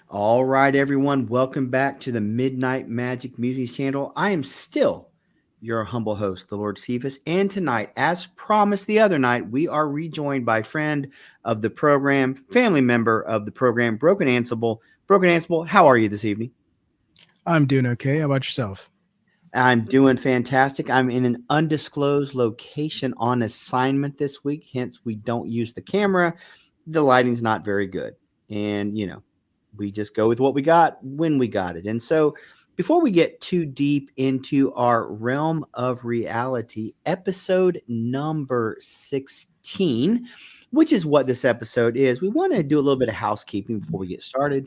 All right, everyone, welcome back to the Midnight Magic Musings channel. I am still your humble host, the Lord Cephas, and tonight, as promised the other night, we are rejoined by friend of the program, family member of the program, Broken Ansible. Broken Ansible, how are you this evening? I'm doing okay. How about yourself? I'm doing fantastic. I'm in an undisclosed location on assignment this week, hence we don't use the camera. The lighting's not very good. And, we just go with what we got when we got it. And so, before we get too deep into our realm of reality, episode number 16, which is what this episode is, we want to do a little bit of housekeeping before we get started.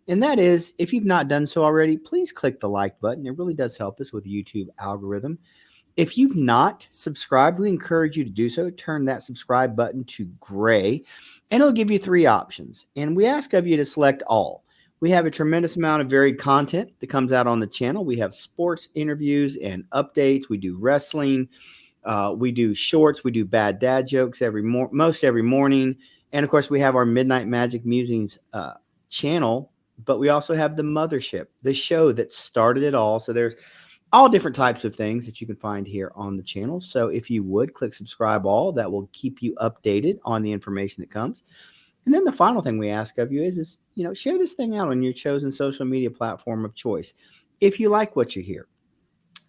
And that is, if you've not done so already, please click the like button. It really does help us with the YouTube algorithm. If you've not subscribed, we encourage you to do so. Turn that subscribe button to gray, and it'll give you three options. And we ask of you to select all. We have a tremendous amount of varied content that comes out on the channel. We have sports interviews and updates. We do wrestling. We do shorts. We do bad dad jokes most every morning. And of course, we have our Midnight Magic Musings channel, but we also have the mothership, the show that started it all. So there's all different types of things that you can find here on the channel. So if you would click subscribe all, that will keep you updated on the information that comes. And then the final thing we ask of you is share this thing out on your chosen social media platform of choice. If you like what you hear,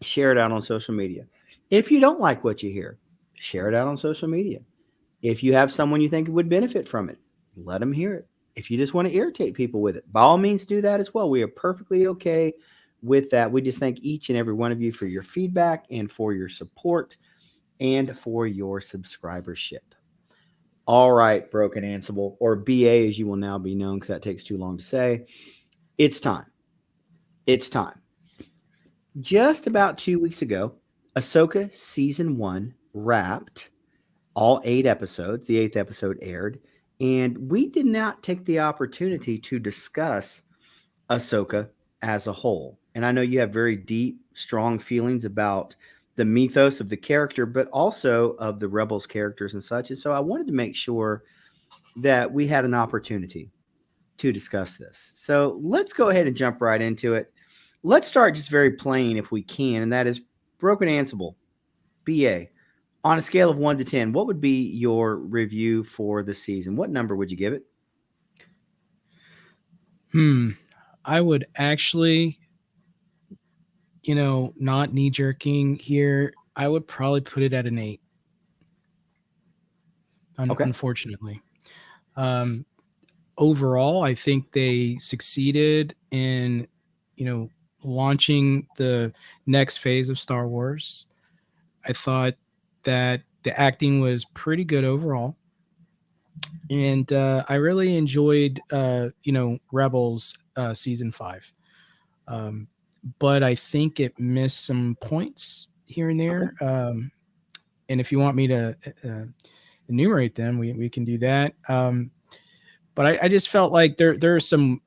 share it out on social media. If you don't like what you hear, share it out on social media. If you have someone you think would benefit from it, let them hear it. If you just want to irritate people with it, by all means do that as well. We are perfectly okay with that. We just thank each and every one of you for your feedback and for your support and for your subscribership. All right, Broken Ansible, or BA as you will now be known because that takes too long to say. It's time. It's time. Just about 2 weeks ago, Ahsoka season 1 wrapped all 8 episodes. The eighth episode aired, and we did not take the opportunity to discuss Ahsoka as a whole. And I know you have very deep, strong feelings about the mythos of the character, but also of the Rebels characters and such. And so I wanted to make sure that we had an opportunity to discuss this. So let's go ahead and jump right into it. Let's start just very plain if we can, and that is Broken Ansible, BA. On a scale of 1 to 10, what would be your review for the season? What number would you give it? Hmm. I would actually, not knee jerking here. I would probably put it at an 8. Okay. Unfortunately, um, overall, I think they succeeded in, launching the next phase of Star Wars. I thought that the acting was pretty good overall, and I really enjoyed, Rebels season 5. Um, but I think it missed some points here and Okay. there. And if you want me to enumerate them, we can do that. But I just felt like there's some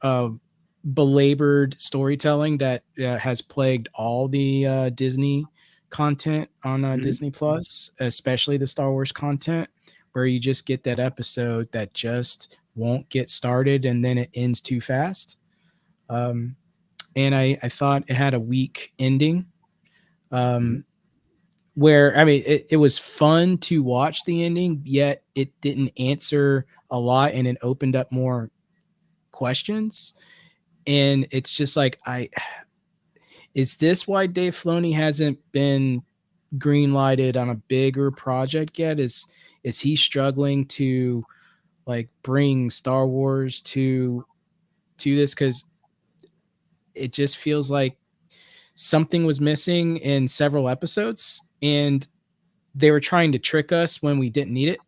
belabored storytelling that has plagued all the Disney content on Mm-hmm. Disney Plus, especially the Star Wars content, where you just get that episode that just won't get started and then it ends too fast. Um, and I thought it had a weak ending. Mm-hmm. Um, where I mean, it was fun to watch the ending, yet it didn't answer a lot, and it opened up more questions. And it's just like, is this why Dave Filoni hasn't been green lighted on a bigger project yet? Is he struggling to like bring Star Wars to this? Because it just feels like something was missing in several episodes, and they were trying to trick us when we didn't need it.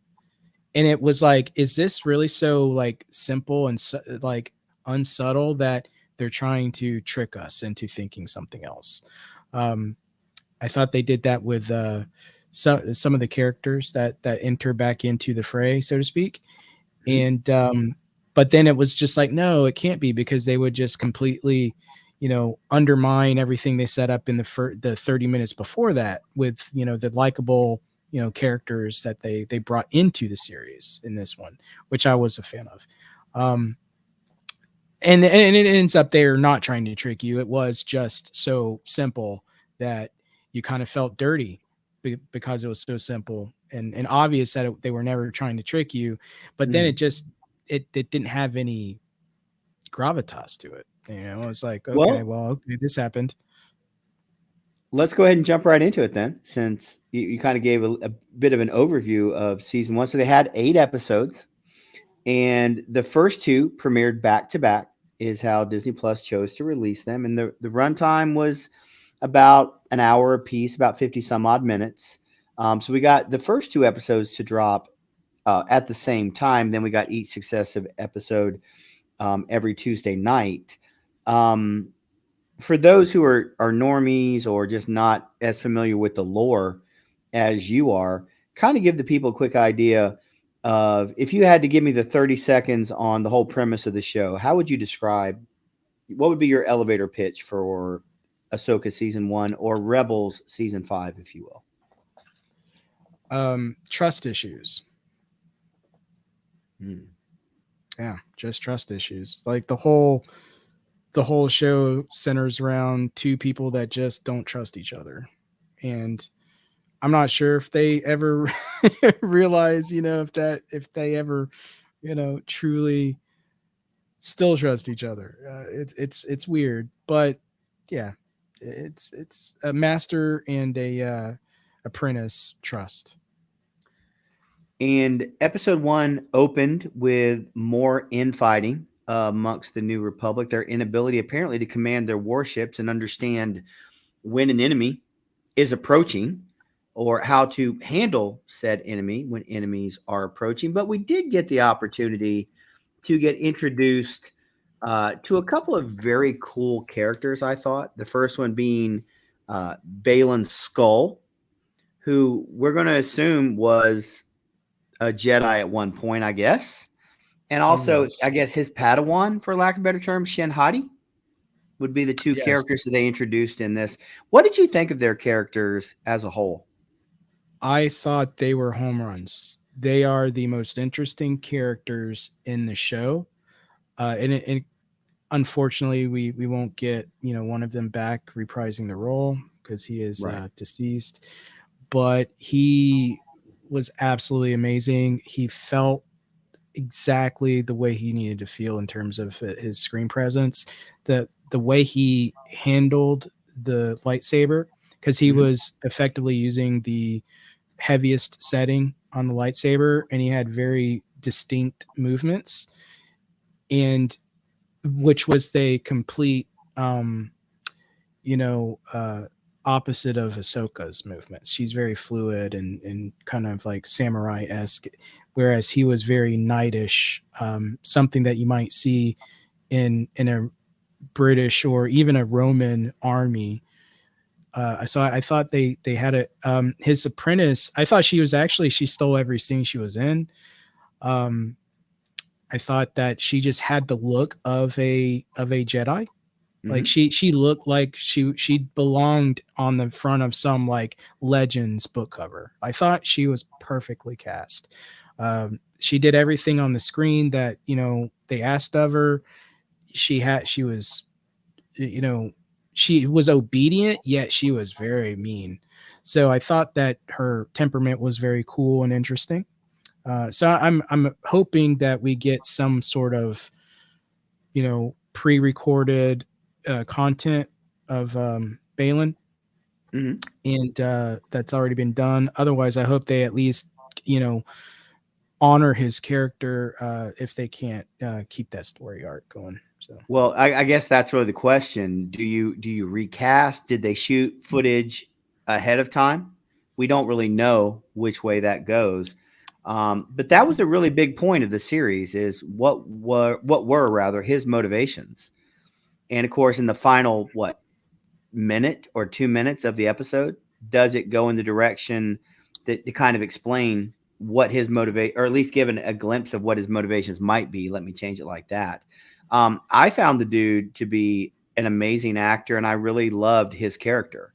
And it was like, is this really so like simple and like unsubtle that they're trying to trick us into thinking something else? um I thought they did that with some of the characters that enter back into the fray, so to speak. Mm-hmm. And but then it was just like, no, it can't be, because they would just completely, undermine everything they set up in the 30 minutes before that with, the likable, characters that they brought into the series in this one, which I was a fan of. um and it ends up they're not trying to trick you. It was just so simple that you kind of felt dirty because it was so simple and obvious that they were never trying to trick you. But then Mhm. it just it didn't have any gravitas to it. You know, it's like, okay, Well, well, okay, this happened. let's go ahead and jump right into it then, since you kind of gave a bit of an overview of season one. So they had 8 episodes, and the first two premiered back to back, is how Disney Plus chose to release them. And the runtime was about an hour a piece, about 50 some odd minutes. So we got the first 2 episodes to drop at the same time. Then we got each successive episode every Tuesday night. Um, for those who are normies or just not as familiar with the lore as you are, kind of give the people a quick idea of, if you had to give me the 30 seconds on the whole premise of the show, how would you describe, what would be your elevator pitch for Ahsoka season one, or Rebels season five, if you will? Trust issues. Hmm. Yeah, just trust issues. Like the whole show centers around two people that just don't trust each other. And I'm not sure if they ever realize, if they ever, truly still trust each other. It's weird, but yeah, it's a master and a apprentice trust. And episode one opened with more infighting amongst the New Republic, their inability apparently to command their warships and understand when an enemy is approaching, or how to handle said enemy when enemies are approaching. But we did get the opportunity to get introduced to a couple of very cool characters, I thought. The first one being Balin Skull, who we're going to assume was a Jedi at one point, I guess. And He also, was. I guess his Padawan, for lack of a better term, Shin Hati, would be the two Yes. characters that they introduced in this. What did you think of their characters as a whole? I thought they were home runs. They are the most interesting characters in the show. And unfortunately, we won't get one of them back reprising the role because he is Right. deceased. But he was absolutely amazing. He felt exactly the way he needed to feel in terms of his screen presence. The way he handled the lightsaber, because he Mm-hmm. was effectively using the heaviest setting on the lightsaber, and he had very distinct movements, and which was the complete um you know opposite of Ahsoka's movements. She's very fluid and kind of like samurai-esque, whereas he was very knightish, something that you might see in a British or even a Roman army. So I thought they had a his apprentice. I thought she stole every scene she was in. Um, I thought that she just had the look of a Jedi. Like Mm-hmm. she looked like she belonged on the front of some like Legends book cover. I thought she was perfectly cast. She did everything on the screen that they asked of her. She was you know she was obedient, yet she was very mean. So I thought that her temperament was very cool and interesting. So I'm hoping that we get some sort of pre-recorded content of Balin, Mm-hmm. and that's already been done. Otherwise, I hope they at least you know honor his character if they can't keep that story arc going. So Well, I guess that's really the question. Do you recast? Did they shoot footage ahead of time? We don't really know which way that goes. But that was a really big point of the series, is what were rather his motivations. And of course, in the final minute or 2 minutes of the episode, does it go in the direction that to kind of explain what his motivate, or at least given a glimpse of what his motivations might be? Let me change it like that. I found the dude to be an amazing actor, and I really loved his character.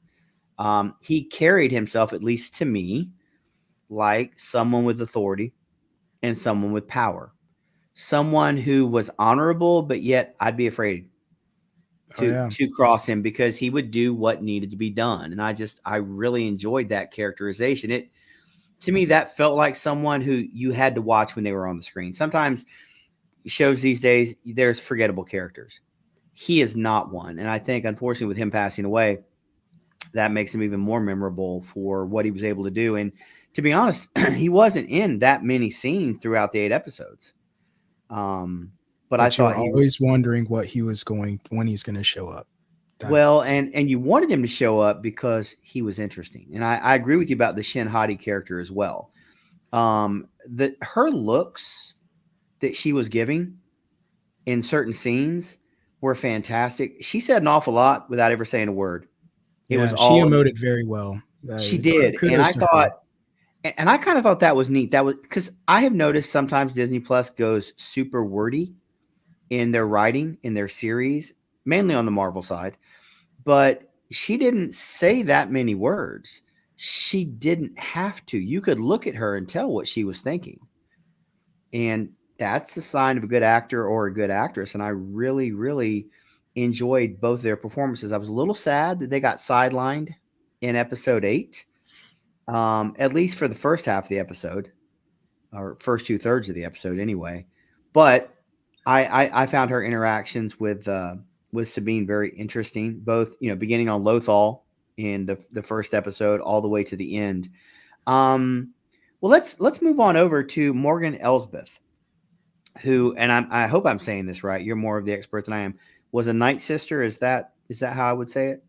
He carried himself, at least to me, like someone with authority and someone with power. someone who was honorable, but yet I'd be afraid Oh yeah. to cross him because he would do what needed to be done. And I really enjoyed that characterization. It to me that felt like someone who you had to watch when they were on the screen. Sometimes shows these days there's forgettable characters. He is not one. And I think unfortunately with him passing away, that makes him even more memorable for what he was able to do. And to be honest, he wasn't in that many scenes throughout the 8 episodes. Um, but I But you're thought always wondering what he was going when he's going to show up. That well, and you wanted him to show up because he was interesting. And I agree with you about the Shin Hati character as well. That her looks that she was giving in certain scenes were fantastic. She said an awful lot without ever saying a word. It was yeah, she all emoted very well. she did, and Kudos to her. I kind of thought that was neat. That was because I have noticed sometimes Disney Plus goes super wordy in their writing in their series, mainly on the Marvel side. But she didn't say that many words. She didn't have to. You could look at her and tell what she was thinking. And that's a sign of a good actor or a good actress. And I really, really enjoyed both their performances. I was a little sad that they got sidelined in episode 8, at least for the first half of the episode, or first 2/3 of the episode anyway. But I found her interactions with Sabine very interesting, both beginning on Lothal in the first episode all the way to the end. Um, well, let's move on over to Morgan Elsbeth, who, and I hope I'm saying this right. You're more of the expert than I am. Was a Night Sister? Is that how I would say it?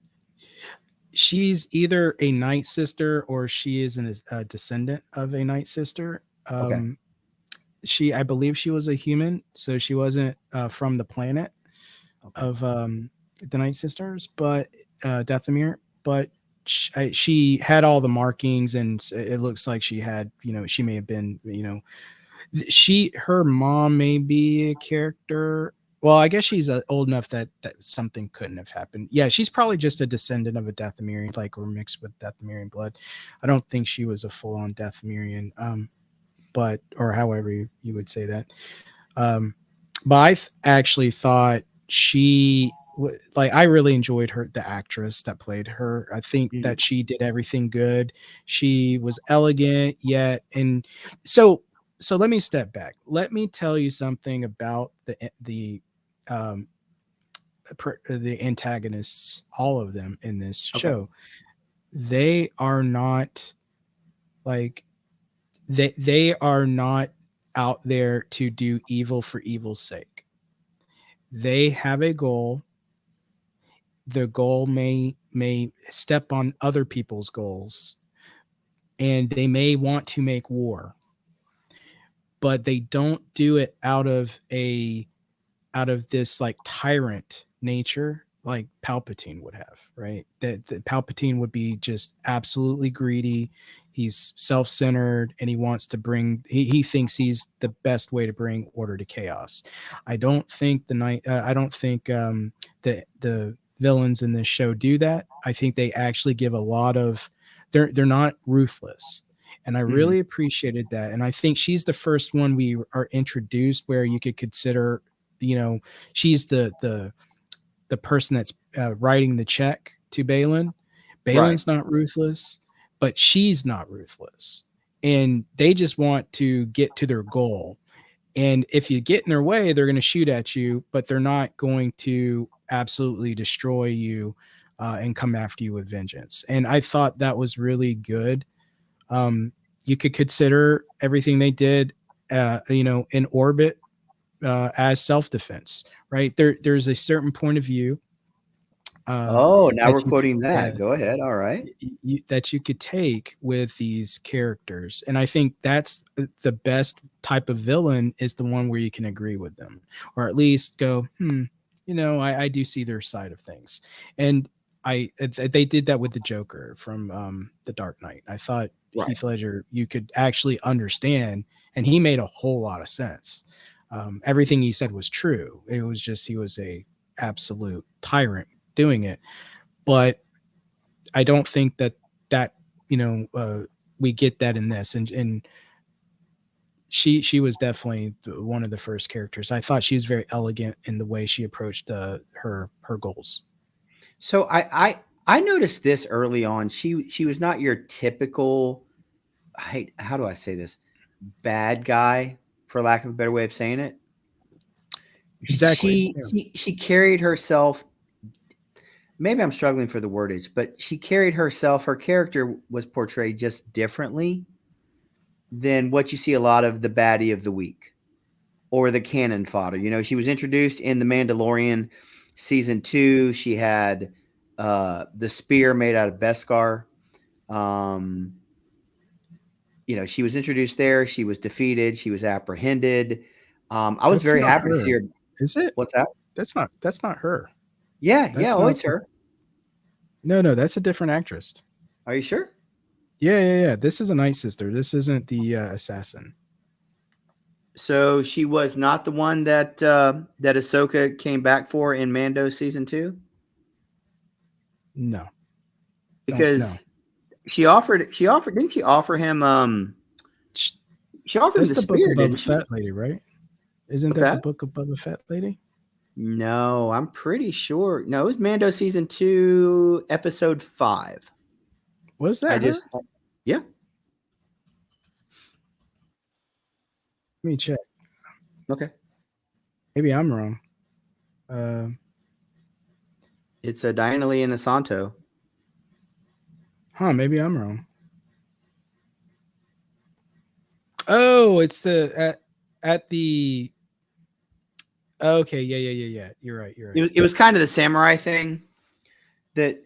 She's either a Night Sister or she is a descendant of a Night Sister. Okay. I believe she was a human, so she wasn't from the planet Okay. of the Night Sisters, but Dathomir. But she had all the markings, and it looks like she had, she may have been, her mom may be a character. Well, I guess she's old enough that something couldn't have happened. Yeah, she's probably just a descendant of a Dathomirian, like, or mixed with Dathomirian blood. I don't think she was a full-on Dathomirian, but or however you would say that. Um, but actually thought like, I really enjoyed her, the actress that played her. I think Mhm. that she did everything good. She was elegant yet, and so let me step back. Let me tell you something about um the antagonists, all of them in this Okay. show. They are not like they are not out there to do evil for evil's sake. They have a goal. The goal may step on other people's goals, and they may want to make war, but they don't do it out of this like tyrant nature like Palpatine would have, right? That Palpatine would be just absolutely greedy. He's self-centered, and he thinks he's the best way to bring order to chaos. I don't think the villains in this show do that. I think they actually give a lot of they're not ruthless. And I Mhm. really appreciated that. And I think she's the first one we are introduced where you could consider, she's the person that's writing the check to Balin. Right. Balin's not ruthless, but she's not ruthless, and they just want to get to their goal. And if you get in their way, they're going to shoot at you, but they're not going to absolutely destroy you and come after you with vengeance. And I thought that was really good. Um, you could consider everything they did, in orbit as self-defense, right? There's a certain point of view Oh, now that we're you could, quoting that. Go ahead. All right. that you could take with these characters, and I think that's the best type of villain, is the one where you can agree with them, or at least go, I do see their side of things. And they did that with the Joker from the Dark Knight. I thought Right. Heath Ledger, you could actually understand, and he made a whole lot of sense. Everything he said was true. It was just he was a absolute tyrant doing it. But I don't think that, you know uh, we get that in this. And she was definitely one of the first characters. I thought she was very elegant in the way she approached her goals. So I noticed this early on. She was not your typical, how do I say this, bad guy, for lack of a better way of saying it. Exactly. She Yeah. she carried herself. Maybe I'm struggling for the wordage, but she carried herself. Her character was portrayed just differently than what you see a lot of the baddie of the week or the cannon fodder. You know, she was introduced in The Mandalorian season 2. She had the spear made out of Beskar. Um, you know, she was introduced there. She was defeated. She was apprehended. I was That's very not happy to see her, her. is it? What's that? That's not her. Yeah, yeah. That's Oh, not it's the, her. no, that's a different actress. Are you sure? Yeah. This is a Night Sister. This isn't the assassin. So she was not the one that that Ahsoka came back for in Mando season 2, No, don't no. because she offered didn't she offer him Sh- she offered him That's the the Book spear, of Boba didn't she? Fett lady, right? Isn't What's that the that? Book of Boba Fett lady? No, I'm pretty sure. No, it was Mando season 2, episode 5. Was I that her? just Yeah, Let me check. okay. Maybe I'm wrong. Uh, It's a Diana Lee and a Santo. maybe I'm wrong. Oh, it's the at the. Okay, yeah. You're right. You're right. It was kind of the samurai thing that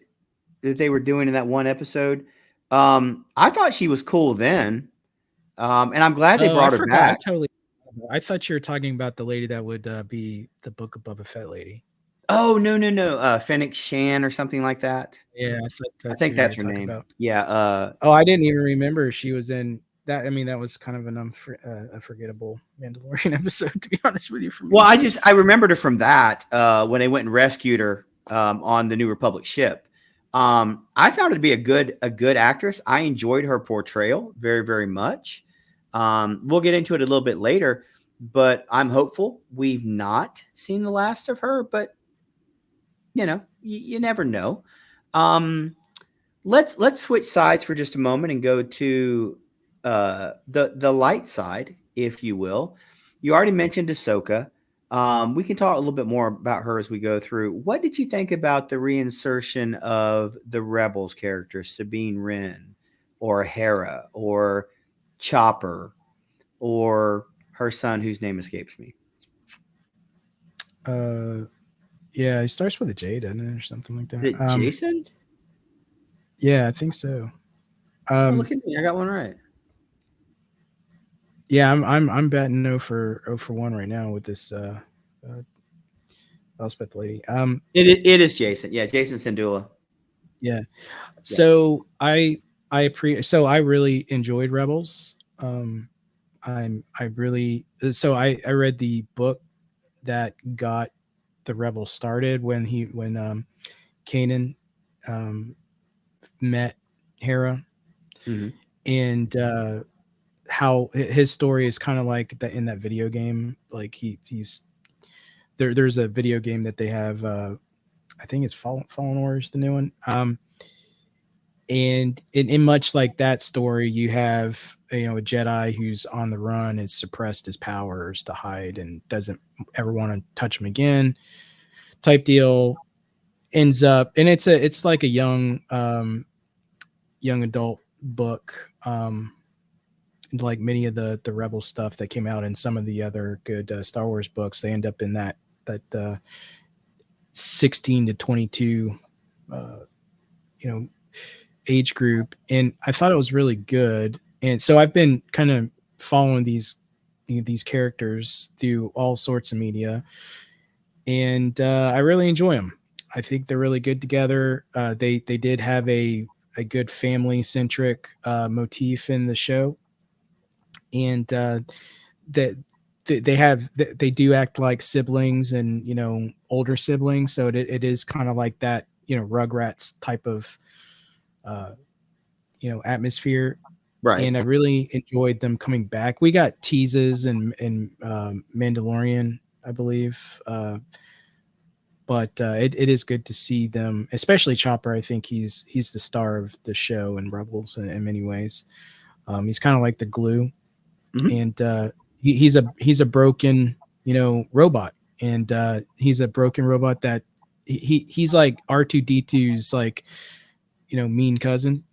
they were doing in that one episode. I thought she was cool then. And I'm glad they Oh, I brought her forgot. I back. totally. I thought you were talking about the lady that would be the Book of Boba Fett lady. Oh, no, no, no. Fennec Shan or something like that. Yeah, I thought I that's who think you that's were her talking name. about. Yeah. Oh, I didn't even remember she was in that. I mean, that was kind of an a forgettable Mandalorian episode, to be honest with you, for Well, me. I remembered her from that when they went and rescued her on the New Republic ship. I found her to be a good actress. I enjoyed her portrayal very, very much. We'll get into it a little bit later, but I'm hopeful. We've not seen the last of her, but you know, you never know. Um, let's switch sides for just a moment and go to the light side, if you will. You already mentioned Ahsoka. We can talk a little bit more about her as we go through. What did you think about the reinsertion of the Rebels characters, Sabine Wren, or Hera, or Chopper, or her son, whose name escapes me? Uh, yeah, it starts with a J, doesn't it, or something like Is that? it Jason? Yeah, I think so. Oh, look at me! I got one right. Yeah, I'm batting 0 for 1 right now with this uh Elspeth lady. It is Jason. Yeah, Jason Sandula. Yeah. Yeah. So so I really enjoyed Rebels. I really so I read the book that got the Rebels started when Kanan um met Hera, Mhm. and how his story is kind of like that in that video game. Like he's there's a video game that they have. I think it's Fallen Orders, the new one. And in much like that story, you have a Jedi who's on the run, has suppressed his powers to hide and doesn't ever want to touch him again. Type deal. Ends up, and it's like a young adult book. Like many of the Rebel stuff that came out, and some of the other good Star Wars books, they end up in that 16 to 22 uh, you know age group, and I thought it was really good. And so I've been kind of following these characters through all sorts of media, and I really enjoy them. I think they're really good together. They did have a good family centric motif in the show, and that they do act like siblings, and older siblings, so it is kind of like that,, you know, Rugrats type of uh atmosphere. Right. and I really enjoyed them coming back. We got teases and Mandalorian, I believe, but it is good to see them, especially Chopper. I think he's the star of the show and Rebels in many ways. He's kind of like the glue, Hmm. and he's a broken robot, and he's a broken robot that he's like R2D2's like mean cousin.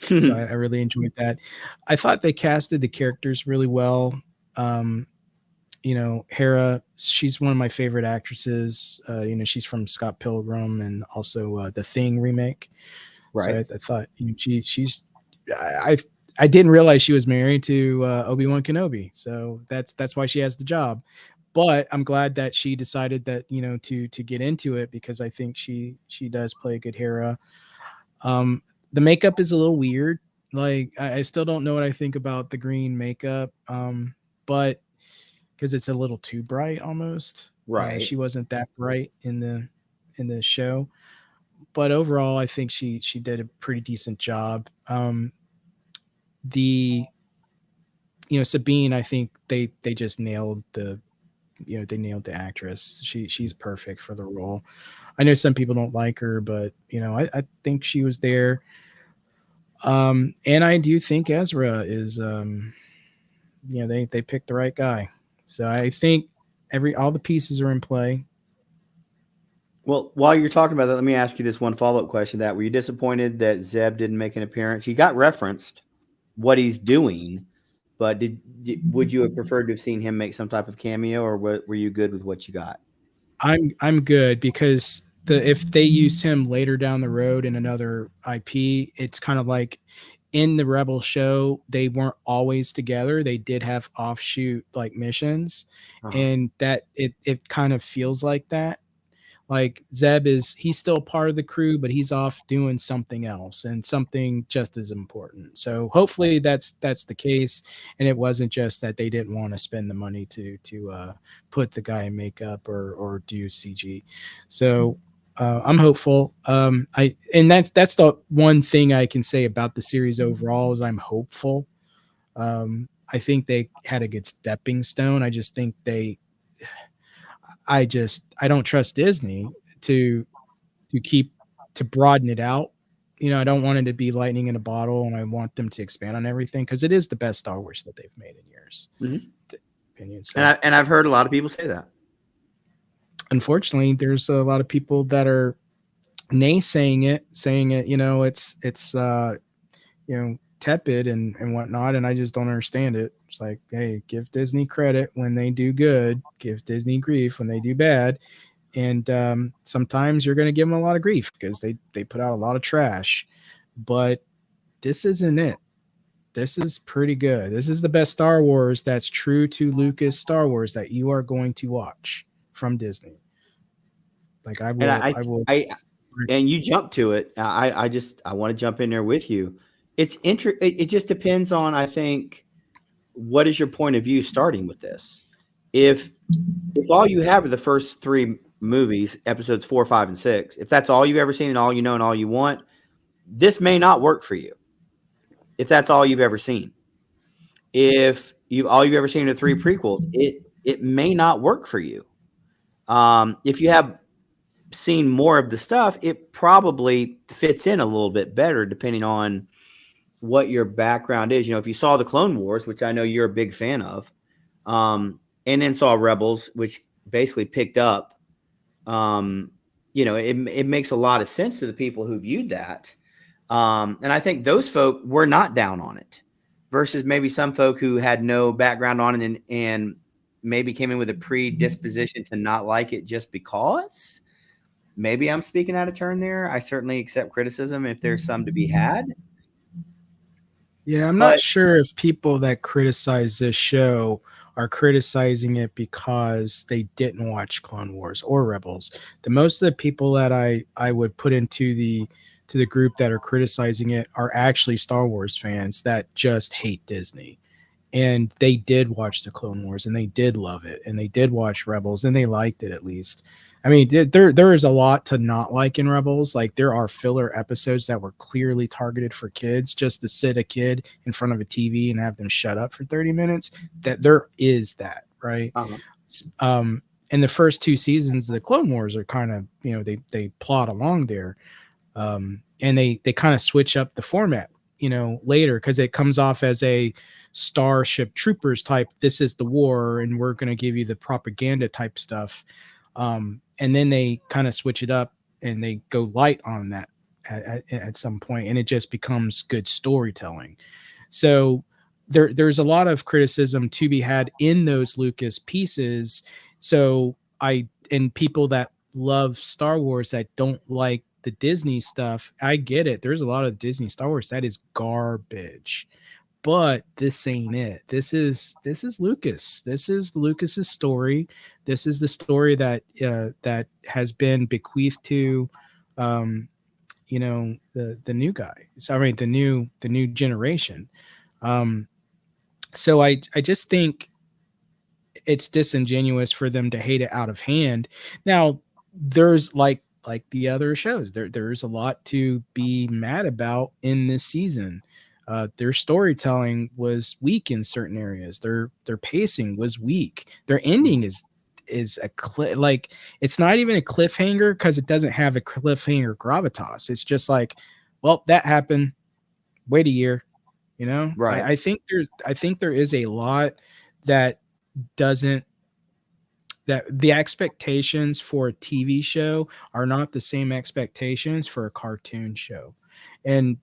So I really enjoyed that. I thought they casted the characters really well. Um, Hera, she's one of my favorite actresses. She's from Scott Pilgrim and also the Thing remake. So Right. I thought she's I I didn't realize she was married to Obi-Wan Kenobi. So that's why she has the job. But I'm glad that she decided that to get into it, because I think she does play a good Hera. Um, the makeup is a little weird. Like I still don't know what I think about the green makeup. But because it's a little too bright almost. Right. She wasn't that bright in the show, but overall, I think she did a pretty decent job. The Sabine, I think they just nailed the actress. She's perfect for the role. I know some people don't like her, but I think she was there. And I do think Ezra is they picked the right guy. So I think all the pieces are in play. Well, while you're talking about that, let me ask you this one follow up question: that were you disappointed that Zeb didn't make an appearance? He got referenced what he's doing, but would you have preferred to have seen him make some type of cameo, or were you good with what you got? I'm good, because if they use him later down the road in another IP, it's kind of like in the Rebel show, they weren't always together. They did have offshoot like missions, Uh-huh. and that it kind of feels like that. Like Zeb he's still part of the crew, but he's off doing something else and something just as important. So hopefully Gotcha. that's the case, and it wasn't just that they didn't want to spend the money to put the guy in makeup or do CG. So I'm hopeful. And that's the one thing I can say about the series overall is I'm hopeful. I think they had a good stepping stone. I just think I don't trust Disney to to keep to broaden it out. I don't want it to be lightning in a bottle, and I want them to expand on everything, because it is the best Star Wars that they've made in years, Hmm. opinion. And So I've heard a lot of people say that. unfortunately, there's a lot of people that are naysaying it, saying it. It's tepid and whatnot, and I just don't understand it. It's like, hey, give Disney credit when they do good, give Disney grief when they do bad, and sometimes you're going to give them a lot of grief because they put out a lot of trash. But this isn't it. This is pretty good. This is the best Star Wars that's true to Lucas Star Wars that you are going to watch from Disney. Like I And will I will and you jump to it. I want to jump in there with you. It just depends on, I think, what is your point of view starting with this. If all you have are the first three movies, episodes 4, 5, and 6, if that's all you've ever seen and all you know and all you want, this may not work for you. If that's all you've ever seen, if you all you've ever seen are three prequels, it may not work for you. If you have seen more of the stuff, it probably fits in a little bit better depending on what your background is. If you saw the Clone Wars, which I know you're a big fan of, and then saw Rebels, which basically picked up, it makes a lot of sense to the people who viewed that. And I think those folk were not down on it versus maybe some folk who had no background on it and maybe came in with a predisposition to not like it just because. Maybe I'm speaking out of turn there. I certainly accept criticism if there's some to be had. Yeah, I'm not But sure if people that criticize this show are criticizing it because they didn't watch Clone Wars or Rebels. The most of the people that I would put into the group that are criticizing it are actually Star Wars fans that just hate Disney. and they did watch the Clone Wars and they did love it and they did watch Rebels and they liked it at least. I mean, there is a lot to not like in Rebels. Like there are filler episodes that were clearly targeted for kids, just to sit a kid in front of a TV and have them shut up for 30 minutes. That there is that, right? Uh-huh. Um, and the first two seasons of the Clone Wars are kind of, they plot along there, and they kind of switch up the format, later, because it comes off as a Starship Troopers type. This is the war, and we're going to give you the propaganda type stuff, and then they kind of switch it up and they go light on that at some point, and it just becomes good storytelling. So there's a lot of criticism to be had in those Lucas pieces. So and people that love Star Wars that don't like the Disney stuff, I get it. There's a lot of Disney Star Wars that is garbage. But this ain't it. This is Lucas. This is Lucas's story. This is the story that has been bequeathed to the new guy. So I mean the new generation. um so I just think it's disingenuous for them to hate it out of hand. Now, there's like the other shows, there's a lot to be mad about in this season. Their storytelling was weak in certain areas. Their pacing was weak. Their ending is like, it's not even a cliffhanger because it doesn't have a cliffhanger gravitas. It's just like, well, that happened. Wait a year. Right. I think there is a lot that doesn't that the expectations for a TV show are not the same expectations for a cartoon show. And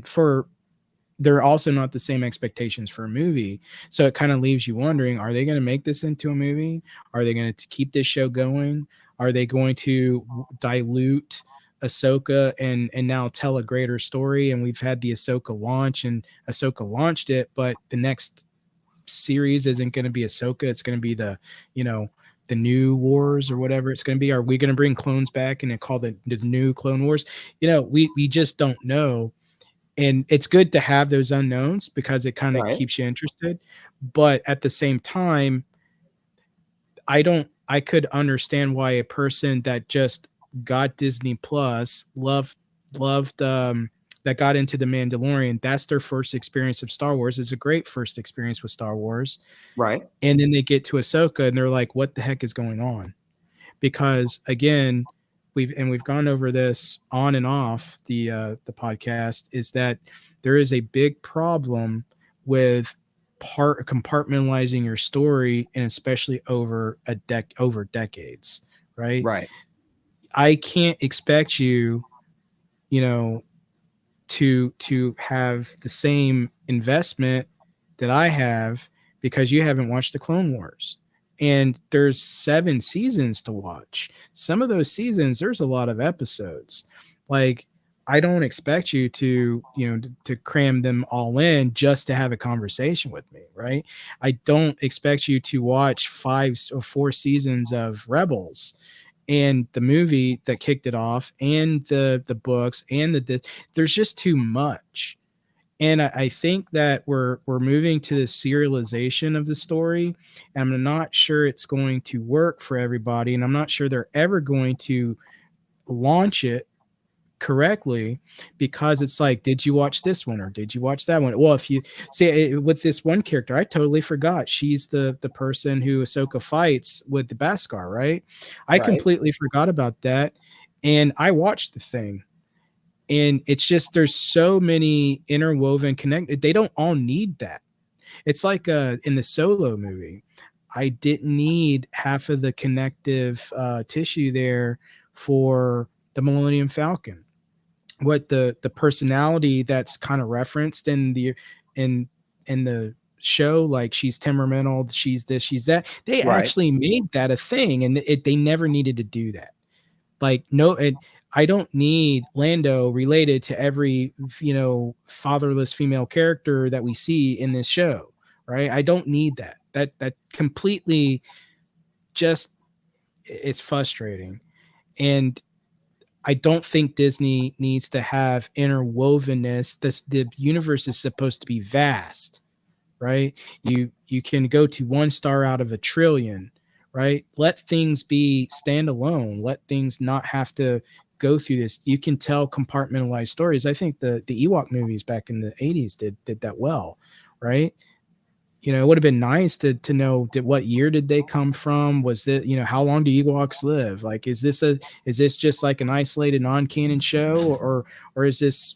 for they're also not the same expectations for a movie. So it kind of leaves you wondering, are they going to make this into a movie? Are they going to keep this show going? Are they going to dilute Ahsoka and now tell a greater story? And we've had the Ahsoka launch, and Ahsoka launched it, but the next series isn't going to be Ahsoka. It's going to be you know, the new wars or whatever it's going to be. Are we going to bring clones back and call the new Clone Wars? We just don't know. And it's good to have those unknowns because it kind of Right. keeps you interested. But at the same time, I could understand why a person that just got Disney Plus loved that got into the Mandalorian, that's their first experience of Star Wars. It's a great first experience with Star Wars. Right. And then they get to Ahsoka and they're like, what the heck is going on? Because again, we've gone over this on and off the podcast, is that there is a big problem with compartmentalizing your story, and especially over decades, right? Right. I can't expect you, you know, to have the same investment that I have because you haven't watched the Clone Wars. And there's 7 seasons to watch. Some of those seasons, there's a lot of episodes. Like, I don't expect you to cram them all in just to have a conversation with me, right? I don't expect you to watch 5 or 4 seasons of Rebels and the movie that kicked it off, and the books, and there's just too much. And I think that we're moving to the serialization of the story, and I'm not sure it's going to work for everybody, and I'm not sure they're ever going to launch it correctly, because it's like, did you watch this one or did you watch that one? Well, if you see with this one character, I totally forgot she's the person who Ahsoka fights with the Beskar, right? I Right. completely forgot about that, and I watched the thing, and it's just, there's so many interwoven connected. They don't all need that. It's like in the Solo movie, I didn't need half of the connective tissue there for the Millennium Falcon. What the personality that's kind of referenced in the show, like she's temperamental, she's this, she's that, they Right. actually made that a thing, and they never needed to do that. Like, no, I don't need Lando related to every fatherless female character that we see in this show, right? I don't need that completely, just, it's frustrating. And I don't think Disney needs to have interwovenness. The universe is supposed to be vast, right? You can go to 1 star out of a trillion, right? Let things be standalone. Let things not have to go through this. You can tell compartmentalized stories. I think the Ewok movies back in the 80s did that well, right? It would have been nice to know what year did they come from? Was that, how long do Ewoks live? Like, is this just like an isolated non-canon show, or is this,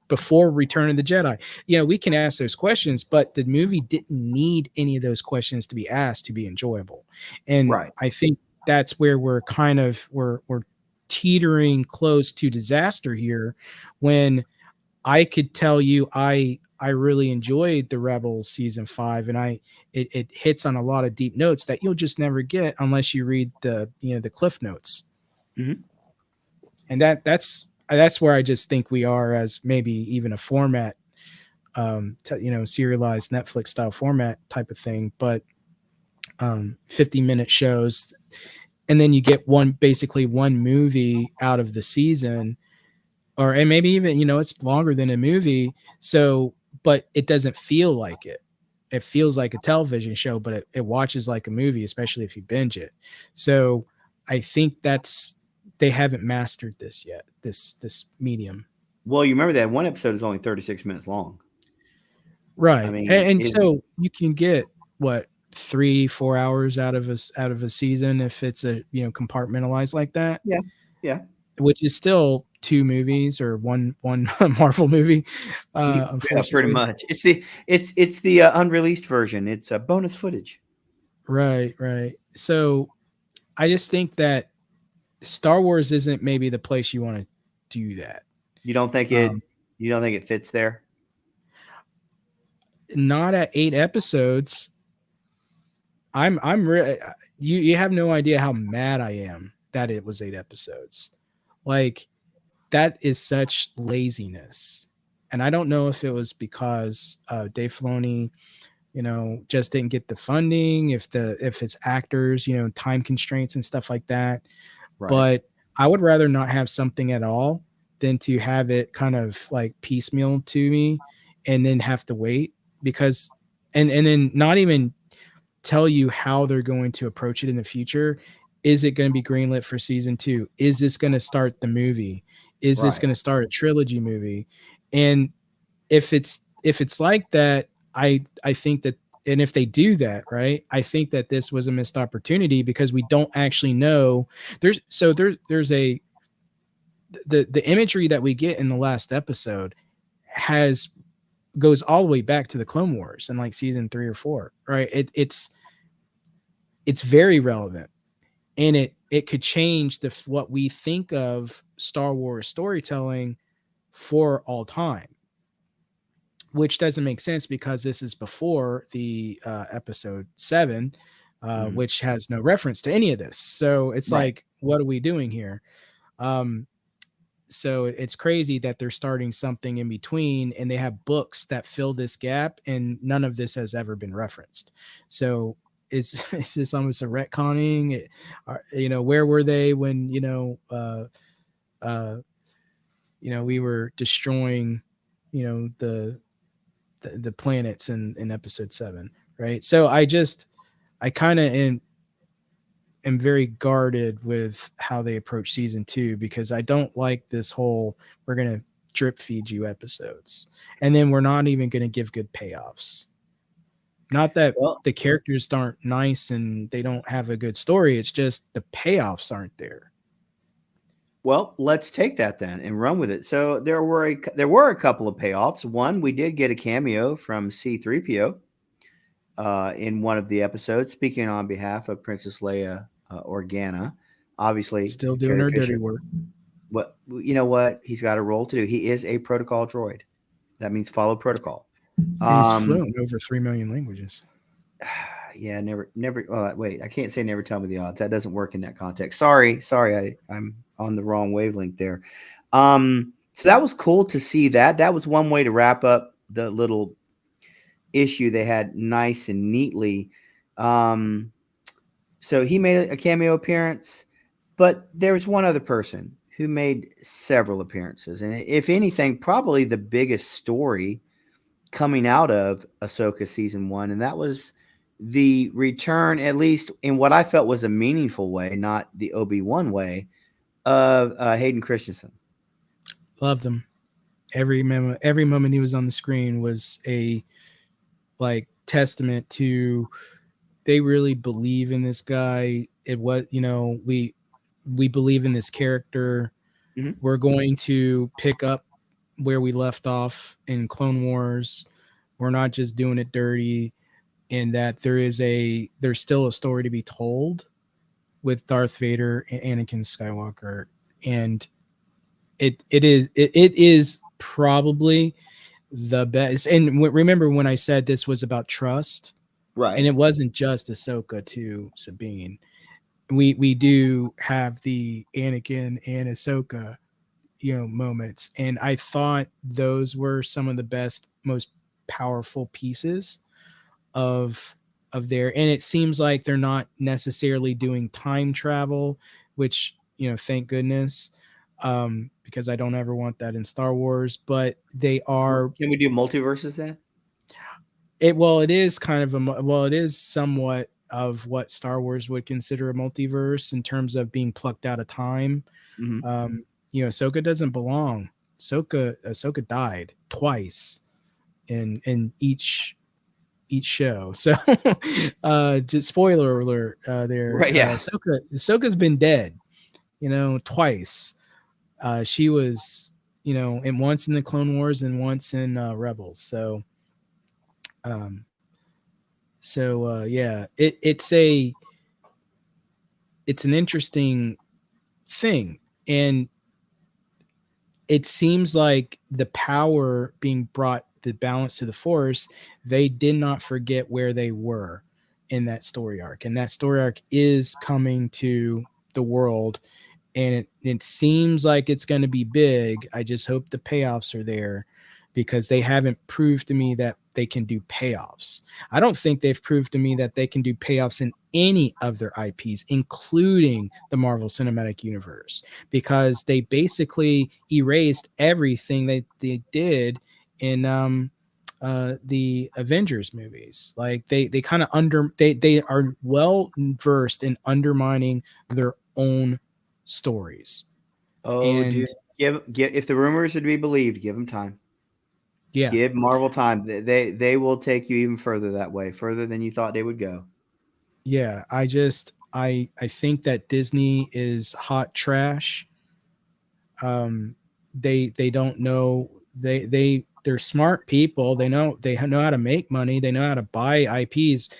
before Return of the Jedi? We can ask those questions, but the movie didn't need any of those questions to be asked to be enjoyable. And Right. I think that's where we're teetering close to disaster here, when I could tell you I really enjoyed the Rebels season 5, and it hits on a lot of deep notes that you'll just never get unless you read the cliff notes. Hmm. And that's where I just think we are, as maybe even a format, serialized Netflix style format type of thing, but 50-minute shows, and then you get basically one movie out of the season, and maybe even, it's longer than a movie. So, but it doesn't feel like it. It feels like a television show, but it watches like a movie, especially if you binge it. So I think they haven't mastered this yet, this medium. Well, you remember that one episode is only 36 minutes long. I Right. mean, And it, so you can get what, 3-4 hours out of a season if it's a, compartmentalized like that, yeah, yeah, which is still 2 movies or one Marvel movie, yeah, pretty unfortunately. much. It's the unreleased version. It's a bonus footage. Right, right. So I just think that Star Wars isn't maybe the place you want to do that. You don't think it? Um, You don't think it fits there? Not at 8 episodes. I'm really, you have no idea how mad I am that it was 8 episodes. Like, that is such laziness. And I don't know if it was because Dave Filoni, just didn't get the funding, if it's actors, time constraints and stuff like that. Right, But I would rather not have something at all than to have it kind of like piecemeal to me and then have to wait, because and then not even tell you how they're going to approach it in the future. Is it going to be greenlit for season 2? Is this going to start the movie? Is this right, going to start a trilogy movie? And if it's like that, I think that, and if they do that, right, I think that this was a missed opportunity, because we don't actually know. There's a the imagery that we get in the last episode has goes all the way back to the Clone Wars and like season 3 or 4, right? It's very relevant, and it could change what we think of Star Wars storytelling for all time, which doesn't make sense because this is before the episode 7, mhm, which has no reference to any of this. So it's right. like, what are we doing here? Um, so it's crazy that they're starting something in between, and they have books that fill this gap, and none of this has ever been referenced. So is this almost a retconning? Where were they when uh, we were destroying, the planets in episode 7, right? So I kind of am very guarded with how they approach season 2, because I don't like this whole, we're gonna drip feed you episodes, and then we're not even gonna give good payoffs. Not that Well, the characters aren't nice and they don't have a good story, it's just the payoffs aren't there. well, let's take that then and run with it. So there were a couple of payoffs. One, we did get a cameo from C-3PO in one of the episodes, speaking on behalf of Princess Leia Organa. Obviously, Still doing Carrie her dirty Fisher. work. What you know? What he's got a role to do. He is a protocol droid. That means follow protocol. And he's Um, fluent over 3 million languages. yeah, never. Well, wait, I can't say never tell me the odds. That doesn't work in that context. Sorry, I'm on the wrong wavelength there. So that was cool to see that. That was one way to wrap up the little issue they had nice and neatly. Um, so he made a cameo appearance, but there was one other person who made several appearances, and if anything, probably the biggest story coming out of Ahsoka season one, and that was the return, at least in what I felt was a meaningful way, not the Obi-Wan way, of Hayden Christensen. Loved him. Every moment he was on the screen was a like testament to they really believe in this guy. It was, we believe in this character. Mhm. We're going to pick up where we left off in Clone Wars. We're not just doing it dirty, and that there's still a story to be told with Darth Vader and Anakin Skywalker. And it is probably the best. And remember when I said this was about trust, and Right. it wasn't just Ahsoka to Sabine. We do have the Anakin and Ahsoka, moments, and I thought those were some of the best, most powerful pieces of there. And it seems like they're not necessarily doing time travel, which, thank goodness, because I don't ever want that in Star Wars. But they are Can we do multiverses then? it well it is kind of it is somewhat of what Star Wars would consider a multiverse in terms of being plucked out of time. Hmm. Ahsoka doesn't belong. Ahsoka died twice in each show. So just spoiler alert there. Right. Yeah. Ahsoka's been dead, twice. She was, and once in the Clone Wars and once in Rebels. Um, yeah, it's an interesting thing. And it seems like the power being brought the balance to the force, they did not forget where they were in that story arc. And that story arc is coming to the world, and it seems like it's going to be big. I just hope the payoffs are there, because they haven't proved to me that they can do payoffs. I don't think they've proved to me that they can do payoffs in any of their IPs, including the Marvel Cinematic Universe, because they basically erased everything they did in the Avengers movies. Like they kind of they are well versed in undermining their own stories. Oh, dude. And Give if the rumors are to be believed, give them time. yeah, Give Marvel time. They will take you even further that way, further than you thought they would go. yeah, I think that Disney is hot trash. They don't know, they're smart people. They know how to make money, they know how to buy IPs,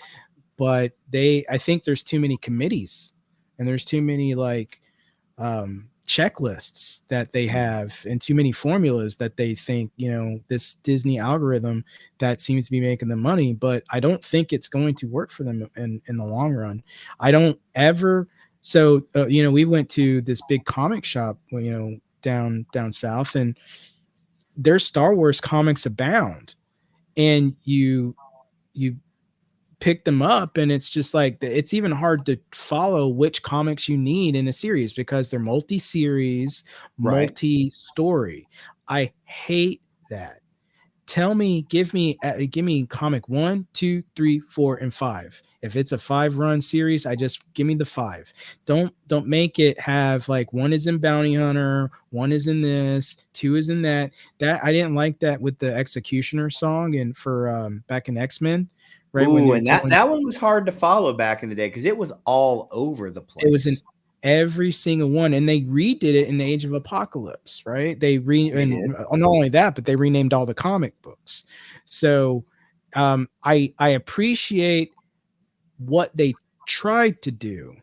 but I think there's too many committees, and there's too many like checklists that they have, and too many formulas that they think, this Disney algorithm that seems to be making them money. But I don't think it's going to work for them in the long run. I don't ever. So we went to this big comic shop, down south, and there's Star Wars comics abound, and you pick them up, and it's just like it's even hard to follow which comics you need in a series, because they're multi-series, Right. multi-story. I hate that. Give me comic 1, 2, 3, 4, and 5. If it's a 5 run series, I just give me the 5. Don't make it have like one is in Bounty Hunter, one is in this, two is in that I didn't like that with the Executioner song, and for back in X-Men, right when Ooh, they're and that telling that one was hard to follow back in the day because it was all over the it was in place. every single one. And they redid it in the Age of Apocalypse, right? They And did. not only that, but they renamed all the comic books. So I appreciate what they tried to do,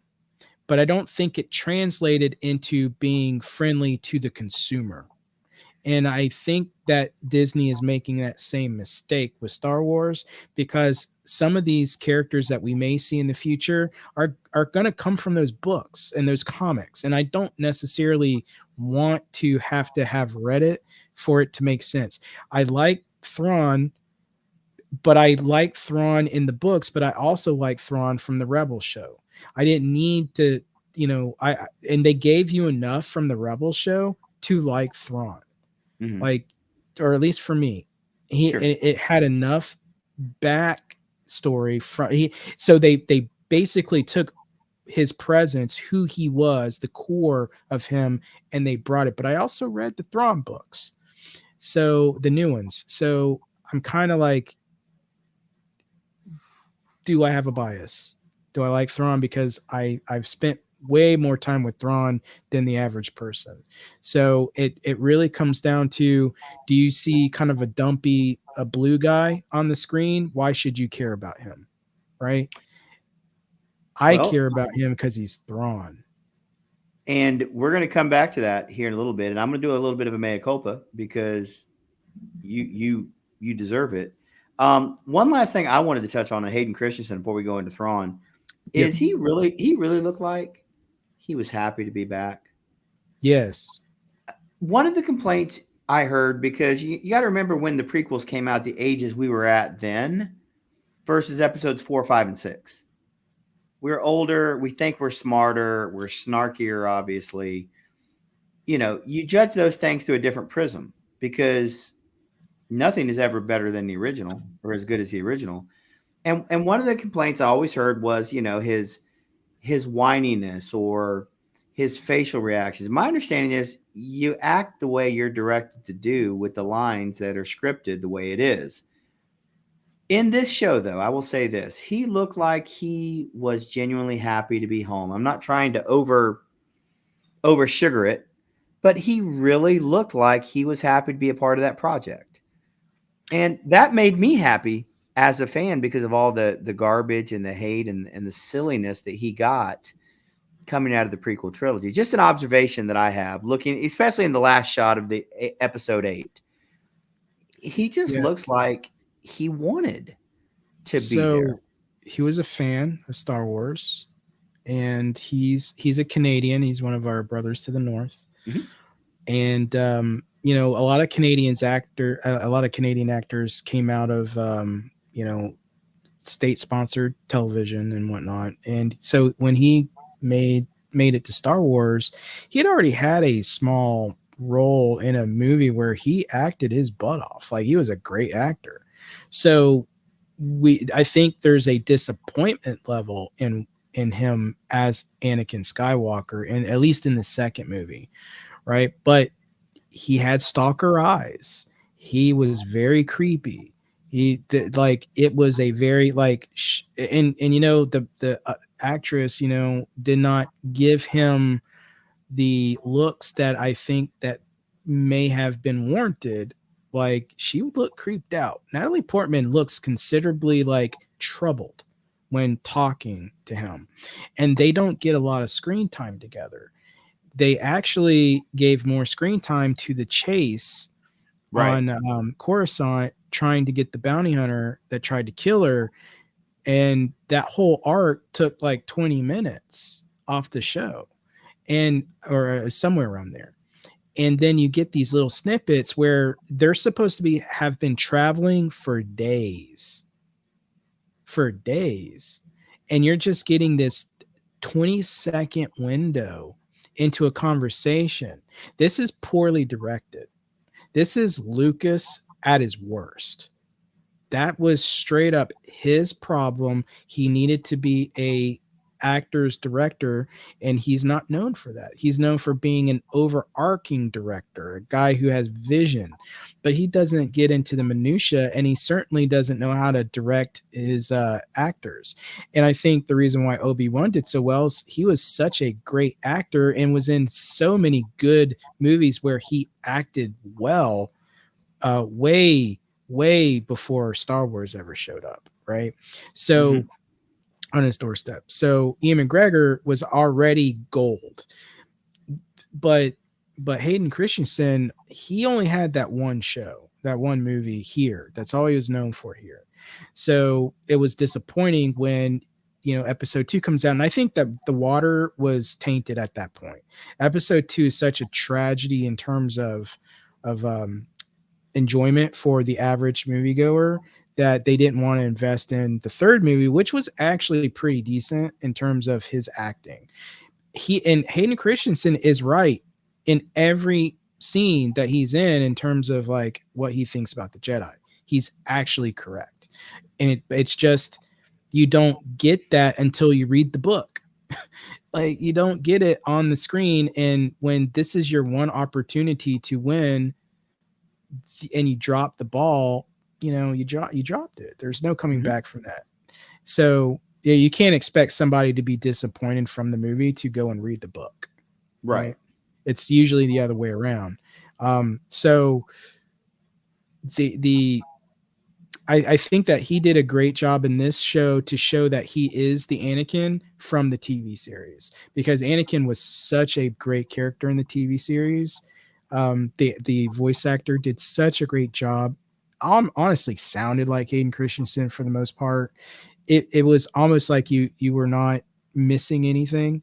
but I don't think it translated into being friendly to the consumer. And I think that Disney is making that same mistake with Star Wars, because some of these characters that we may see in the future are going to come from those books and those comics. And I don't necessarily want to have read it for it to make sense. I like Thrawn, but I like Thrawn in the books, but I also like Thrawn from the Rebel show. I didn't need to, and they gave you enough from the Rebel show to like Thrawn, Mhm. like, or at least for me. Sure. It had enough backstory from he, so they basically took his presence, who he was, the core of him, and they brought it. But I also read the Thrawn books, so the new ones. So I'm kind of like, do I have a bias? Do I like Thrawn because I've spent way more time with Thrawn than the average person. So it really comes down to, do you see kind of a dumpy a blue guy on the screen? Why should you care about him? Right? I Well, care about him because he's Thrawn. and we're going to come back to that here in a little bit, and I'm going to do a little bit of a mea culpa because you deserve it. One last thing I wanted to touch on Hayden Christensen before we go into Thrawn Yep. is he really looked like he was happy to be back. Yes. One of the complaints I heard, because you got to remember when the prequels came out, the ages we were at then versus episodes 4, 5, and 6. We're older. We think we're smarter. We're snarkier, obviously. You judge those things through a different prism because nothing is ever better than the original or as good as the original. And one of the complaints I always heard was, his whininess or his facial reactions. My understanding is you act the way you're directed to do with the lines that are scripted the way it is. In this show, though, I will say this: he looked like he was genuinely happy to be home. I'm not trying to over sugar it, but he really looked like he was happy to be a part of that project. And that made me happy as a fan because of all the garbage and the hate and the silliness that he got coming out of the prequel trilogy. Just an observation that I have looking, especially in the last shot of the episode 8. He just Yeah. looks like he wanted to be there. So he was a fan of Star Wars, and he's a Canadian. He's one of our brothers to the north. Mhm. And a lot of Canadian actors came out of state sponsored television and whatnot. And so when he made it to Star Wars, he had already had a small role in a movie where he acted his butt off. Like, he was a great actor. So I think there's a disappointment level in him as Anakin Skywalker, and at least in the second movie, right? But he had stalker eyes. He was very creepy. Like, it was a very like and the actress did not give him the looks that I think that may have been warranted. Like, she would look creeped out. Natalie Portman looks considerably like troubled when talking to him, and they don't get a lot of screen time together. They actually gave more screen time to the chase Right. on Coruscant, trying to get the bounty hunter that tried to kill her, and that whole arc took like 20 minutes off the show, and or somewhere around there. And then you get these little snippets where they're supposed to have been traveling for days, and you're just getting this 20-second window into a conversation. This is poorly directed. This is Lucas at his worst. That was straight up his problem. He needed to be a actor's director, and he's not known for that. He's known for being an overarching director, a guy who has vision, but he doesn't get into the minutia, and he certainly doesn't know how to direct his actors. And I think the reason why Obi-Wan did so well is he was such a great actor and was in so many good movies where he acted well, way before Star Wars ever showed up, right? So Mhm. on his doorstep. So Ian McGregor was already gold, but Hayden Christensen, he only had that one show, that one movie here. That's all he was known for here. So it was disappointing when episode 2 comes out, and I think that the water was tainted at that point. Episode 2 is such a tragedy in terms of enjoyment for the average moviegoer that they didn't want to invest in the third movie, which was actually pretty decent in terms of his acting. And Hayden Christensen is right in every scene that he's in terms of like what he thinks about the Jedi. he's actually correct. And it's just, you don't get that until you read the book. Like, you don't get it on the screen, and when this is your one opportunity to win and you drop the ball, you dropped it. There's no coming Mhm. back from that. So yeah, you can't expect somebody to be disappointed from the movie to go and read the book, right? Right. It's usually the other way around. So the I think that he did a great job in this show to show that he is the Anakin from the TV series, because Anakin was such a great character in the TV series. The voice actor did such a great job. Honestly, sounded like Hayden Christensen for the most part. It was almost like you were not missing anything,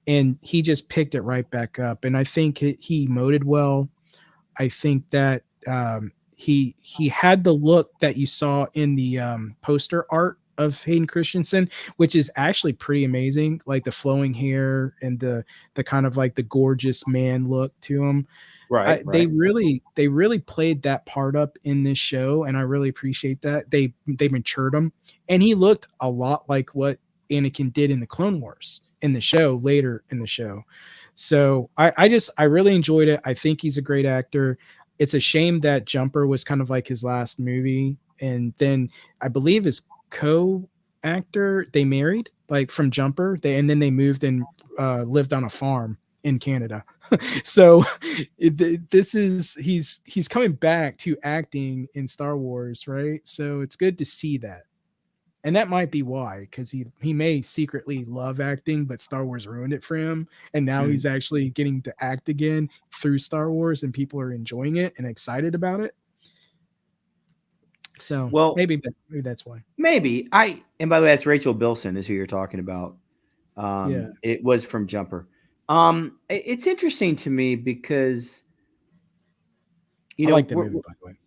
and he just picked it right back up. And I think he emoted well. I think that he had the look that you saw in the poster art of Hayden Christensen, which is actually pretty amazing, like the flowing hair and the kind of like the gorgeous man look to him. Right. They Right. really played that part up in this show, and I really appreciate that. They matured him, and he looked a lot like what Anakin did in the Clone Wars in the show, later in the show. So I really enjoyed it. I think he's a great actor. It's a shame that Jumper was kind of like his last movie, and then I believe his co actor, they married like from Jumper, and then they moved and lived on a farm in Canada. So this is, he's coming back to acting in Star Wars, right? So it's good to see that. And that might be why, because he may secretly love acting, but Star Wars ruined it for him, and now Mhm. he's actually getting to act again through Star Wars, and people are enjoying it and excited about it. So Well, maybe that's why. maybe and by the way, that's Rachel Bilson is who you're talking about. Yeah, It was from Jumper. It's interesting to me because I like that movie, by the way.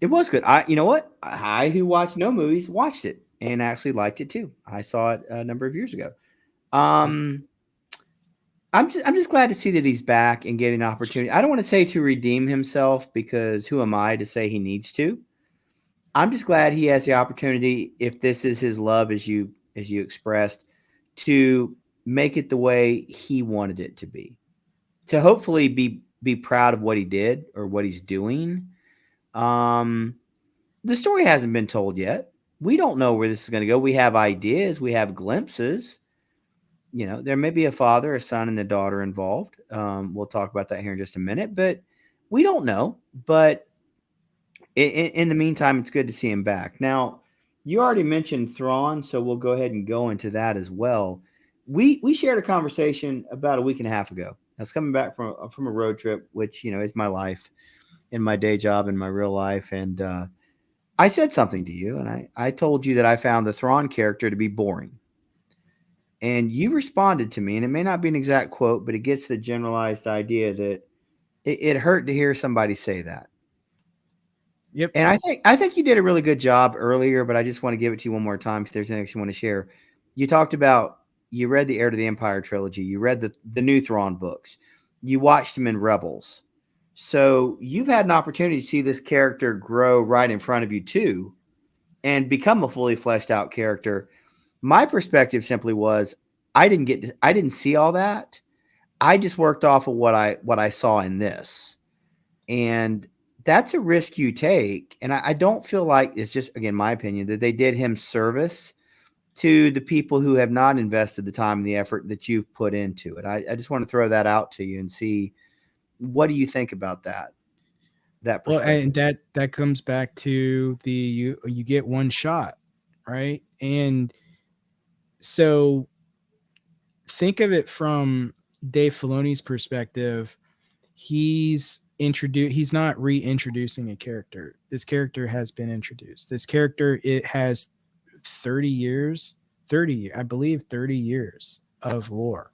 it was good. You know what? I who watched no movies watched it and actually liked it too. I saw it a number of years ago. Yep. Um, I'm just glad to see that he's back and getting an opportunity. I don't want to say to redeem himself, because who am I to say he needs to? I'm just glad he has the opportunity, if this is his love as you expressed, to make it the way he wanted it to be. To hopefully be proud of what he did or what he's doing. Um the story hasn't been told yet. We don't know where this is going to go. We have ideas, we have glimpses. There may be a father, a son, and a daughter involved. We'll talk about that here in just a minute, but we don't know. But in the meantime, it's good to see him back. Now, you already mentioned Thrawn, so we'll go ahead and go into that as well. We shared a conversation about a week and a half ago. I was coming back from a road trip, which is my life, in my day job, in my real life, and I said something to you, and I told you that I found the Thrawn character to be boring. And you responded to me, and it may not be an exact quote, but it gets the generalized idea that it hurt to hear somebody say that. Yep. And I think you did a really good job earlier, but I just want to give it to you one more time if there's anything you want to share. You talked about, you read the Heir to the Empire trilogy, you read the new Thrawn books, you watched him in Rebels. So you've had an opportunity to see this character grow right in front of you too, and become a fully fleshed out character. My perspective simply was, I didn't see all that. I just worked off of what I saw in this. And that's a risk you take. And I don't feel like, it's just, again, my opinion, that they did him service to the people who have not invested the time and the effort that you've put into it. I just want to throw that out to you and see, what do you think about that Well, and perspective? that comes back to the, you get one shot, right? And so think of it from Dave Filoni's perspective. He's not reintroducing a character. This character has been introduced. This character, it has 30 years, 30, I believe 30 years of lore.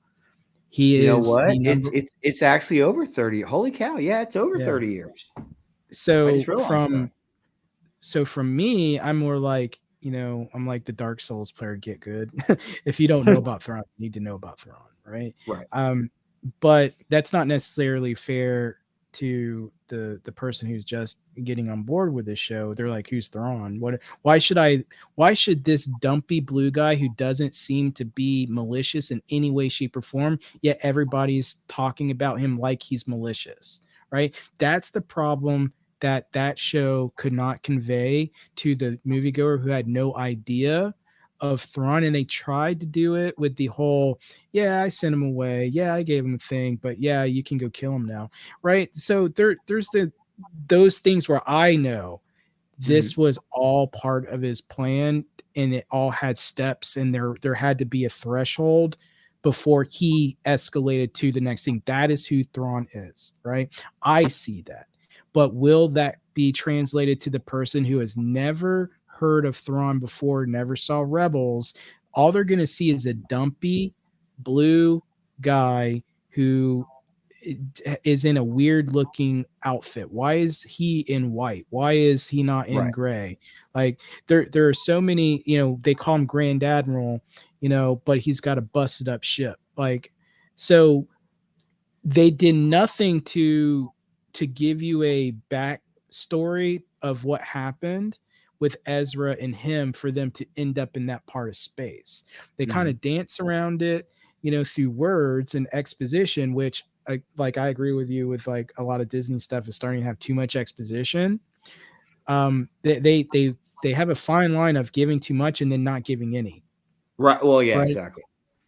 He You know is what? the It's number. it's it's actually over 30. Holy cow! Yeah, it's over Yeah. 30 years. I just So realized that. from me, I'm more like, I'm like the Dark Souls player, get good. If you don't know about Thrawn, you need to know about Thrawn, right? Right. Um, but that's not necessarily fair to the person who's just getting on board with this show. They're like, "Who's Thrawn? What? Why should this dumpy blue guy who doesn't seem to be malicious in any way, shape, or form, yet everybody's talking about him like he's malicious, right? That's the problem that show could not convey to the moviegoer who had no idea of Thrawn, and they tried to do it with the whole, yeah, I sent him away, yeah, I gave him a thing, but yeah, you can go kill him now, right? So there's those things where I know Mhm. this was all part of his plan, and it all had steps, and there had to be a threshold before he escalated to the next thing. That is who Thrawn is, right? I see that. But will that be translated to the person who has never heard of Thrawn before, never saw Rebels? All they're going to see is a dumpy blue guy who is in a weird looking outfit. Why is he in white? Why is he not in Right. gray? Like there are so many, they call him Grand Admiral, but he's got a busted up ship. Like, so they did nothing to give you a backstory of what happened with Ezra and him for them to end up in that part of space. They kind Mhm. of dance around it, through words and exposition, which I agree with you with like a lot of Disney stuff is starting to have too much exposition. They have a fine line of giving too much and then not giving any, Right. Well, yeah, right? exactly.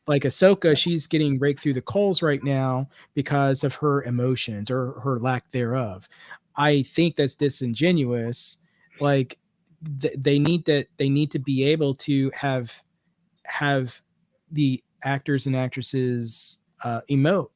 Like Ahsoka, she's getting raked through the coals right now because of her emotions or her lack thereof. I think that's disingenuous. Like they need to be able to have the actors and actresses emote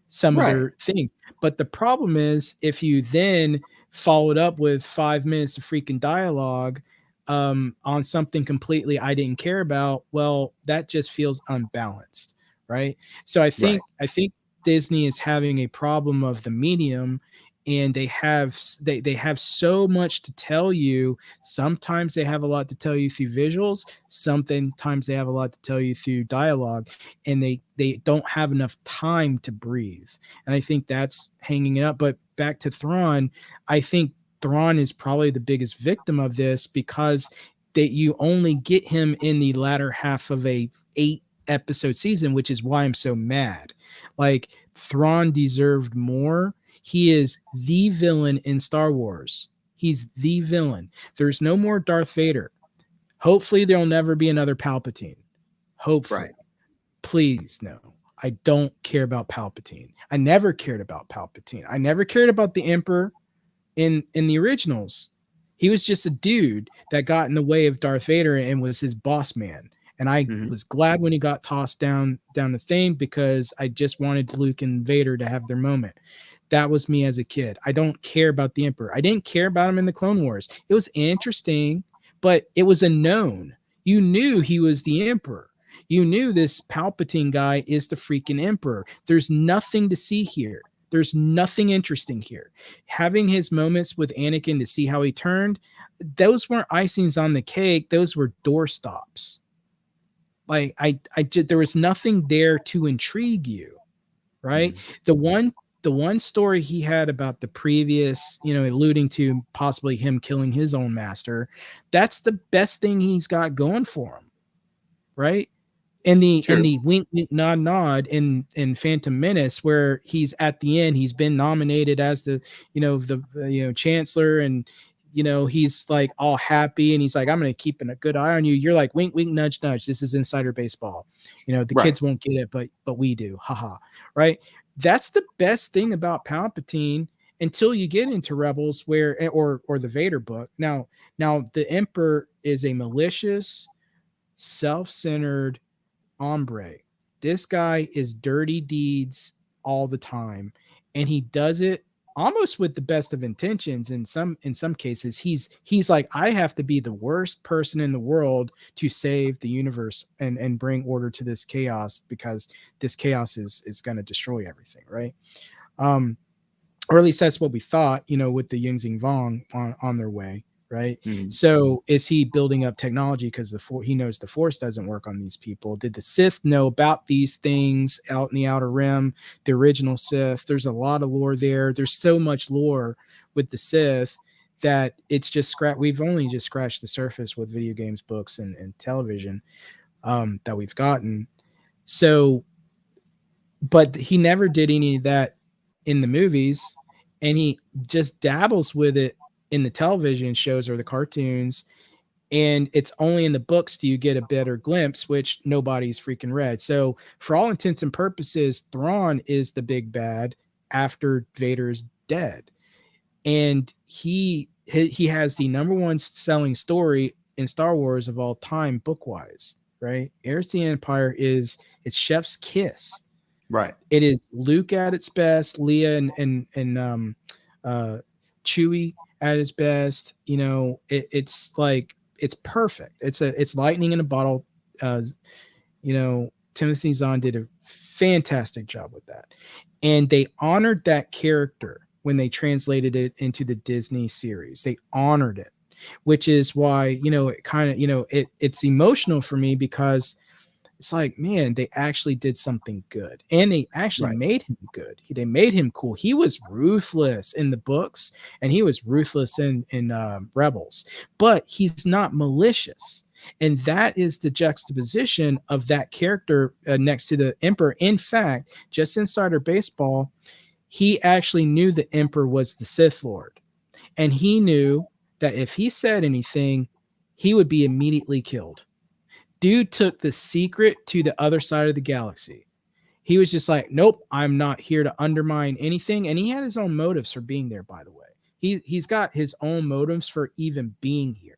some of Right. their things. But the problem is if you then followed up with 5 minutes of freaking dialogue on something completely I didn't care about, well, that just feels unbalanced, right? So I Right. think I think Disney is having a problem of the medium, and they have so much to tell you. Sometimes they have a lot to tell you through visuals, sometimes they have a lot to tell you through dialogue, and they don't have enough time to breathe. And I think that's hanging it up. But back to Thrawn, I think Thrawn is probably the biggest victim of this because that you only get him in the latter half of a 8 episode season, which is why I'm so mad. Like, Thrawn deserved more. He is the villain in Star Wars. He's the villain. There's no more Darth Vader. Hopefully there'll never be another Palpatine. Right. Hopefully. Please, no. I don't care about Palpatine. I never cared about Palpatine. I never cared about the Emperor in the originals. He was just a dude that got in the way of Darth Vader and was his boss man. And I Mhm. was glad when he got tossed down the thing because I just wanted Luke and Vader to have their moment. That was me as a kid. I don't care about the Emperor. I didn't care about him in the Clone Wars. It was interesting, but it was a known. You knew he was the Emperor. You knew this Palpatine guy is the freaking Emperor. There's nothing to see here. There's nothing interesting here. Having his moments with Anakin to see how he turned, those weren't icings on the cake. Those were doorstops. Like there was nothing there to intrigue you, right? Mhm. The one story he had about the previous, alluding to possibly him killing his own master, that's the best thing he's got going for him, right? In True. the wink wink nod nod in Phantom Menace, where he's at the end, he's been nominated as the chancellor, and he's like all happy, and he's like, I'm gonna keep a good eye on you. You're like, wink wink nudge nudge, this is insider baseball. The Right. kids won't get it, but we do, haha. Right? That's the best thing about Palpatine until you get into Rebels, where or the Vader book. Now the Emperor is a malicious, self-centered hombre. This guy is dirty deeds all the time, and he does it almost with the best of intentions. In some cases, he's like, I have to be the worst person in the world to save the universe and bring order to this chaos, because this chaos is going to destroy everything, right? Um, or at least that's what we thought, with the Yingxing Vong on their way. right? Mhm. So is he building up technology because he knows the Force doesn't work on these people? Did the Sith know about these things out in the Outer Rim? The original Sith. There's a lot of lore there. There's so much lore with the Sith that it's just we've only just scratched the surface with video games, books, and television that we've gotten. So, but he never did any of that in the movies, and he just dabbles with it in the television shows or the cartoons. And it's only in the books do you get a better glimpse, which nobody's freaking read. So, for all intents and purposes, Thrawn is the big bad after Vader's dead, and he has the number one selling story in Star Wars of all time, book wise. Right, Heirs to the Empire is it's Chef's kiss. Right. It is Luke at its best, Leia and uh, Chewie at its best. It's like it's perfect. It's lightning in a bottle. Uh, Timothy Zahn did a fantastic job with that, and they honored that character when they translated it into the Disney series. They honored it, which is why it kind of it's emotional for me because it's like, man, they actually did something good, and they actually Right. made him good. They made him cool. He was ruthless in the books, and he was ruthless in Rebels, but he's not malicious. And that is the juxtaposition of that character next to the Emperor. In fact, just Insider Baseball, he actually knew the Emperor was the Sith Lord, and he knew that if he said anything, he would be immediately killed. Dude took the secret to the other side of the galaxy. He was just like, nope, I'm not here to undermine anything. And he had his own motives for being there, by the way. He's got his own motives for even being here.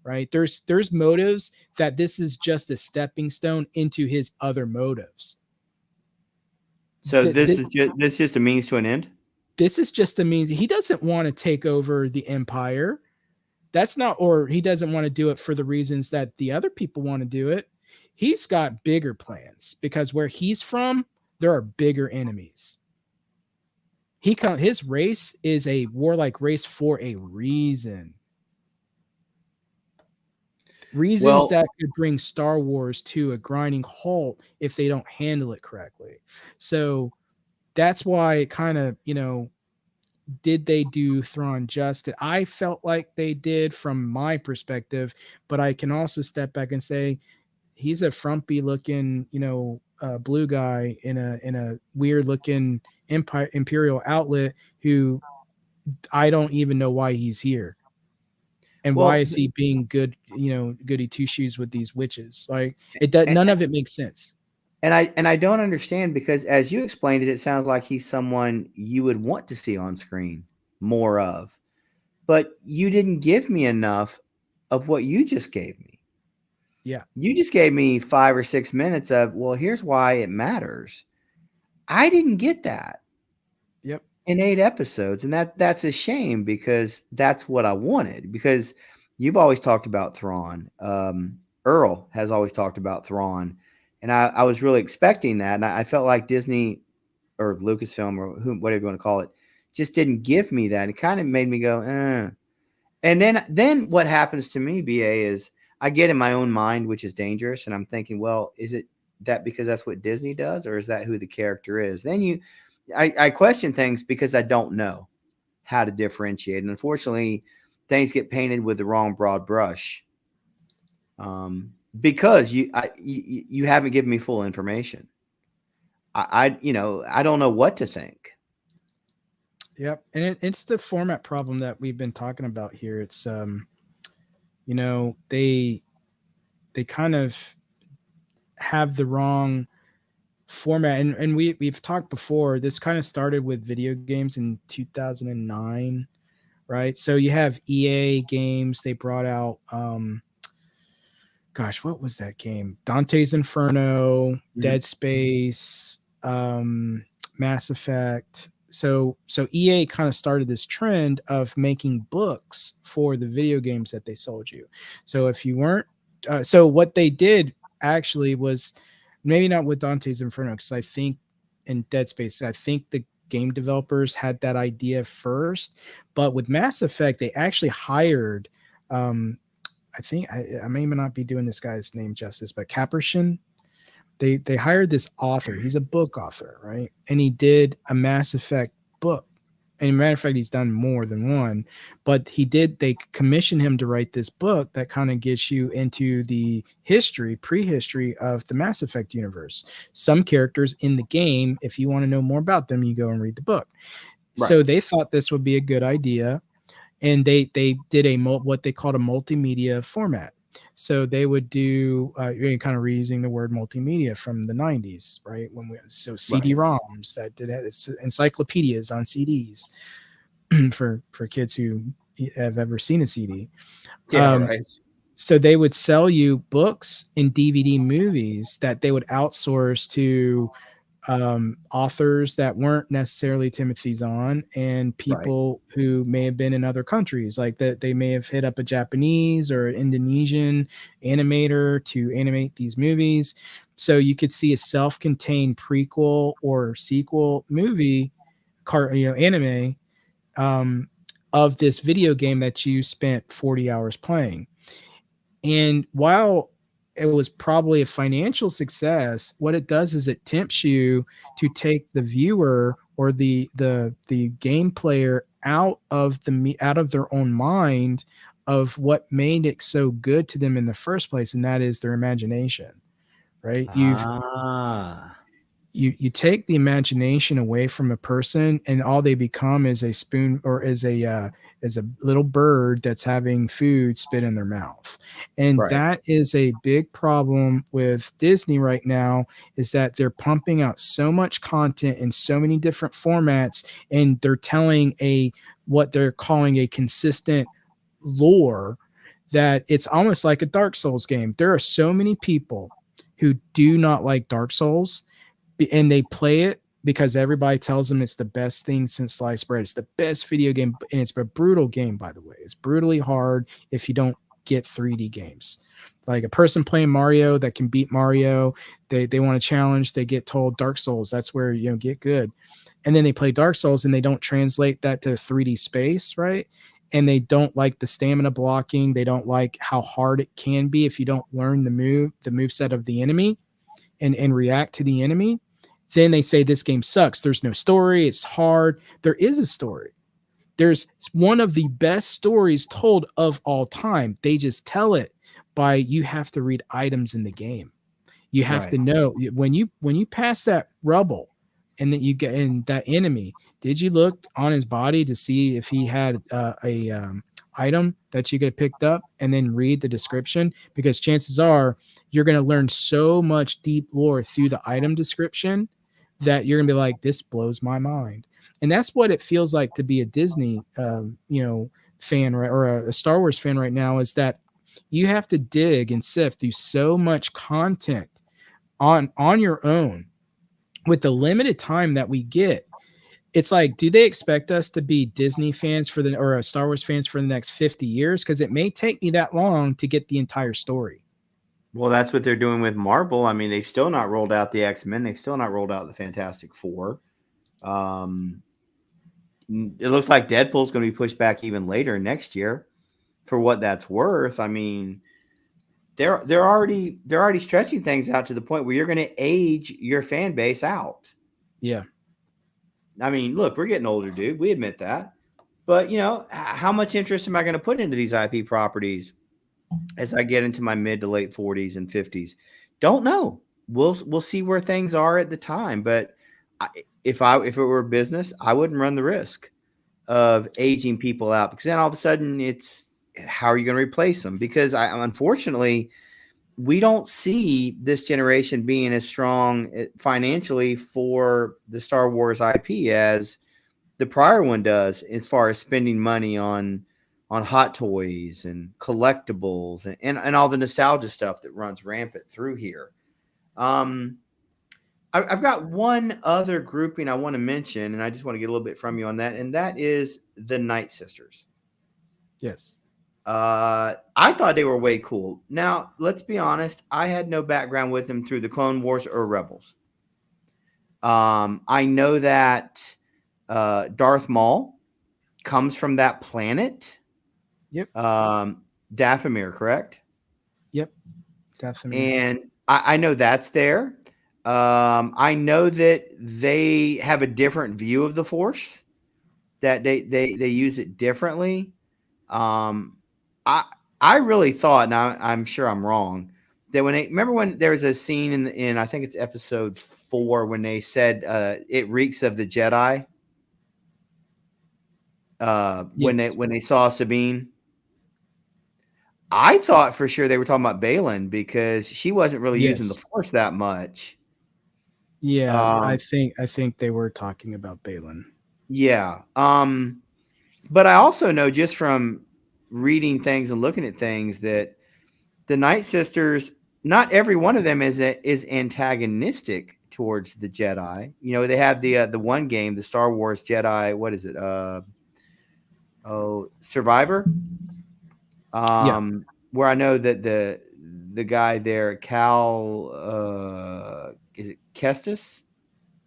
Right. There's motives that this is just a stepping stone into his other motives. So Th- th- this just a means to an end. this is just a means he doesn't want to take over the empire. That's not, or he doesn't want to do it for the reasons that the other people want to do it. He's got bigger plans because where he's from, there are bigger enemies. His race is a warlike race for a reason. Reasons Well, that could bring Star Wars to a grinding halt if they don't handle it correctly. So that's why it kind of, did they do Thrawn justice? I felt like they did from my perspective, but I can also step back and say he's a frumpy looking, blue guy in a weird looking imperial outlet who I don't even know why he's here. And why well, is he being good, goody two shoes with these witches? Like it does, none of it makes sense. and I don't understand because as you explained it, it sounds like he's someone you would want to see on screen more of, but you didn't give me enough of what you just gave me. Yeah. You just gave me 5 or 6 minutes of, well, here's why it matters. I didn't get that Yep. in 8 episodes, and that's a shame because that's what I wanted. Because you've always talked about Thrawn. Earl has always talked about Thrawn, and I was really expecting that, and I felt like Disney or Lucasfilm or whatever you want to call it just didn't give me that. It kind of made me go, eh. And then what happens to me, BA, is I get in my own mind, which is dangerous, and I'm thinking, well, is it that because that's what Disney does, or is that who the character is? Then I question things because I don't know how to differentiate, and unfortunately, things get painted with the wrong broad brush because you haven't given me full information. I don't know what to think. Yep. And it's the format problem that we've been talking about here. It's they kind of have the wrong format, and we've talked before. This kind of started with video games in 2009, right? So you have EA games. They brought out gosh, what was that game? Dante's Inferno, Mhm. Dead Space, Mass Effect. So EA kind of started this trend of making books for the video games that they sold you. So if you weren't, so what they did actually was maybe not with Dante's Inferno, because I think in Dead Space, I think the game developers had that idea first, but with Mass Effect, they actually hired um, I think I may not be doing this guy's name justice, but Capershin. They hired this author. He's a book author, right? And he did a Mass Effect book. And matter of fact, he's done more than one. But they commissioned him to write this book that kind of gets you into the prehistory of the Mass Effect universe. Some characters in the game, if you want to know more about them, you go and read the book. Right. So they thought this would be a good idea, and they did what they called a multimedia format. So they would do kind of reusing the word multimedia from the 90s, right? Right. CD-ROMs that did encyclopedias on CDs for kids who have ever seen a CD. Yeah. Um, Right. so they would sell you books and DVD movies that they would outsource to authors that weren't necessarily Timothy Zahn, and Right. people who may have been in other countries, like that they may have hit up a Japanese or an Indonesian animator to animate these movies. So you could see a self-contained prequel or sequel movie, anime, um, of this video game that you spent 40 hours playing. And while it was probably a financial success, what it does is it tempts you to take the viewer or the game player out of their own mind of what made it so good to them in the first place, and that is their imagination. Right? Ah. You take the imagination away from a person, and all they become is a spoon, or is a little bird that's having food spit in their mouth. And Right. that is a big problem with Disney right now, is that they're pumping out so much content in so many different formats, and they're telling a what they're calling a consistent lore, that it's almost like a Dark Souls game. There are so many people who do not like Dark Souls, and they play it because everybody tells them it's the best thing since sliced bread. It's the best video game, and it's a brutal game, by the way. It's brutally hard if you don't get 3D games. Like a person playing Mario that can beat Mario, they want to challenge, they get told Dark Souls, that's where get good. And then they play Dark Souls and they don't translate that to 3D space, right? And they don't like the stamina blocking. They don't like how hard it can be if you don't learn the move set of the enemy, and react to the enemy. Then they say this game sucks. There's no story. It's hard. There is a story. There's one of the best stories told of all time. They just tell it by, you have to read items in the game. You have Right. to know when you pass that rubble, and that you get in that enemy, did you look on his body to see if he had a item that you get picked up, and then read the description? Because chances are you're going to learn so much deep lore through the item description that you're going to be like, this blows my mind. And that's what it feels like to be a Disney fan, right, or a Star Wars fan right now, is that you have to dig and sift through so much content on your own with the limited time that we get. It's like, do they expect us to be Disney fans or Star Wars fans for the next 50 years? Because it may take me that long to get the entire story. Well, that's what they're doing with Marvel. I mean, they've still not rolled out the X-Men. They've still not rolled out the Fantastic Four. Um, it looks like Deadpool's going to be pushed back even later next year. For what that's worth, I mean, they're already stretching things out to the point where you're going to age your fan base out. Yeah. I mean, look, we're getting older, dude. We admit that. But how much interest am I going to put into these IP properties as I get into my mid to late 40s and 50s? Don't know. We'll see where things are at the time. But if it were a business, I wouldn't run the risk of aging people out, because then all of a sudden it's, how are you going to replace them? Because unfortunately, we don't see this generation being as strong financially for the Star Wars IP as the prior one does, as far as spending money on hot toys and collectibles and all the nostalgia stuff that runs rampant through here. Um, I've got one other grouping I want to mention, and I just want to get a little bit from you on that, and that is the Night Sisters. Yes. I thought they were way cool. Now, let's be honest, I had no background with them through the Clone Wars or Rebels. I know that Darth Maul comes from that planet. Yep. Dathomir, correct? Yep, Dathomir. And I know that's there. I know that they have a different view of the Force. That they use it differently. Um, I I really thought, now I'm sure I'm wrong, that when they remember when there was a scene in I think it's episode 4 when they said it reeks of the Jedi. Yes. When they saw Sabine, I thought for sure they were talking about Balin because she wasn't really using the Yes. Force that much. Yeah, Um, I think they were talking about Balin. yeah. But I also know just from reading things and looking at things that the Night Sisters, not every one of them is antagonistic towards the Jedi. You know, they have the one game, the Star Wars Jedi. What is it? Survivor. Yeah, Where I know that the guy there, Cal, is it Kestis?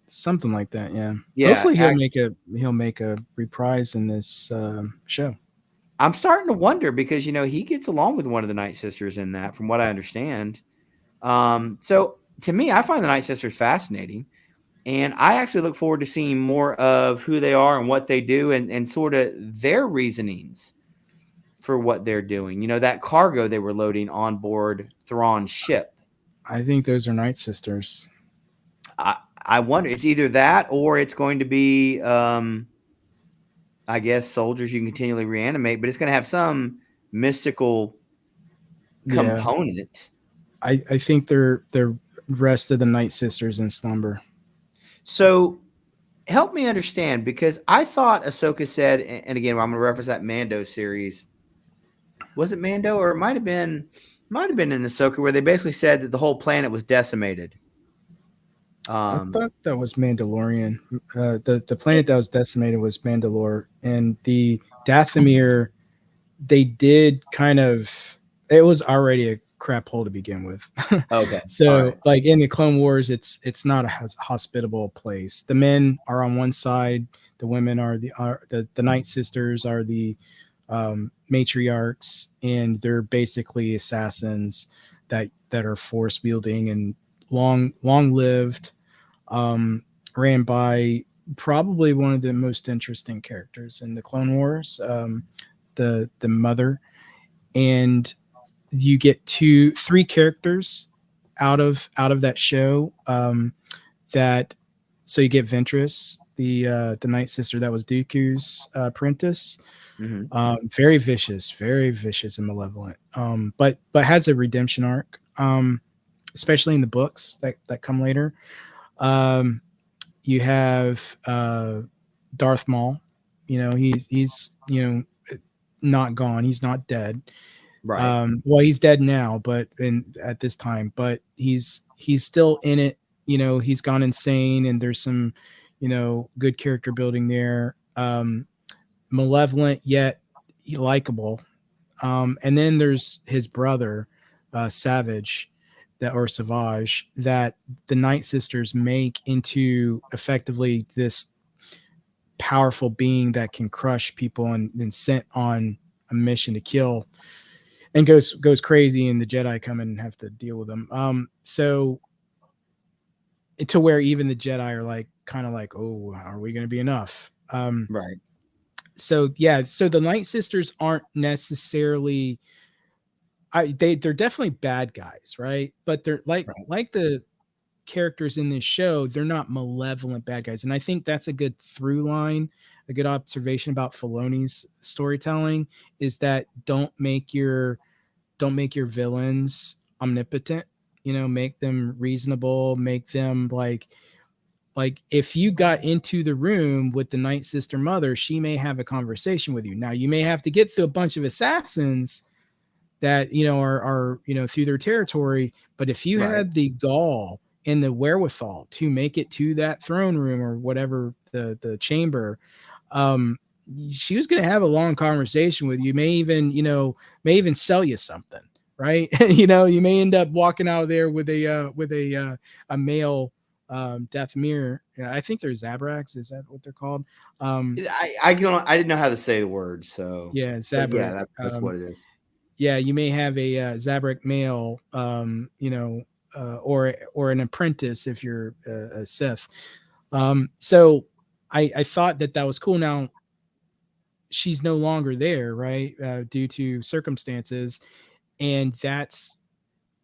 something like that. Yeah. Yeah, Hopefully he'll make a reprise in this show. I'm starting to wonder because he gets along with one of the Night Sisters in that, from what I understand. So to me, I find the Night Sisters fascinating, and I actually look forward to seeing more of who they are and what they do, and sort of their reasonings for what they're doing. That cargo they were loading on board Thrawn's ship. I think those are Night Sisters. I wonder, it's either that or it's going to be, I guess, soldiers you can continually reanimate, but it's going to have some mystical Yeah, component. I think they're rest of the Night Sisters in slumber. So help me understand, because I thought Ahsoka said, and again, I'm going to reference that Mando series. Was it Mando, or it might have been in Ahsoka, where they basically said that the whole planet was decimated. I Um, thought that was Mandalorian. The planet that was decimated was Mandalore, and the Dathomir, they did kind of. It was already a crap hole to begin with. okay, all So, right, like in the Clone Wars, it's not a hospitable place. The men are on one side, the women the Night Sisters are the matriarchs, and they're basically assassins that are force wielding and long lived. um, Ran by probably one of the most interesting characters in the Clone Wars, the mother, and you get three characters out of that show. That so you get Ventress, the Night Sister that was Dooku's apprentice. mm-hmm. Very vicious and malevolent. But has a redemption arc. Especially in the books that come later. Um, you have Darth Maul. He's not gone. He's not dead. Right, Well, he's dead now, but at this time, but he's still in it. He's gone insane, and there's some good character building there. Malevolent yet likable. And then there's his brother, Savage, or Savage, that the Night Sisters make into effectively this powerful being that can crush people and sent on a mission to kill, and goes crazy, and the Jedi come in and have to deal with them. So to where even the Jedi are like kind of like, oh, are we going to be enough? right, So yeah, so the Night Sisters aren't necessarily they're definitely bad guys, right? But they're right. like the characters in this show, they're not malevolent bad guys. And I think that's a good through line, a good observation about Filoni's storytelling is that don't make your villains omnipotent. Make them reasonable, make them like if you got into the room with the Night Sister mother, she may have a conversation with you. Now you may have to get through a bunch of assassins that are through their territory, but if you Right. had the gall and the wherewithal to make it to that throne room or whatever the chamber, um she was going to have a long conversation with you, may even sell you something, right? You may end up walking out of there with a male Dathomir. Yeah, I think they're Zabraks. Is that what they're called? um I didn't know how to say the word, so, yeah, but yeah, Zabrak. that's what it is. yeah, you may have a Zabrak male, or an apprentice if you're a Sith. So I thought that that was cool. Now she's no longer there, right, due to circumstances, and that's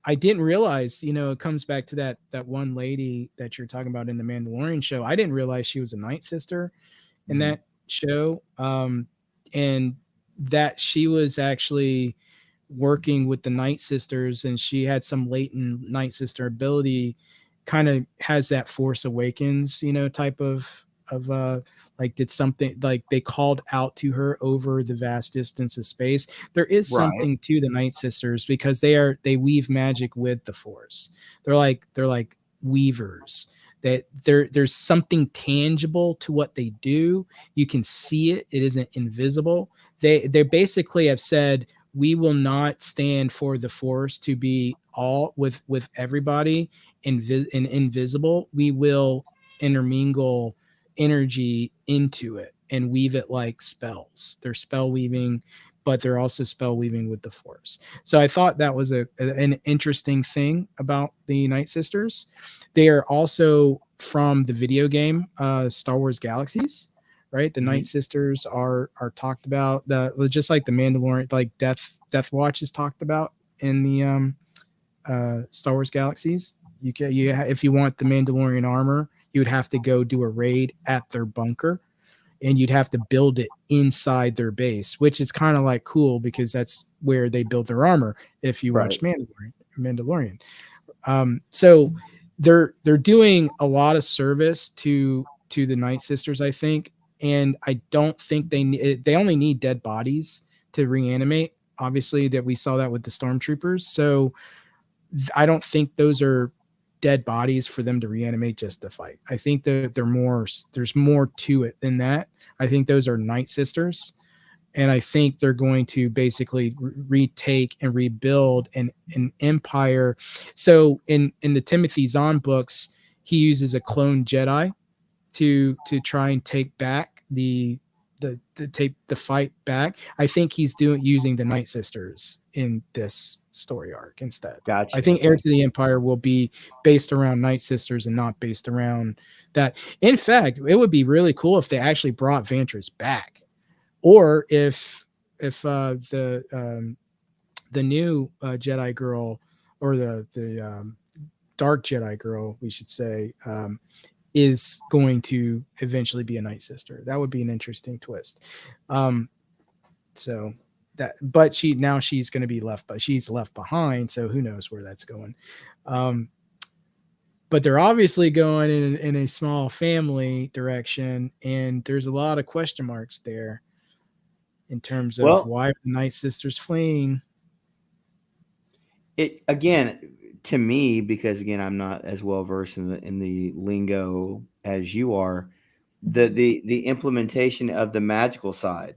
I didn't realize. It comes back to that one lady that you're talking about in the Mandalorian show. I didn't realize she was a Night Sister in Mhm. that show, and that she was actually working with the Night Sisters, and she had some latent Night Sister ability. Kind of has that Force Awakens, type of like, did something, like they called out to her over the vast distance of space. There is Right. something to the Night Sisters because they weave magic with the Force. They're like weavers. That there's something tangible to what they do. You can see it. It isn't invisible. They basically have said, we will not stand for the Force to be all with everybody and invisible. We will intermingle energy into it and weave it like spells. They're spell weaving, but they're also spell weaving with the Force. So I thought that was an interesting thing about the Night Sisters. They are also from the video game Star Wars Galaxies, right? The Night Mhm. Sisters are talked about, the just like the Mandalorian, like Death Watch is talked about in the Star Wars Galaxies. If you want the Mandalorian armor, you would have to go do a raid at their bunker, and you'd have to build it inside their base, which is kind of like cool because that's where they build their armor. If you watch Right. Mandalorian, so they're doing a lot of service to the Night Sisters, I think, and I don't think they only need dead bodies to reanimate. Obviously, that we saw that with the stormtroopers, so I don't think those are dead bodies for them to reanimate just to fight. I think that there's more to it than that. I think those are Night Sisters, and I think they're going to basically retake and rebuild an empire. So in the Timothy Zahn books, he uses a clone Jedi to try and take back the take the fight back. I think he's doing using the Night Sisters in this story arc instead. I Gotcha. think Heir Okay. to the Empire will be based around Night Sisters and not based around that. In fact, it would be really cool if they actually brought Vantress back, or if the new Jedi girl, or the dark Jedi girl, we should say, is going to eventually be a Night Sister. That would be an interesting twist. Um, so but she's going to be left, but she's left behind. So who knows where that's going? Um, but they're obviously going in a small family direction, and there's a lot of question marks there in terms of Well, why the Night Sisters fleeing. it again to me, because again I'm not as well versed in the lingo as you are. The implementation of the magical side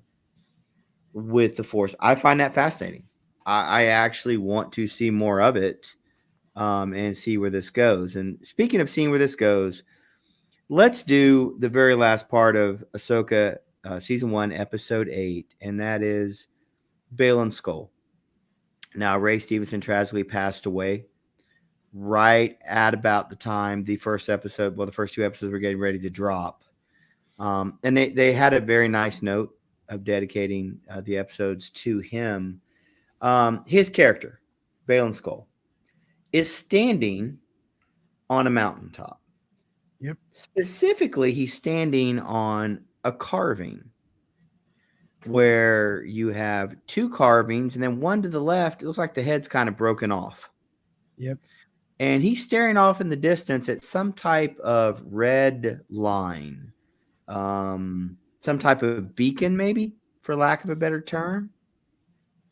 with the Force, I find that fascinating. I actually want to see more of it, and see where this goes. And speaking of seeing where this goes, let's do the very last part of Ahsoka, season 1, episode 8, and that is Balin's skull. Now, Ray Stevenson tragically passed away right at about the time the first episode, well, the first 2 episodes were getting ready to drop. And they had a very nice note of dedicating the episodes to him. His character, Balin Skull, is standing on a mountaintop. Yep. Specifically, he's standing on a carving where you have two carvings, and then one to the left, it looks like the head's kind of broken off. Yep. And he's staring off in the distance at some type of red line, some type of beacon, maybe, for lack of a better term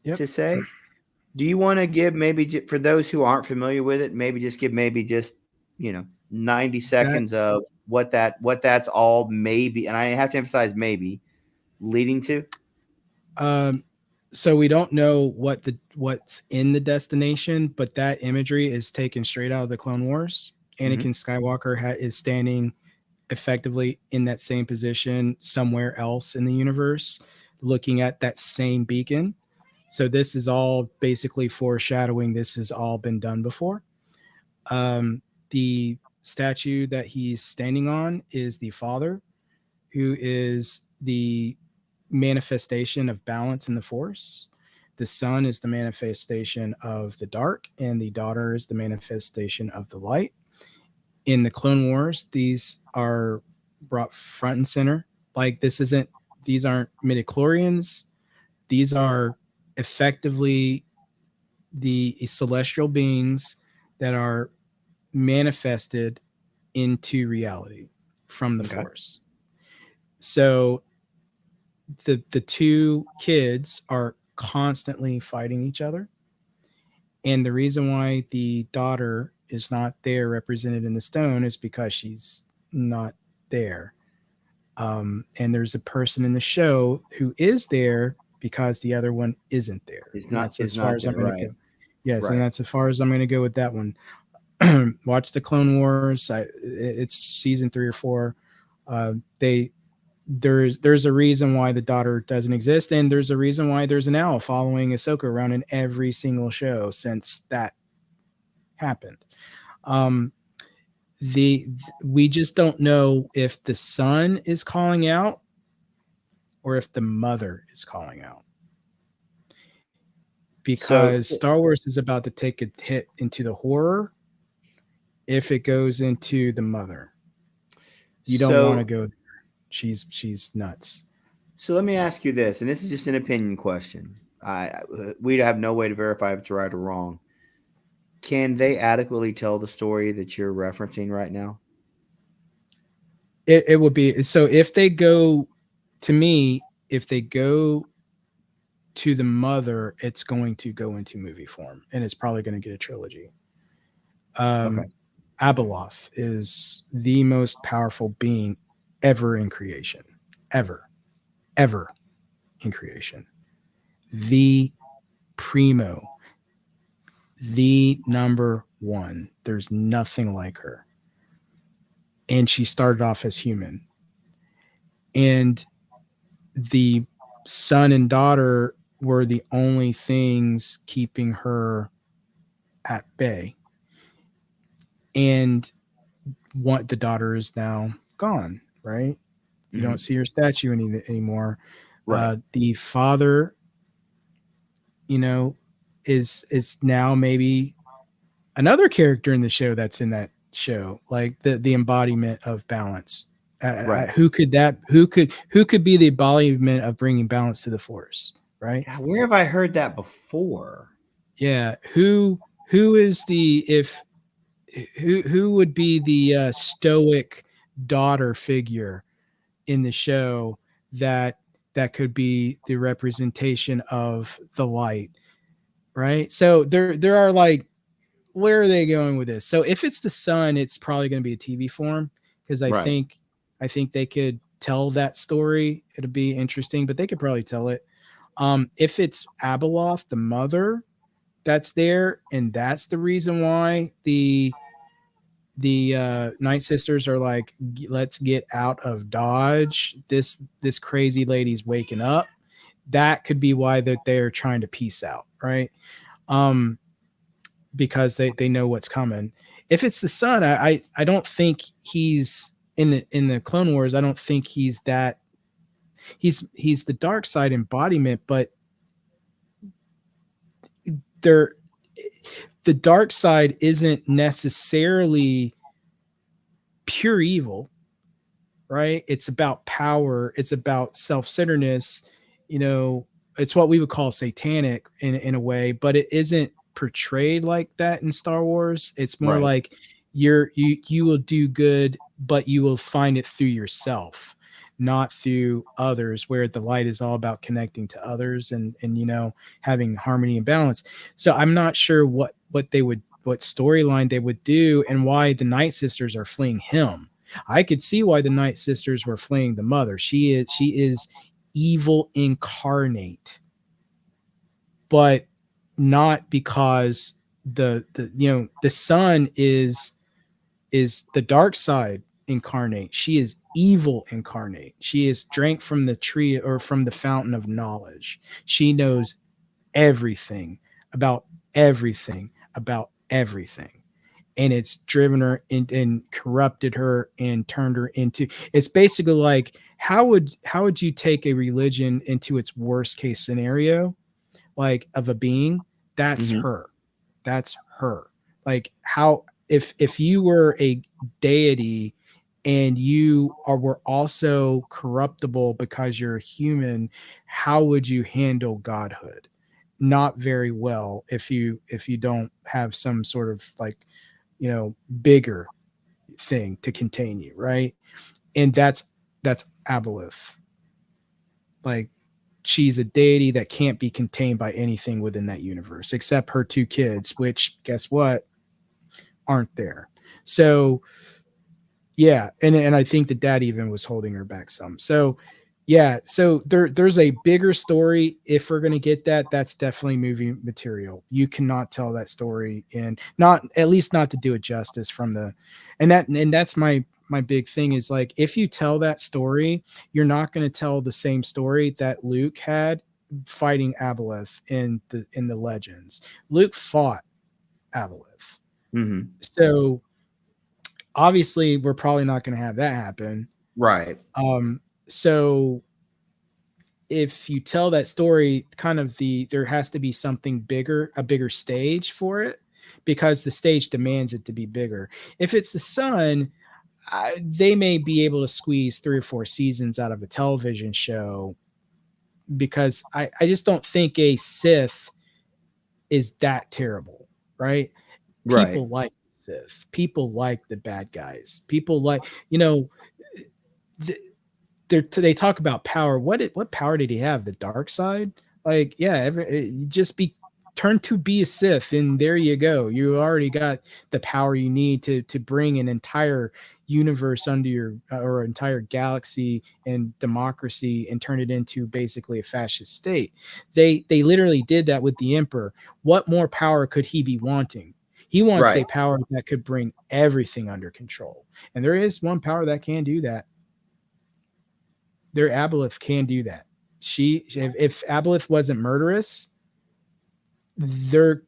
Yep. to say. Do you want to give maybe for those who aren't familiar with it, maybe just give maybe just 90 That seconds of what that's all maybe, and I have to emphasize maybe leading to? um so we don't know what's in the destination, but that imagery is taken straight out of the Clone Wars. Hmm. Anakin Skywalker is standing effectively in that same position somewhere else in the universe, looking at that same beacon. So this is all basically foreshadowing. This has all been done before. The statue that he's standing on is the father, who is the manifestation of balance in the force. The son is the manifestation of the dark, and the daughter is the manifestation of the light. In the Clone Wars, these are brought front and center. Like these aren't midichlorians. These are effectively the celestial beings that are manifested into reality from the Okay. force. So the two kids are constantly fighting each other, and the reason why the daughter is not there represented in the stone is because she's not there. And there's a person in the show who is there because the other one isn't there, It's and not that's it's as far not as I'm there, going to right? go. Yes, and Right. that's as far as I'm going to go with that one. Watch the Clone Wars. It's season 3 or 4. They there's a reason why the daughter doesn't exist, and there's a reason why there's an owl following Ahsoka around in every single show since that happened. Um, the we just don't know if the son is calling out or if the mother is calling out, So because Star Wars is about to take a hit into the horror if it goes into the mother. You don't want to so go there. She's nuts. so let me ask you this, and this is just an opinion question. We have no way to verify if it's right or wrong. Can they adequately tell the story that you're referencing right now? It would be so if they go to me, if they go to the mother, it's going to go into movie form, and it's probably going to get a trilogy. Okay. Um, Abeloth is the most powerful being ever in creation, ever, ever in creation. The primo, the number one. There's nothing like her. And she started off as human. And the son and daughter were the only things keeping her at bay. And what the daughter is now gone, right? You don't Hmm. see her statue anymore. Right. The father, you know, is now maybe another character in the show that's in that show, like the embodiment of balance. Right. Who could that? Who could be the embodiment of bringing balance to the force? Right? God, where have I heard that before? Yeah. Who is the if who would be the stoic daughter figure in the show that that could be the representation of the light, right? So there are like, where are they going with this? So if it's the sun, it's probably going to be a TV form, because Right. I think they could tell that story. It'll be interesting, but they could probably tell it. If it's Abeloth, the mother, that's there, and that's the reason why the Night Sisters are like, let's get out of Dodge. This crazy lady's waking up. That could be why that they're trying to peace out, right? Um, because they know what's coming. If it's the son, I don't think he's in the Clone Wars. I don't think he's that. He's the dark side embodiment, but there the dark side isn't necessarily pure evil, right? It's about power. It's about self-centeredness. You know, it's what we would call satanic in a way, but it isn't portrayed like that in Star Wars. It's more Right. like you will do good, but you will find it through yourself, not through others, where the light is all about connecting to others and having harmony and balance. So I'm not sure what storyline they would do and why the Night Sisters are fleeing him. I could see why the Night Sisters were fleeing the mother. She is evil incarnate, but not because the son is the dark side incarnate. She is evil incarnate. She is drank from the tree or from the fountain of knowledge. She knows everything about everything about everything, and it's driven her and corrupted her and turned her into, it's basically like how would you take a religion into its worst case scenario, like of a being? That's Hmm. her. That's her. Like how, if you were a deity and you were also corruptible because you're human, how would you handle godhood? Not very well, if you don't have some sort of like, bigger thing to contain you, right? And that's Aboleth. Like, she's a deity that can't be contained by anything within that universe except her two kids, which guess what, aren't there. So yeah, and I think the dad even was holding her back some. So yeah, so there's a bigger story. If we're gonna get that, that's definitely movie material. You cannot tell that story, and not, at least not to do it justice from the, and that's my big thing is like, if you tell that story, you're not going to tell the same story that Luke had fighting Aboleth in the legends. Luke fought Aboleth. Hmm. So obviously we're probably not going to have that happen. Right. So if you tell that story, kind of there has to be something bigger, a bigger stage for it, because the stage demands it to be bigger. If it's the sun, they may be able to squeeze 3 or 4 seasons out of a television show, because I just don't think a Sith is that terrible, right? Right. People like Sith. People like the bad guys. People like, you know, th- they talk about power. What power did he have? The dark side? Like, yeah, just be turn to be a Sith, and there you go. You already got the power you need to bring an entire universe under your, or entire galaxy and democracy, and turn it into basically a fascist state. They literally did that with the Emperor. What more power could he be wanting? He wants Right. a power that could bring everything under control. And there is one power that can do that. Their Aboleth can do that. If Aboleth wasn't murderous, their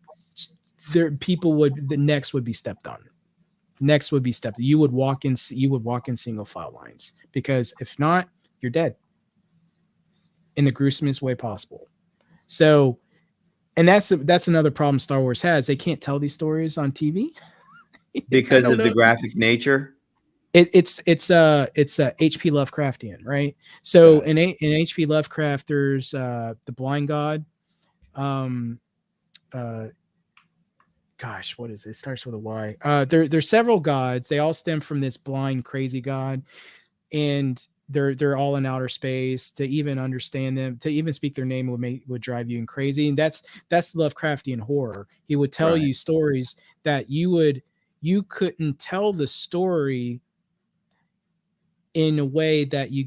their people would the next would be stepped on. Next would be stepped. You would walk in single file lines, because if not, you're dead in the gruesomest way possible. So, and that's another problem Star Wars has. They can't tell these stories on TV. Because That's of the another. graphic nature. It's HP Lovecraftian, right? So Got it. in HP Lovecraft, there's the Blind God. Um, uh, Gosh, what is it? It starts with a Y. There's several gods. They all stem from this blind, crazy god, and they're all in outer space. To even understand them, to even speak their name would drive you crazy. And that's the Lovecraftian horror. He would tell Right. you stories that you couldn't tell the story in a way that you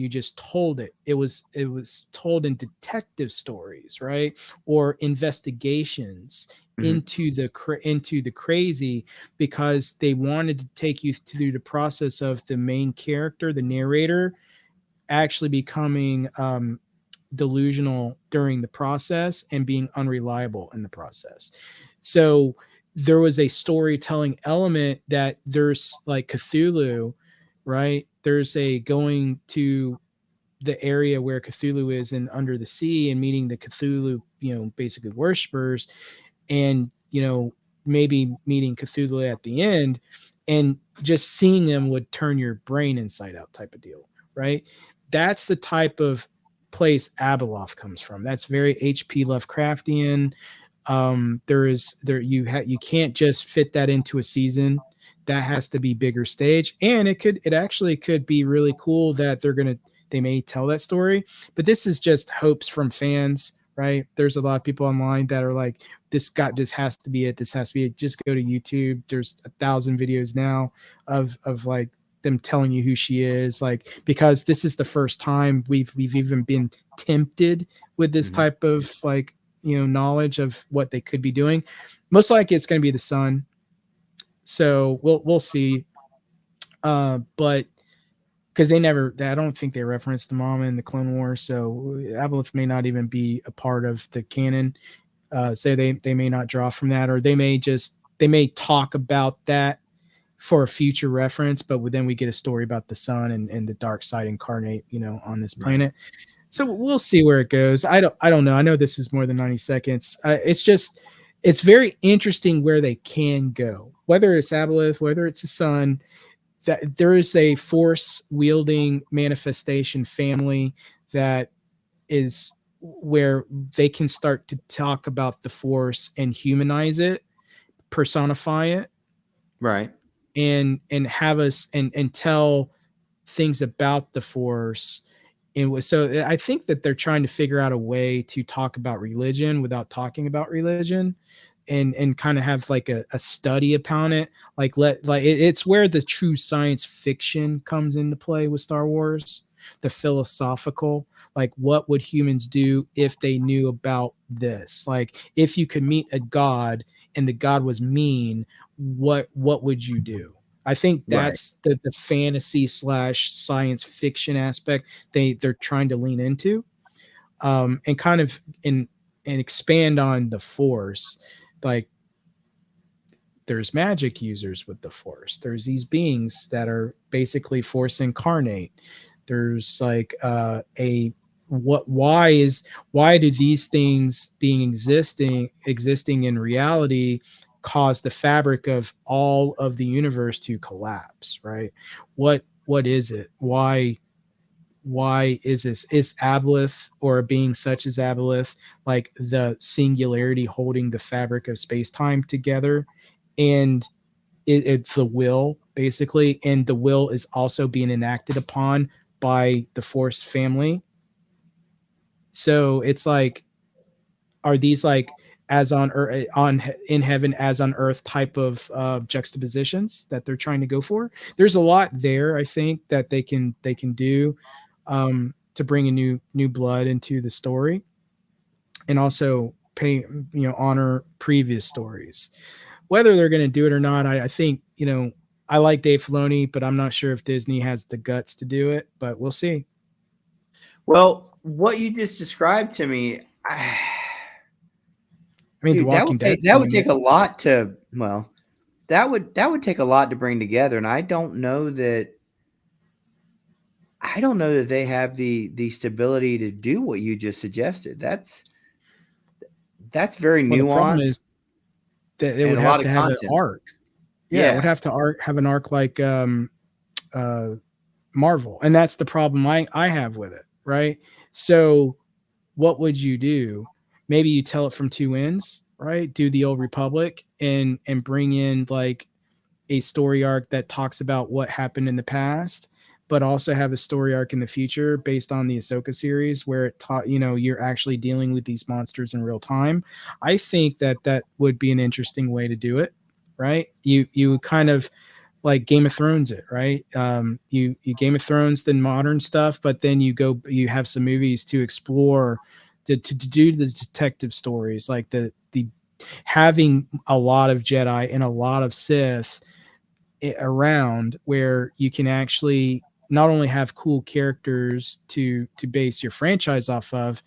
just told it. It was told in detective stories, right? Or investigations Hmm. into the crazy, because they wanted to take you through the process of the main character, the narrator, actually becoming delusional during the process and being unreliable in the process. So there was a storytelling element that there's like Cthulhu, right? There's a going to the area where Cthulhu is and under the sea, and meeting the Cthulhu, basically worshippers, and maybe meeting Cthulhu at the end, and just seeing them would turn your brain inside out, type of deal, right? That's the type of place Abeloth comes from. That's very HP Lovecraftian. You can't just fit that into a season. That has to be bigger stage, and it actually could be really cool that they may tell that story. But this is just hopes from fans, right? There's a lot of people online that are like, this has to be it. This has to be it. Just go to YouTube. There's 1,000 videos now of like them telling you who she is, like, because this is the first time we've even been tempted with this Hmm. type of like, knowledge of what they could be doing. Most likely it's going to be the sun. So we'll see. But because I don't think they referenced the mom in the Clone Wars, so Aboleth may not even be a part of the canon. So they may not draw from that, or they may talk about that for a future reference, but then we get a story about the sun and the dark side incarnate, on this Right. planet. So we'll see where it goes. I don't know. I know this is more than 90 seconds. It's very interesting where they can go, whether it's Aboleth, whether it's the sun, that there is a force wielding manifestation family that is where they can start to talk about the force and humanize it, personify it, Right. and have us and tell things about the force. And so I think that they're trying to figure out a way to talk about religion without talking about religion, and kind of have like a study upon it, it's where the true science fiction comes into play with Star Wars, the philosophical, like what would humans do if they knew about this, like if you could meet a god and the god was mean, what would you do? I think Right. that's the fantasy slash science fiction aspect they're trying to lean into, and kind of and expand on the force. Like there's magic users with the force. There's these beings that are basically force incarnate. There's like a what why do these things being existing in reality cause the fabric of all of the universe to collapse, right? What is it? Why is this? Is Aboleth, or a being such as Aboleth, like the singularity holding the fabric of space time together? And it's the will, basically, and the will is also being enacted upon by the Force family. So it's like, are these like as on earth, on in heaven as on earth type of juxtapositions that they're trying to go for? There's a lot there, I think, that they can do, to bring a new blood into the story, and also pay, honor previous stories. Whether they're going to do it or not, I think, I like Dave Filoni, but I'm not sure if Disney has the guts to do it. But we'll see. Well, what you just described to me, I mean, The dude, Walking Dead's that would doing take it. a lot to well, that would take a lot to bring together, and I don't know that they have the stability to do what you just suggested. That's very Well, the problem nuanced is that it and would a have lot to of have an content. arc. Yeah, it would Yeah. have to have an arc like uh, Marvel, and that's the problem I have with it. Right. So, what would you do? Maybe you tell it from two ends. Right. Do the old Republic and bring in like a story arc that talks about what happened in the past, but also have a story arc in the future based on the Ahsoka series where it taught, you're actually dealing with these monsters in real time. I think that would be an interesting way to do it, right? You kind of like Game of Thrones it, right? You Game of Thrones the modern stuff, but then you have some movies to explore, to do the detective stories, like the having a lot of Jedi and a lot of Sith around, where you can actually not only have cool characters to base your franchise off of,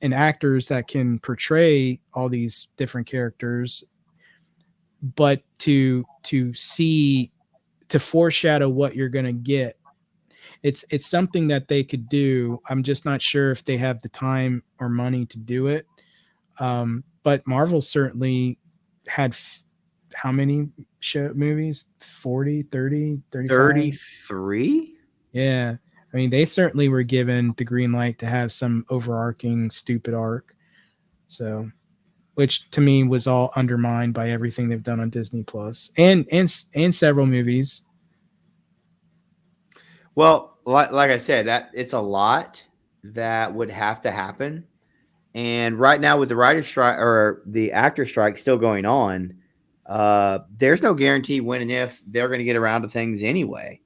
and actors that can portray all these different characters, but to foreshadow what you're going to get. It's something that they could do. I'm just not sure if they have the time or money to do it. But Marvel certainly had how many movies? 40, 30, 35? 33? Yeah. I mean, they certainly were given the green light to have some overarching stupid arc. So, which to me was all undermined by everything they've done on Disney Plus and several movies. Well, like I said, that it's a lot that would have to happen. And right now, with the writer strike or the actor strike still going on, there's no guarantee when and if they're going to get around to things anyway.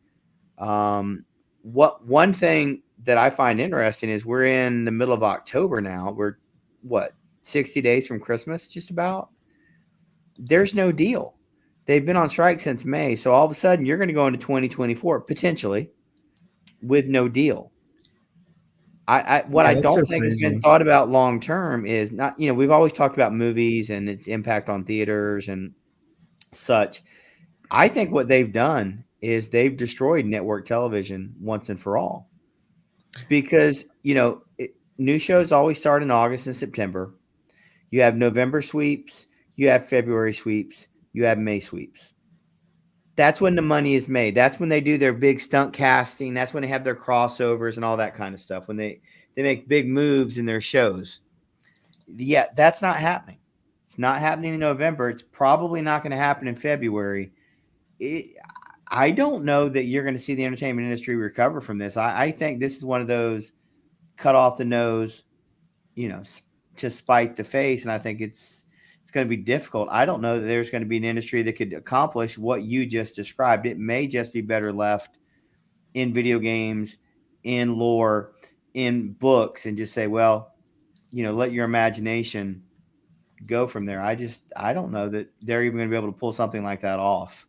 What one thing that I find interesting is we're in the middle of October now. We're what 60 days from Christmas, just about. There's no deal. They've been on strike since May, so all of a sudden you're going to go into 2024 potentially, with no deal. What Yeah, I that's so don't think has been crazy. thought about long term is not, we've always talked about movies and its impact on theaters and such. I think what they've done is they've destroyed network television once and for all, because new shows always start in August and September. You have November sweeps, you have February sweeps, you have May sweeps. That's when the money is made. That's when they do their big stunt casting. That's when they have their crossovers and all that kind of stuff. When they make big moves in their shows. Yeah, that's not happening. It's not happening in November. It's probably not going to happen in February. It, I don't know that you're going to see the entertainment industry recover from this. I think this is one of those cut off the nose, you know, to spite the face, and I think it's going to be difficult. I don't know that there's going to be an industry that could accomplish what you just described. It may just be better left in video games, in lore, in books, and just say, well, let your imagination go from there. I don't know that they're even going to be able to pull something like that off.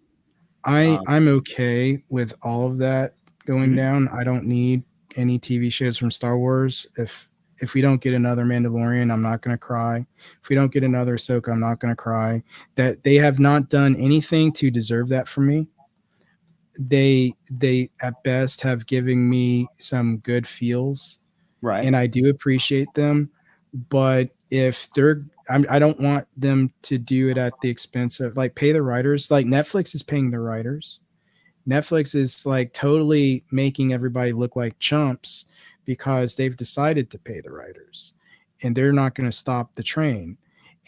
I'm okay with all of that going Mhm. down. I don't need any TV shows from Star Wars. If we don't get another Mandalorian, I'm not going to cry. If we don't get another Ahsoka, I'm not going to cry. That they have not done anything to deserve that from me. They at best have given me some good feels, Right. and I do appreciate them. But if I don't want them to do it at the expense of, like, pay the writers. Like, Netflix is paying the writers. Netflix is like totally making everybody look like chumps because they've decided to pay the writers, and they're not going to stop the train.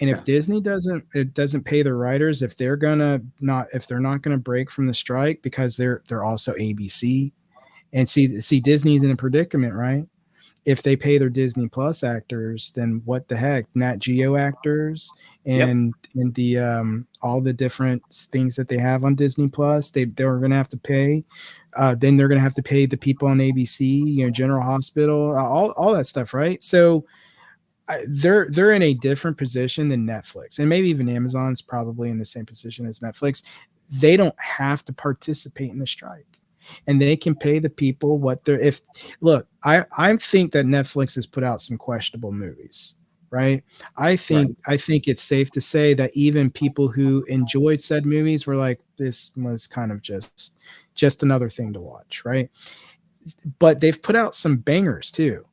And if Yeah. Disney doesn't pay the writers, if they're not going to break from the strike, because they're also ABC. And see Disney's in a predicament, right? If they pay their Disney Plus actors, then what the heck? Nat Geo actors Yep. and the all the different things that they have on Disney Plus, they're going to have to pay. Then they're going to have to pay the people on ABC, General Hospital, all that stuff, right? So they're in a different position than Netflix, and maybe even Amazon's probably in the same position as Netflix. They don't have to participate in the strike, and they can pay the people what they're. If look, I think that Netflix has put out some questionable movies, right? Right. I think it's safe to say that even people who enjoyed said movies were like, this was kind of just another thing to watch, right? But they've put out some bangers too.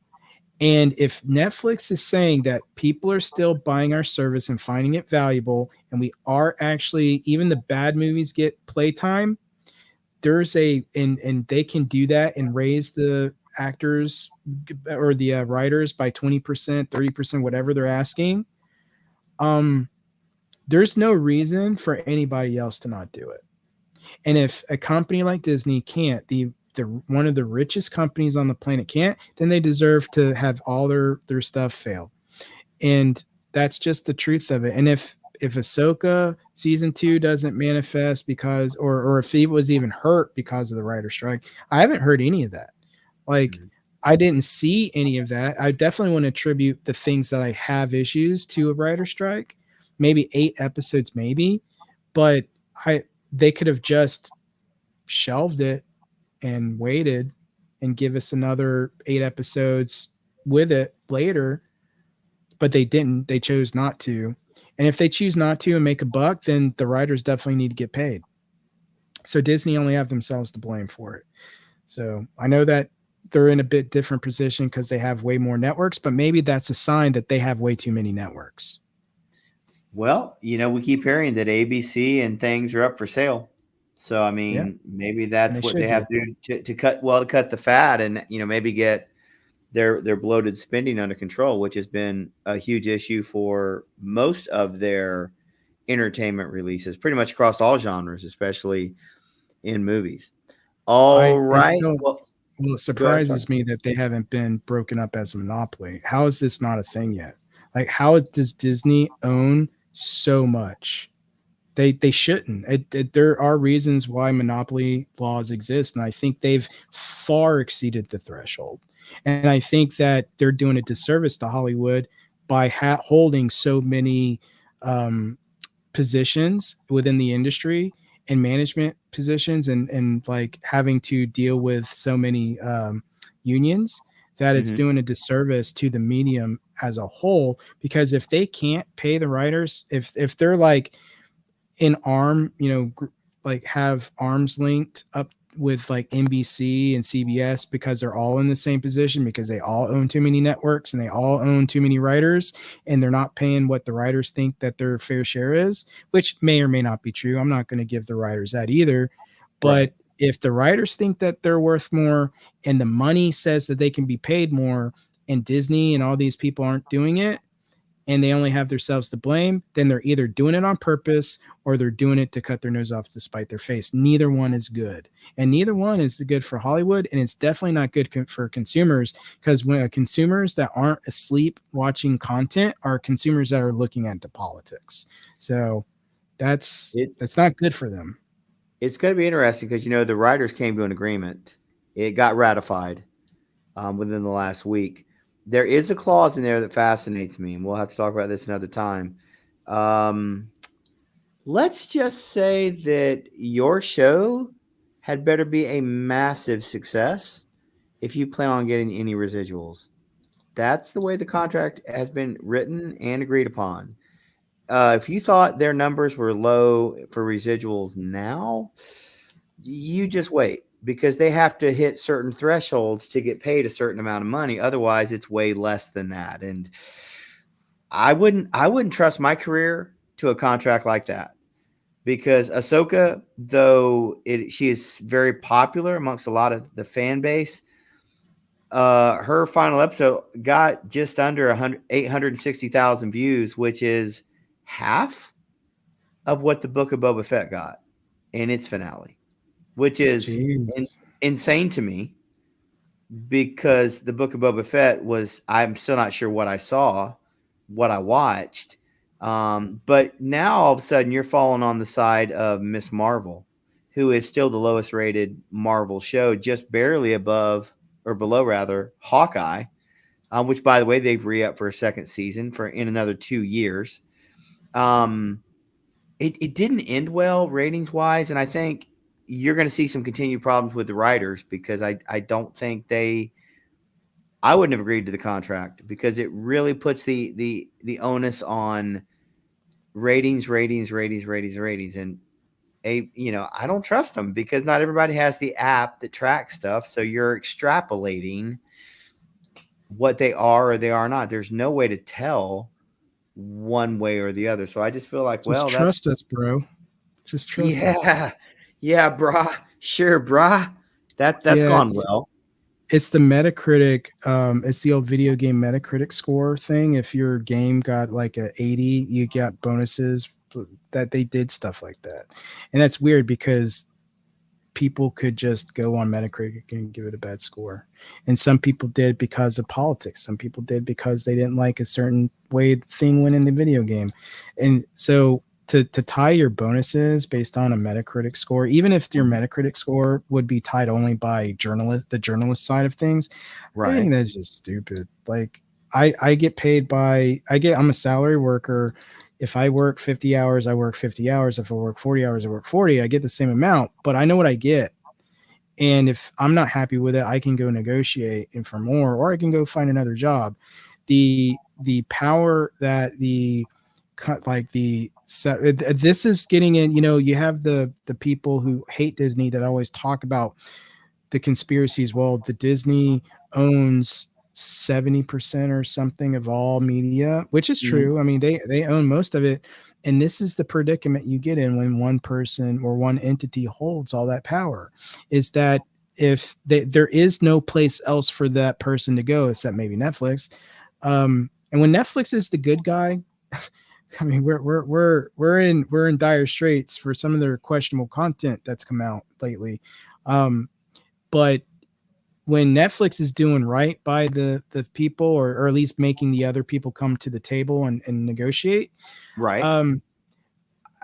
And if Netflix is saying that people are still buying our service and finding it valuable, and we are actually, even the bad movies get playtime, and they can do that and raise the actors or the writers by 20%, 30%, whatever they're asking. Um, there's no reason for anybody else to not do it. And if a company like Disney can't, the one of the richest companies on the planet can't, then they deserve to have all their stuff fail. And that's just the truth of it. And if Ahsoka season 2 doesn't manifest because, or if he was even hurt because of the writer strike, I haven't heard any of that. Like, Mhm. I didn't see any of that. I definitely want to attribute the things that I have issues to a writer strike. Maybe 8 episodes, maybe, but I they could have just shelved it and waited and give us another 8 episodes with it later, but they didn't. They chose not to. And if they choose not to and make a buck, then the writers definitely need to get paid. So Disney only have themselves to blame for it. So I know that they're in a bit different position because they have way more networks, but maybe that's a sign that they have way too many networks. Well, we keep hearing that ABC and things are up for sale. So, I Yeah, mean, maybe and that's they what they should have do. to do to cut the fat and, maybe get their bloated spending under control, which has been a huge issue for most of their entertainment releases, pretty much across all genres, especially in movies. All It right. still, Well, well, it go ahead. Sorry. surprises me that they haven't been broken up as a monopoly. How is this not a thing yet? Like, how does Disney own so much? They shouldn't. There are reasons why monopoly laws exist, and I think they've far exceeded the threshold. And I think that they're doing a disservice to Hollywood by holding so many um, positions within the industry in management positions and like having to deal with so many unions, that it's Hmm. doing a disservice to the medium as a whole. Because if they can't pay the writers, if they're like in arm, like have arms linked up with like NBC and CBS, because they're all in the same position, because they all own too many networks and they all own too many writers, and they're not paying what the writers think that their fair share is, which may or may not be true. I'm not going to give the writers that either. Right. But if the writers think that they're worth more and the money says that they can be paid more, and Disney and all these people aren't doing it, and they only have themselves to blame, then they're either doing it on purpose or they're doing it to cut their nose off to spite their face. Neither one is good. And neither one is good for Hollywood. And it's definitely not good for consumers, because when consumers that aren't asleep watching content are consumers that are looking at the politics. So It's that's not good for them. it's going to be interesting because the writers came to an agreement. It got ratified within the last week. There is a clause in there that fascinates me, and we'll have to talk about this another time. Um, let's just say that your show had better be a massive success if you plan on getting any residuals. That's the way the contract has been written and agreed upon. If you thought their numbers were low for residuals now, you just wait because they have to hit certain thresholds to get paid a certain amount of money. Otherwise, it's way less than that. And I wouldn't trust my career to a contract like that because Ahsoka, though she is very popular amongst a lot of the fan base, her final episode got just under 860,000 views, which is half of what the Book of Boba Fett got in its finale, which is Jeez. insane to me because the Book of Boba Fett was, I'm still not sure what I saw, what I watched. But now all of a sudden you're falling on the side of Miss Marvel, who is still the lowest rated Marvel show, just barely above or below rather Hawkeye, which by the way they've re-upped for a second season for in another 2 years. Um, it didn't end well ratings wise, and I think you're going to see some continued problems with the writers because I don't think I wouldn't have agreed to the contract because it really puts the onus on ratings, and I don't trust them because not everybody has the app that tracks stuff, so you're extrapolating what they are or they are not. There's no way to tell one way or the other. So I just feel like, Just well, that's trust us, bro. Just trust us. yeah, yeah, brah, sure, brah. That's Yeah, gone well. it's the Metacritic. It's the old video game Metacritic score thing. If your game got like a 80, you got bonuses. That they did stuff like that, and that's weird because people could just go on Metacritic and give it a bad score. And some people did because of politics. Some people did because they didn't like a certain way the thing went in the video game. And so to tie your bonuses based on a Metacritic score, even if your Mhm. Metacritic score would be tied only by the journalist side of things, I think Right. that's just stupid. Like I get paid by I'm a salary worker. If I work 50 hours, I work 50 hours. If I work 40 hours, I work 40. I get the same amount, but I know what I get. And if I'm not happy with it, I can go negotiate and for more, or I can go find another job. The power that like this is getting in, you have the people who hate Disney that always talk about the conspiracies. Well, the Disney owns 70% or something of all media, which is Mhm. true. I mean, they own most of it. And this is the predicament you get in when one person or one entity holds all that power, is that if there is no place else for that person to go except maybe Netflix. And when Netflix is the good guy, I mean, we're in dire straits for some of their questionable content that's come out lately. But when Netflix is doing right by the people, or at least making the other people come to the table and negotiate, Right. um,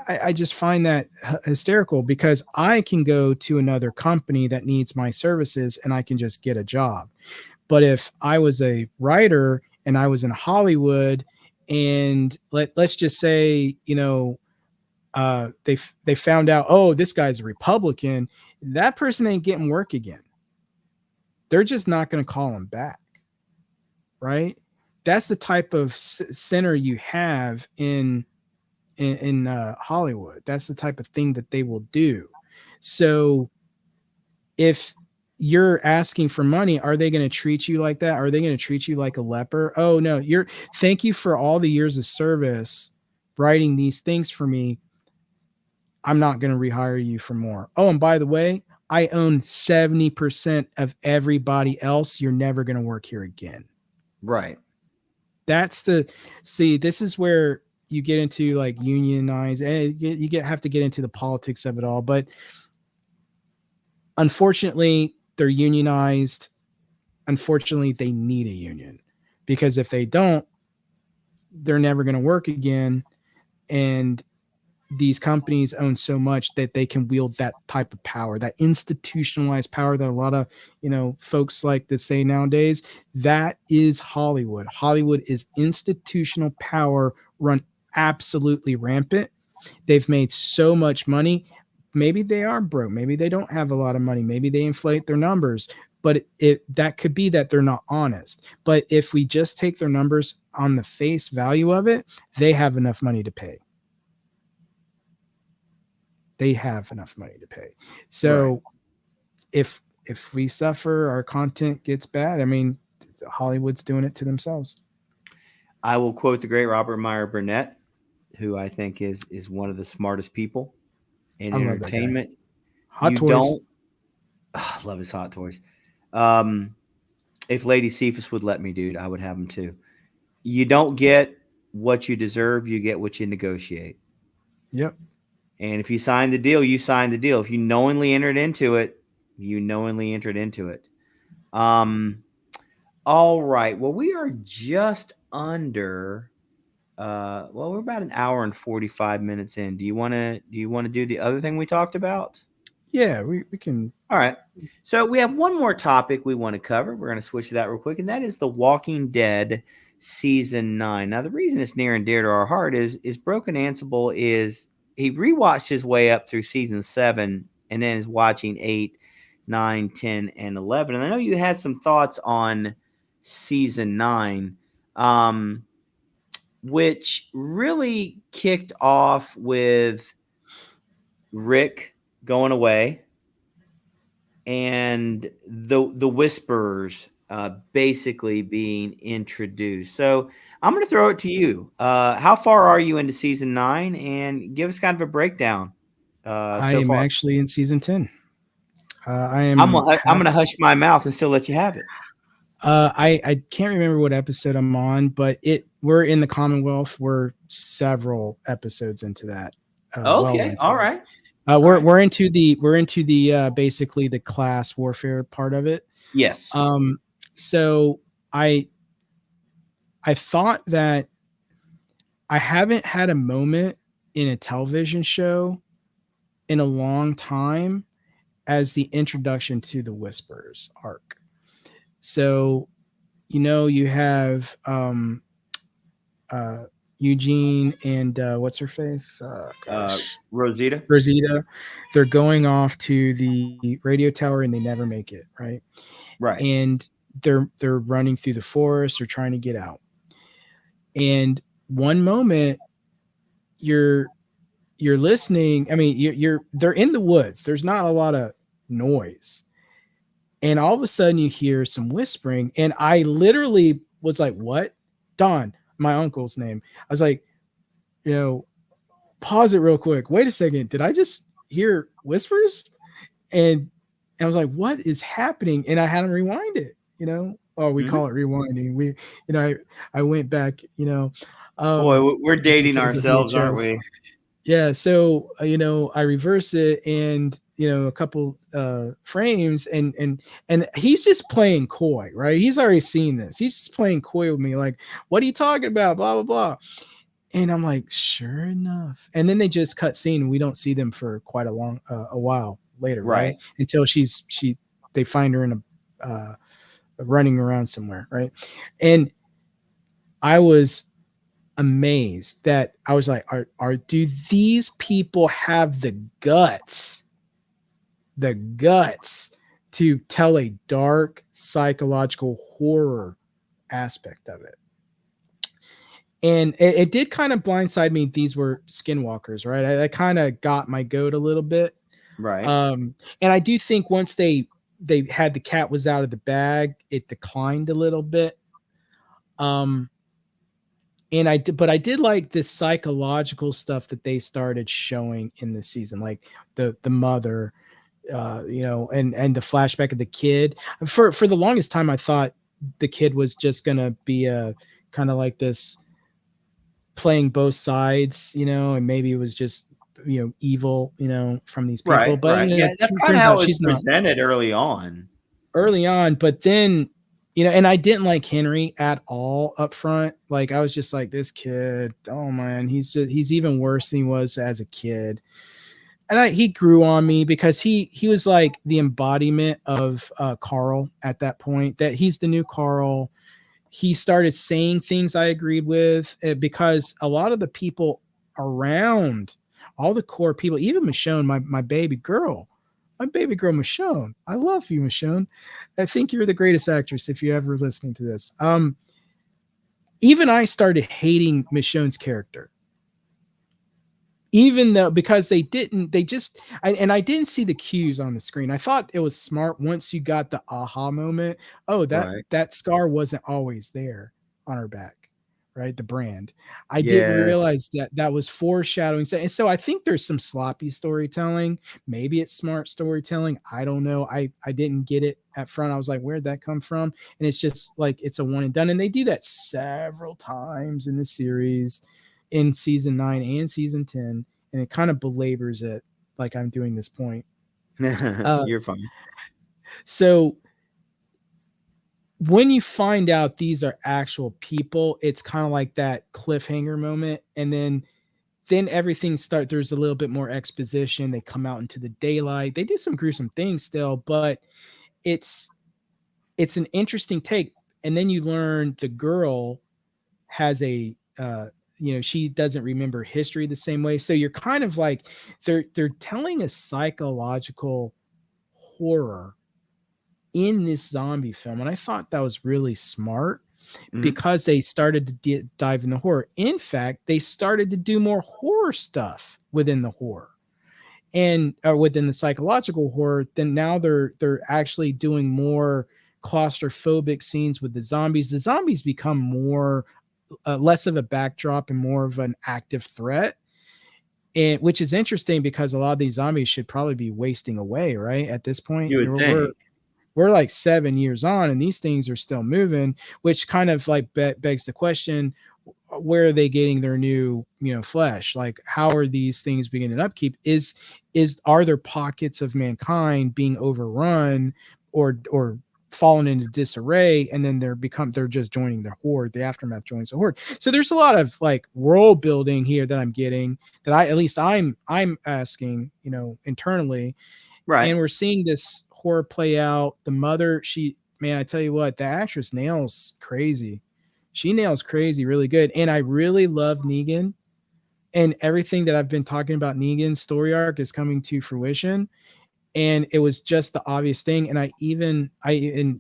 I just find that hysterical, because I can go to another company that needs my services and I can just get a job. But if I was a writer and I was in Hollywood, and let's just say, they found out, oh, this guy's a Republican. That person ain't getting work again. They're just not going to call him back, right? That's the type of center you have in Hollywood. That's the type of thing that they will do. So if you're asking for money, are they going to treat you like that? Are they going to treat you like a leper? Oh no, thank you for all the years of service writing these things for me. I'm not going to rehire you for more. Oh, and by the way, I own 70% of everybody else. You're never going to work here again. Right. That's this is where you get into like unionize, and have to get into the politics of it all. But unfortunately, they're unionized. Unfortunately, they need a union, because if they don't, they're never going to work again. And these companies own so much that they can wield that type of power, that institutionalized power that a lot of, folks like to say nowadays. That is Hollywood. Hollywood is institutional power run absolutely rampant. They've made so much money. Maybe they are broke. Maybe they don't have a lot of money. Maybe they inflate their numbers. But that could be that they're not honest. But if we just take their numbers on the face value of it, they have enough money to pay. They have enough money to pay. So Right. if we suffer, our content gets bad. I mean, Hollywood's doing it to themselves. I will quote the great Robert Meyer Burnett, who I think is one of the smartest people in I love that guy. entertainment. Hot You Toys. don't love his hot toys. Um, if Lady Cephas would let me, dude, I would have him too. You don't get what you deserve, you get what you negotiate. Yep. And if you sign the deal, you sign the deal. If you knowingly entered into it, you knowingly entered into it. Um, all right. Well, we are just under we're about an hour and 45 minutes in. Do you want to do the other thing we talked about? Yeah, we can. All right. So we have one more topic we want to cover. We're going to switch to that real quick, and that is The Walking Dead season 9. Now, the reason it's near and dear to our heart is Broken Ansible is he rewatched his way up through season 7 and then is watching 8, 9, 10, and 11. And I know you had some thoughts on season 9, which really kicked off with Rick going away and the whisperers basically being introduced. So I'm going to throw it to you. How far are you into season 9, and give us kind of a breakdown I so am far? actually in season 10. I I'm am gonna, I'm half. gonna hush my mouth and still let you have it. I can't remember what episode I'm on, but we're in the Commonwealth. We're several episodes into that. Well Okay, into all that. right, all We're right. we're into the basically the class warfare part of it. Yes. So I thought that I haven't had a moment in a television show in a long time as the introduction to the Whispers arc. So, you have uh, Eugene and what's her face? Rosita. Rosita. They're going off to the radio tower and they never make it, right? Right. And they're running through the forest. They're trying to get out. And one moment you're you're listening. I mean, they're in the woods. There's not a lot of noise, and all of a sudden you hear some whispering, and I literally was like, "What?" Don, my uncle's name. I was like, you know, pause it real quick. Wait a second. Did I just hear whispers? And I was like, what is happening? And I had him rewind it, Oh, we Hmm. call it rewinding. I went back, Boy, we're because dating it was a ourselves, aren't VHS. we? Yeah. So, I reverse it and, a couple frames and he's just playing coy, right? He's already seen this. He's just playing coy with me. Like, what are you talking about? Blah, blah, blah. And I'm like, sure enough. And then they just cut scene and we don't see them for quite a while later, right? Right. Until they find her in running around somewhere, right? And I was amazed that I was like, are do these people have the guts to tell a dark psychological horror aspect of it? And it did kind of blindside me. These were skinwalkers, right? I kind of got my goat a little bit. Right. And I do think once they had the cat was out of the bag, it declined a little bit. Um, and but I did like this psychological stuff that they started showing in this season, like the mother, and the flashback of the kid. For the longest time, I thought the kid was just gonna be a kind of like this playing both sides, and maybe it was just evil, from these people. Right. But Right. Yeah, that's kind of turns how out it was she's not presented early on. early on. But then, and I didn't like Henry at all up front. Like I was just like, this kid, oh man, he's even worse than he was as a kid. And he grew on me because he was like the embodiment of Carl at that point. That he's the new Carl. He started saying things I agreed with because a lot of the people around, all the core people, even Michonne, my baby girl Michonne. I love you, Michonne. I think you're the greatest actress if you're ever listening to this. Even I started hating Michonne's character, even though because I didn't see the cues on the screen. I thought it was smart once you got the aha moment. Oh, Right. that scar wasn't always there on her back, right? The brand. I didn't Yes. realize that was foreshadowing. And so I think there's some sloppy storytelling. Maybe it's smart storytelling. I don't know. I didn't get it at front. I was like, where'd that come from? And it's just like it's a one and done. And they do that several times in the series, in season 9 and season 10, and it kind of belabors it like I'm doing this point. Uh, You're fine. so when you find out these are actual people, it's kind of like that cliffhanger moment. And then everything starts, there's a little bit more exposition. They come out into the daylight. They do some gruesome things still, but it's an interesting take. And then you learn the girl has she doesn't remember history the same way. So you're kind of like they're telling a psychological horror in this zombie film, and I thought that was really smart Mhm. because they started to dive in the horror. In fact, they started to do more horror stuff within the horror and within the psychological horror. Then now they're actually doing more claustrophobic scenes with the zombies. The zombies become more less of a backdrop and more of an active threat. And which is interesting because a lot of these zombies should probably be wasting away, right? At this point, You would we're think. we're like 7 years on, and these things are still moving, which kind of like begs the question: where are they getting their new flesh? Like how are these things beginning upkeep? Is are there pockets of mankind being overrun or fallen into disarray, and then they're just joining the horde? The aftermath joins the horde. So there's a lot of like world building here that I'm getting, that I'm asking internally. Right. And we're seeing this horror play out. The mother, she, man, I tell you what, the actress nails crazy. She nails crazy really good. And I really love Negan. And everything that I've been talking about Negan's story arc is coming to fruition. And it was just the obvious thing. And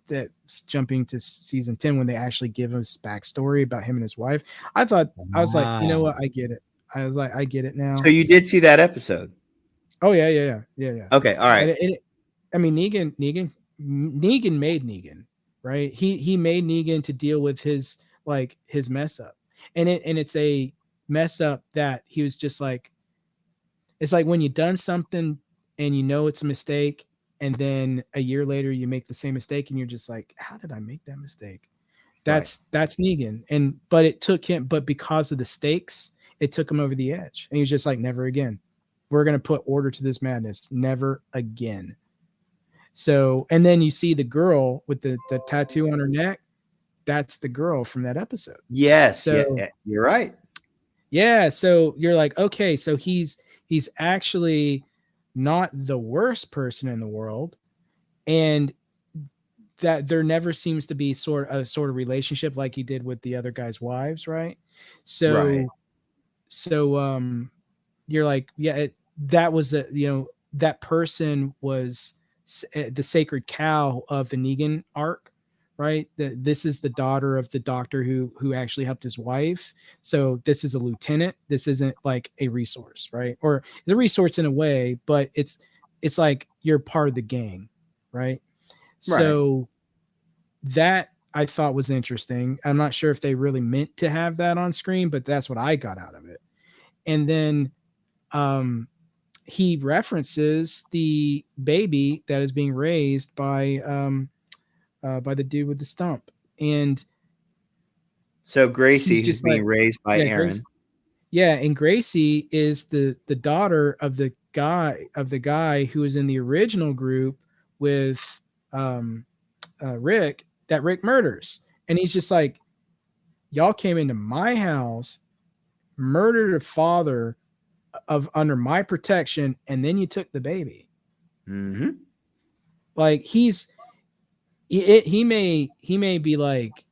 that's jumping to season 10 when they actually give us backstory about him and his wife. I was like, you know Wow. what? I get it. I was like, I get it So now. you did see that episode? Oh yeah. Okay. All right. I mean, Negan made Negan, right? He made Negan to deal with his mess up, and it's a mess up that he was just like, it's like when you've done something and you know it's a mistake, and then a year later you make the same mistake, and you're just like, how did I make that mistake? Right. That's Negan, but it took him, but because of the stakes, it took him over the edge, and he was just like, never again. We're gonna put order to this madness. Never again. So, and then you see the girl with the tattoo on her neck. That's the girl from that episode. Yes. Yeah. So, You're right. yeah. So you're like, okay, so he's actually not the worst person in the world. And that there never seems to be sort of relationship like he did with the other guy's wives, right? Right. So you're like, yeah, that was a, that person was the sacred cow of the Negan arc, right? This is the daughter of the doctor who actually helped his wife. So this is a lieutenant. This isn't like a resource, right? Or the resource in a way, but it's like you're part of the gang, right? Right. So that I thought was interesting. I'm not sure if they really meant to have that on screen, but that's what I got out of it. And then um, he references the baby that is being raised by the dude with the stump, and So he's Gracie, who's just being like, raised by yeah, Grace, Aaron. yeah, and Gracie is the daughter of the guy who was in the original group with um, Rick, that Rick murders, and he's just like, y'all came into my house, murdered a father of under my protection, and then you took the baby. Mm-hmm. Like he may be like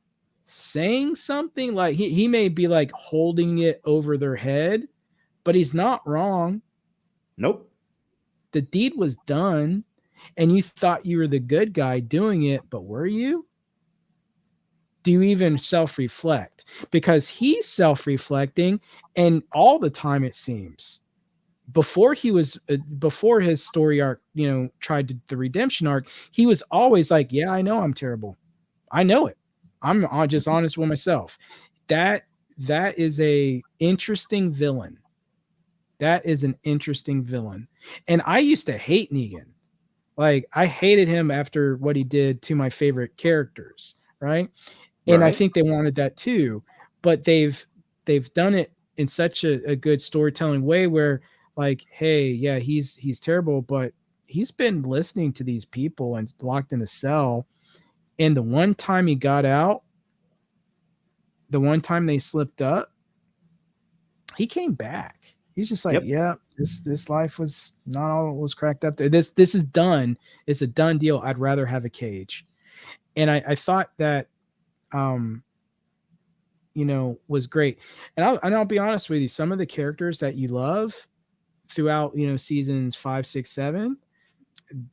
saying something, like he may be like holding it over their head, but he's not wrong. Nope. The deed was done, and you thought you were the good guy doing it, but were you? Do you even self-reflect? Because he's self-reflecting, and all the time it seems, before his story arc, tried to the redemption arc, he was always like, yeah, I know I'm terrible, I know it, I'm just Mhm. honest with myself. That that is a interesting villain. That is an interesting villain. And I used to hate Negan. Like, I hated him after what he did to my favorite characters, right? And I Right. think they wanted that too, but they've done it in such a good storytelling way where, like, hey, yeah, he's terrible, but he's been listening to these people and locked in a cell, and the one time he got out, the one time they slipped up, he came back. He's just like, Yep. yeah, this life was not all it was cracked up there. This is done. It's a done deal. I'd rather have a cage. And I thought that um was great. And I'll be honest with you, some of the characters that you love throughout, seasons 5, 6, 7,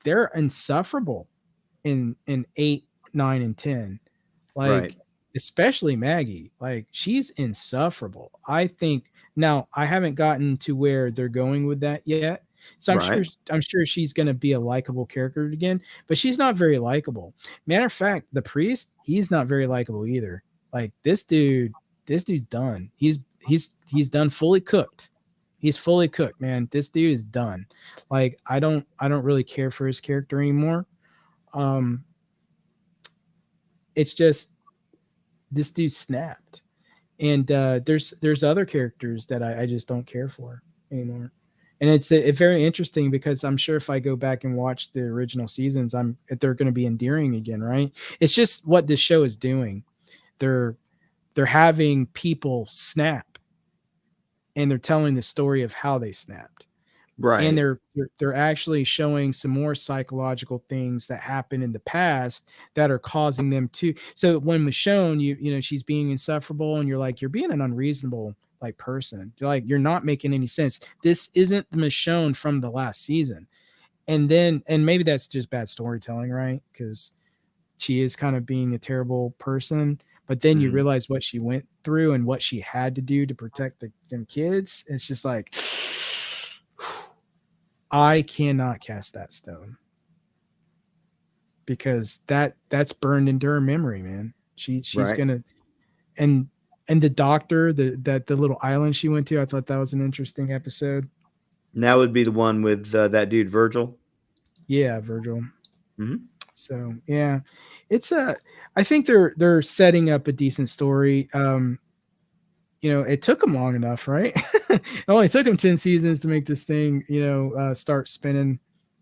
they're insufferable in 8, 9, and 10. Right. Like, especially Maggie, like, she's insufferable. I think now I haven't gotten to where they're going with that yet. So Right. I'm sure she's gonna be a likable character again, but she's not very likable. Matter of fact, the priest, he's not very likable either. Like, this dude's done. He's done, fully cooked. He's fully cooked, man. This dude is done. Like, I don't really care for his character anymore. Um, it's just, this dude snapped. And there's other characters that I just don't care for anymore. And it's very interesting because I'm sure if I go back and watch the original seasons, they're going to be endearing again, right? It's just what this show is doing. They're they're having people snap, and they're telling the story of how they snapped, and Right. they're actually showing some more psychological things that happened in the past that are causing them to. So when Michonne, she's being insufferable, and you're like, you're being an unreasonable, like, person. You're like, you're not making any sense. This isn't the Michonne from the last season. And maybe that's just bad storytelling, right? Because she is kind of being a terrible person, but then you Mhm. realize what she went through and what she had to do to protect them kids. It's just like, I cannot cast that stone, because that's burned into her memory, man. She's Right. gonna. And and the doctor, the little island she went to, I thought that was an interesting episode. And that would be the one with that dude Virgil. Yeah, Virgil. Hmm. So yeah, it's a. I think they're setting up a decent story. It took them long enough, right? It only took them 10 seasons to make this thing, start spinning,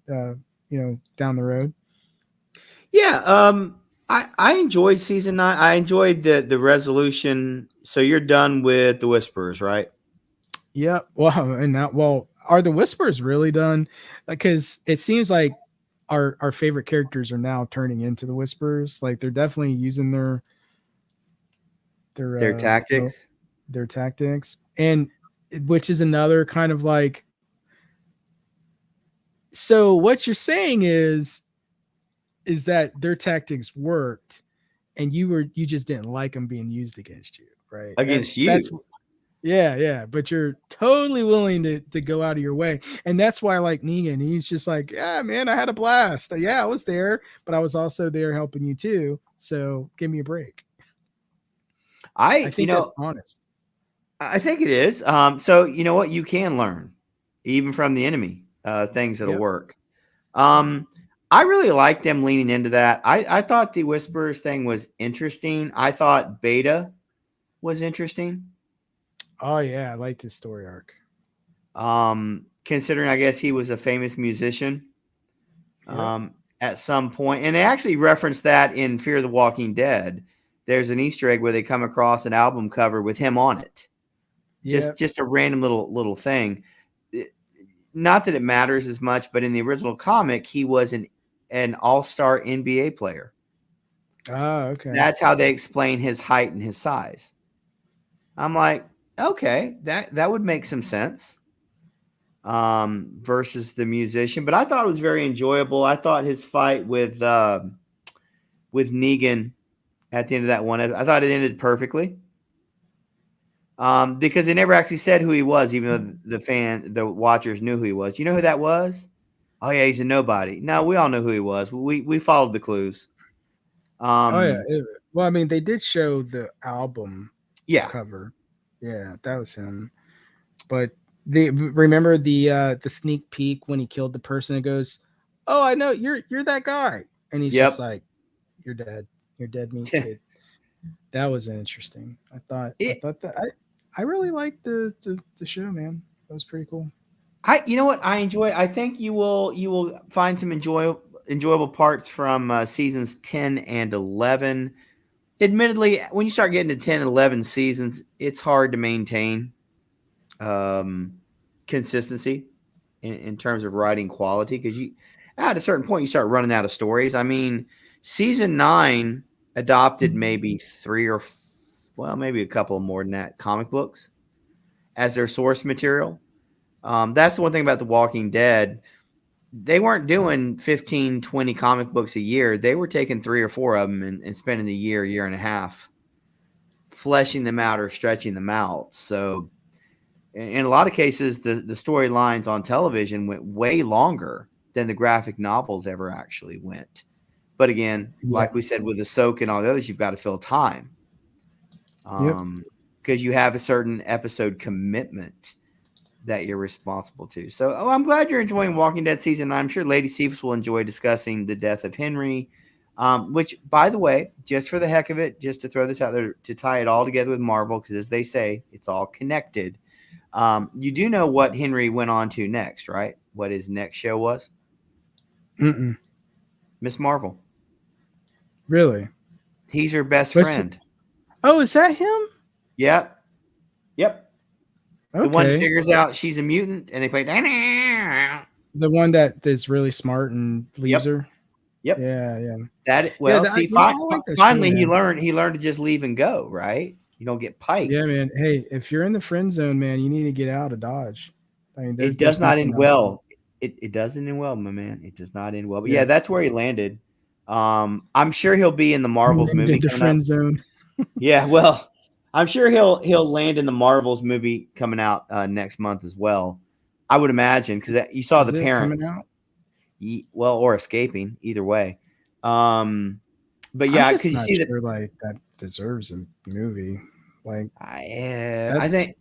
down the road. Yeah. I enjoyed season 9. I enjoyed the resolution. So you're done with the Whisperers, right? Yeah. Well, and now, well, are the whispers really done? Because it seems like our favorite characters are now turning into the Whisperers. Like they're definitely using their Their mo- tactics. their tactics, and which is another kind of like. So what you're saying is that their tactics worked, and you just didn't like them being used against you, right? Against That's you. yeah, yeah. But you're totally willing to go out of your way, and that's why I like Negan. He's just like, yeah, man, I had a blast. Yeah, I was there, but I was also there helping you too. So give me a break. I I, you think that's know, honest. I think it is. So you know what? You can learn even from the enemy things that'll Yep. work. Yep. Um, I really like them leaning into that. I thought the Whisperers thing was interesting. I thought Beta was interesting. Oh yeah, I like this story arc. Considering I guess he was a famous musician Yep. at some point, and they actually referenced that in Fear the Walking Dead. There's an Easter egg where they come across an album cover with him on it. Yep. Just a random little thing. Not that it matters as much, but in the original comic, he was an all-star NBA player. Ah, okay. That's how they explain his height and his size. I'm like, okay, that would make some sense. Versus the musician, but I thought it was very enjoyable. I thought his fight with Negan at the end of that one, I thought it ended perfectly. Because they never actually said who he was, even though the watchers knew who he was. You know who that was? Oh yeah, he's a nobody. No, we all know who he was. We followed the clues. Oh yeah. Um, Well, I mean, they did show the album yeah, cover. Yeah, that was him. But remember the sneak peek when he killed the person and goes, "Oh, I know you're that guy," and he's just yep. like, "You're dead. You're dead meat, kid." That was interesting. I it, thought that I really liked the show, man. That was pretty cool. you know what I enjoyed. I think you will find some enjoyable parts from seasons 10 and 11. Admittedly, when you start getting to 10 and 11 seasons, it's hard to maintain um, consistency in terms of writing quality because you at a certain point you start running out of stories. I mean, season 9 adopted maybe three or well, maybe a couple more than that comic books as their source material. That's the one thing about The Walking Dead. They weren't doing 15, 20 comic books a year. They were taking three or four of them and spending a year and a half fleshing them out or stretching them out. So in a lot of cases, the storylines on television went way longer than the graphic novels ever actually went. But again, Yeah. like we said with Ahsoka and all the others, you've got to fill time Yep. because you have a certain episode commitment that you're responsible to. So, I'm glad you're enjoying Walking Dead season. I'm sure Lady Cephas will enjoy discussing the death of Henry. Which, by the way, just for the heck of it, just to throw this out there to tie it all together with Marvel, because as they say, it's all connected. You do know what Henry went on to next, right? What his next show was? Mm-mm. Miss Marvel. Really? He's her best What's it? friend. Oh, is that him? Yep. Yep. The one that Okay. figures out she's a mutant and they play. The one that is really smart and leaves Yep. her. Yep. Yeah, yeah, That yeah. well, see, I like that show, finally man. he learned to just leave and go, right? You don't get Yeah, piked. man. Hey, if you're in the friend zone, man, you need to get out of Dodge. I mean, It does there's not nothing end else. well. It doesn't end well, my man. It does not end well. But yeah, Yeah, that's where he landed. I'm sure he'll be in the he Marvels landed movie into coming up. friend zone. Yeah, well, I'm sure he'll land in the Marvels movie coming out next month as well. I would imagine because you saw Is the it coming parents, out? well, or escaping either way. Um, but I'm yeah, just because you not see that sure like that deserves a movie. Like that. I think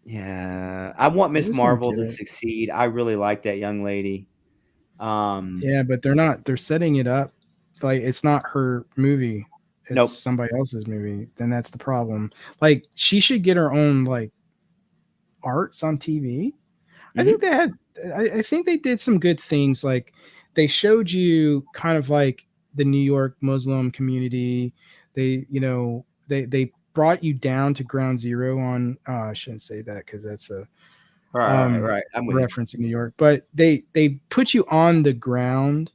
yeah, I want I Miss just don't Marvel get to it. succeed. I really like that young lady. Um, Yeah, but they're not. They're setting it up like it's not her movie. It's nope. somebody else's movie. Then that's the problem. Like she should get her own like arts on TV. I think Hmm. they had. I think they did some good things. Like they showed you kind of like the New York Muslim community. They brought you down to ground zero on. I shouldn't say that because that's a Right, right, right. I'm with you. reference in New York. But they put you on the ground.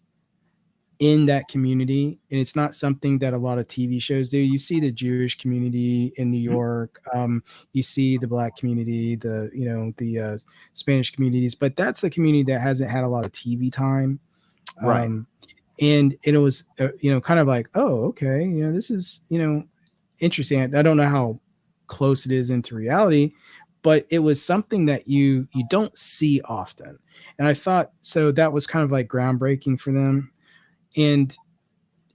in that community, and it's not something that a lot of TV shows do. You see the Jewish community in New Mhm. York, you see the Black community, the Spanish communities, but that's a community that hasn't had a lot of TV time. Right. And it was kind of like, oh, okay, this is interesting. I don't know how close it is into reality, but it was something that you don't see often. And I thought, so that was kind of like groundbreaking for them. And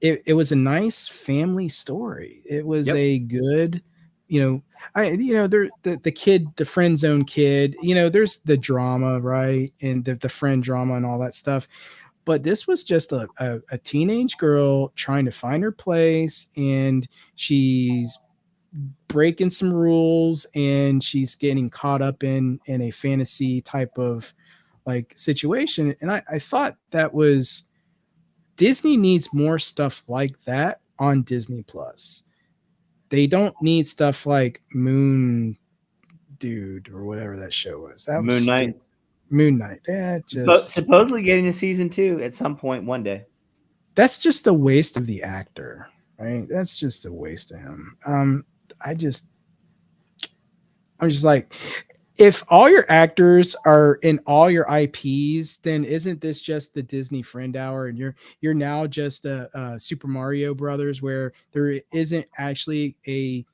it was a nice family story. It was Yep. a good, the kid, the friend zone kid, there's the drama, right? And the friend drama and all that stuff. But this was just a teenage girl trying to find her place, and she's breaking some rules, and she's getting caught up in a fantasy type of like situation. And I thought that was, Disney needs more stuff like that on Disney Plus. They don't need stuff like Moon Dude or whatever that show was. That was Moon Knight. stupid. Moon Knight. That But just supposedly getting to season 2 at some point one day. that's just a waste of the actor, right? That's just a waste of him. I just I'm just like, if all your actors are in all your IPs, then isn't this just the Disney Friend Hour? And you're now just a Super Mario Brothers, where there isn't actually a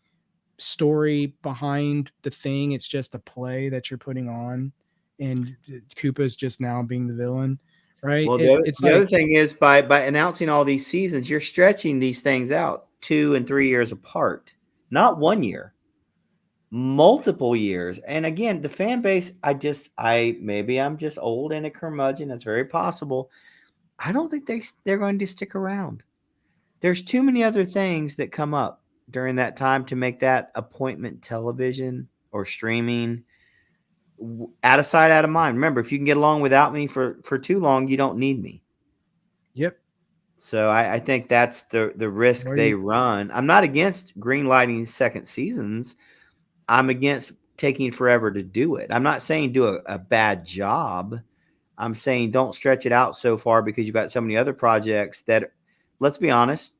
story behind the thing. It's just a play that you're putting on, and Koopa's just now being the villain, right? Well, It's the other like, thing is by announcing all these seasons, you're stretching these things out 2 and 3 years apart, not 1 year, multiple years. And again, the fan base, I maybe I'm just old and a curmudgeon. That's very possible. I don't think they're going to stick around. There's too many other things that come up during that time to make that appointment television or streaming out of sight, out of mind. Remember, if you can get along without me for too long, you don't need me. yep. So I think that's the risk What are they you? run. I'm not against green lighting second seasons. I'm against taking forever to do it. I'm not saying do a bad job. I'm saying don't stretch it out so far because you've got so many other projects that, let's be honest,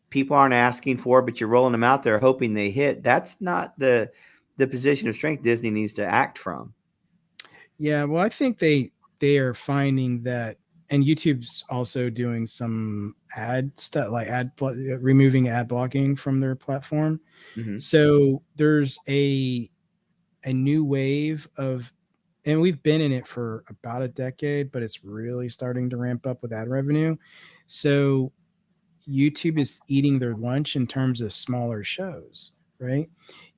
people aren't asking for, but you're rolling them out there hoping they hit. That's not the position of strength Disney needs to act from. Yeah, well, I think they are finding that, and YouTube's also doing some ad stuff, like removing ad blocking from their platform. Mm-hmm. So there's a new wave of, and we've been in it for about a decade, but it's really starting to ramp up with ad revenue. So YouTube is eating their lunch in terms of smaller shows, right?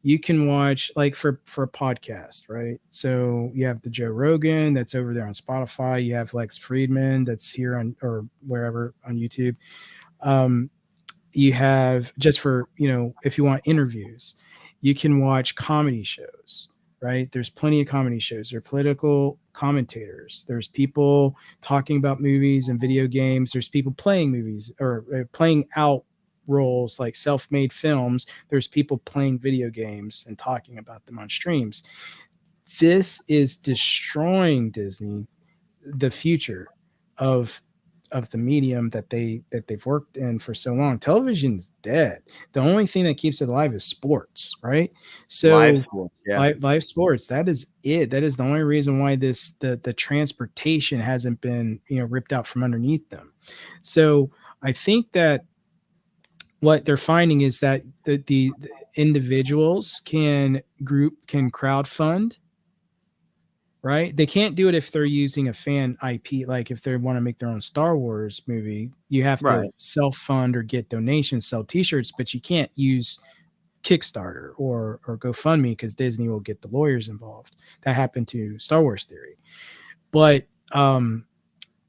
You can watch, like, for a podcast, right? So you have the Joe Rogan that's over there on Spotify. You have Lex Friedman that's here on, or wherever on YouTube. Um, you have, just for, if you want interviews, you can watch comedy shows, right? There's plenty of comedy shows. There are political commentators, there's people talking about movies and video games, there's people playing movies, or playing out roles like self-made films, there's people playing video games and talking about them on streams. This is destroying Disney, the future of the medium that they've worked in for so long. Television's dead. The only thing that keeps it alive is sports, right? Live So sports, yeah. live sports, that is it. That is the only reason why the transportation hasn't been, ripped out from underneath them. So I think that what they're finding is that the individuals can crowd fund, right? They can't do it if they're using a fan IP. Like if they want to make their own Star Wars movie, you have to Right. self fund or get donations, sell T-shirts, but you can't use Kickstarter or GoFundMe because Disney will get the lawyers involved. That happened to Star Wars Theory, but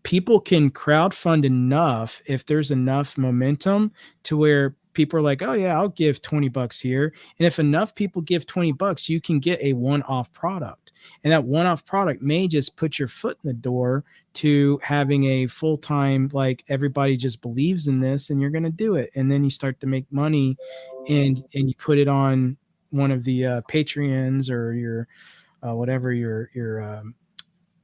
people can crowdfund enough if there's enough momentum to where people are like, oh yeah, I'll give $20 here. And if enough people give $20, you can get a one-off product. And that one-off product may just put your foot in the door to having a full-time, like, everybody just believes in this and you're going to do it. And then you start to make money, and you put it on one of the Patreons, or your whatever your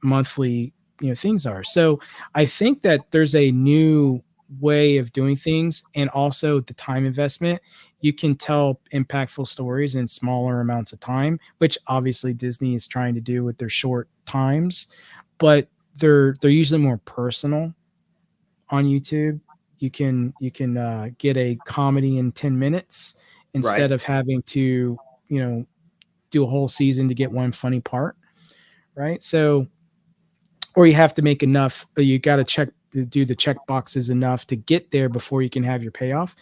monthly things are. So I think that there's a new way of doing things, and also the time investment. You can tell impactful stories in smaller amounts of time, which obviously Disney is trying to do with their short times, but they're usually more personal on YouTube. You can get a comedy in 10 minutes instead Right. of having to, you know, do a whole season to get one funny part, right? So, or you have to make enough, you got to do the check boxes enough to get there before you can have your payoff.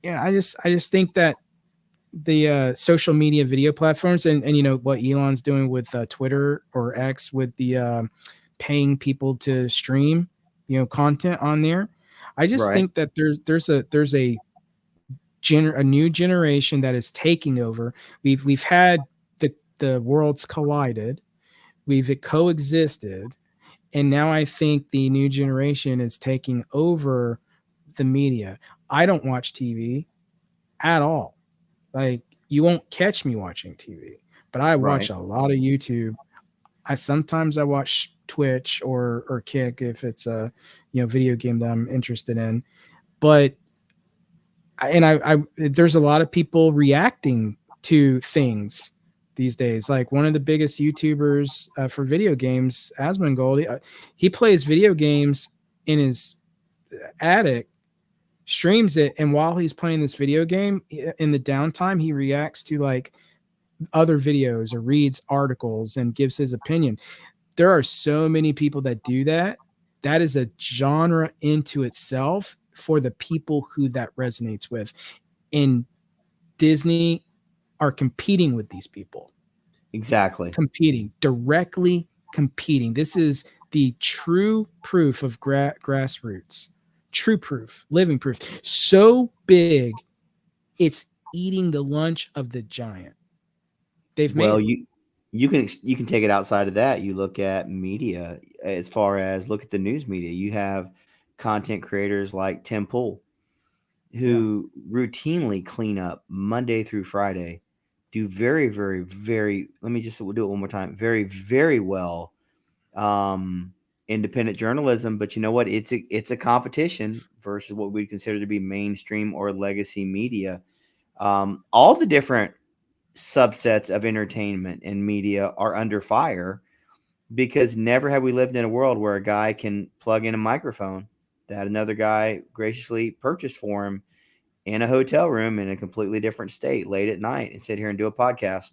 Yeah, I just think that the social media video platforms, and you know what Elon's doing with Twitter or X with the paying people to stream, you know, content on there. I just Right. think that there's a new generation that is taking over. We've had the worlds collided. We've coexisted, and now I think the new generation is taking over the media. I don't watch TV at all. Like, you won't catch me watching TV, but I watch Right. a lot of YouTube. I watch Twitch or Kick if it's a, you know, video game that I'm interested in. But I there's a lot of people reacting to things these days. Like one of the biggest YouTubers for video games, Asmongold, he plays video games in his attic, streams it, and while he's playing this video game in the downtime, he reacts to like other videos or reads articles and gives his opinion. There are so many people that do that. That is a genre into itself for the people who that resonates with. And Disney are competing with these people, Exactly. competing directly, competing. This is the true proof of grassroots, true proof, living proof. So big, it's eating the lunch of the giant. They've made Well, it. you can take it outside of that. You look at media as far as look at the news media. You have content creators like Tim Pool Yeah, who routinely clean up Monday through Friday, do very, very, very. Let me just do it one more time. Very, very well. Um, Independent journalism, but you know what? It's a competition versus what we consider to be mainstream or legacy media. All the different subsets of entertainment and media are under fire because never have we lived in a world where a guy can plug in a microphone that another guy graciously purchased for him in a hotel room in a completely different state late at night and sit here and do a podcast.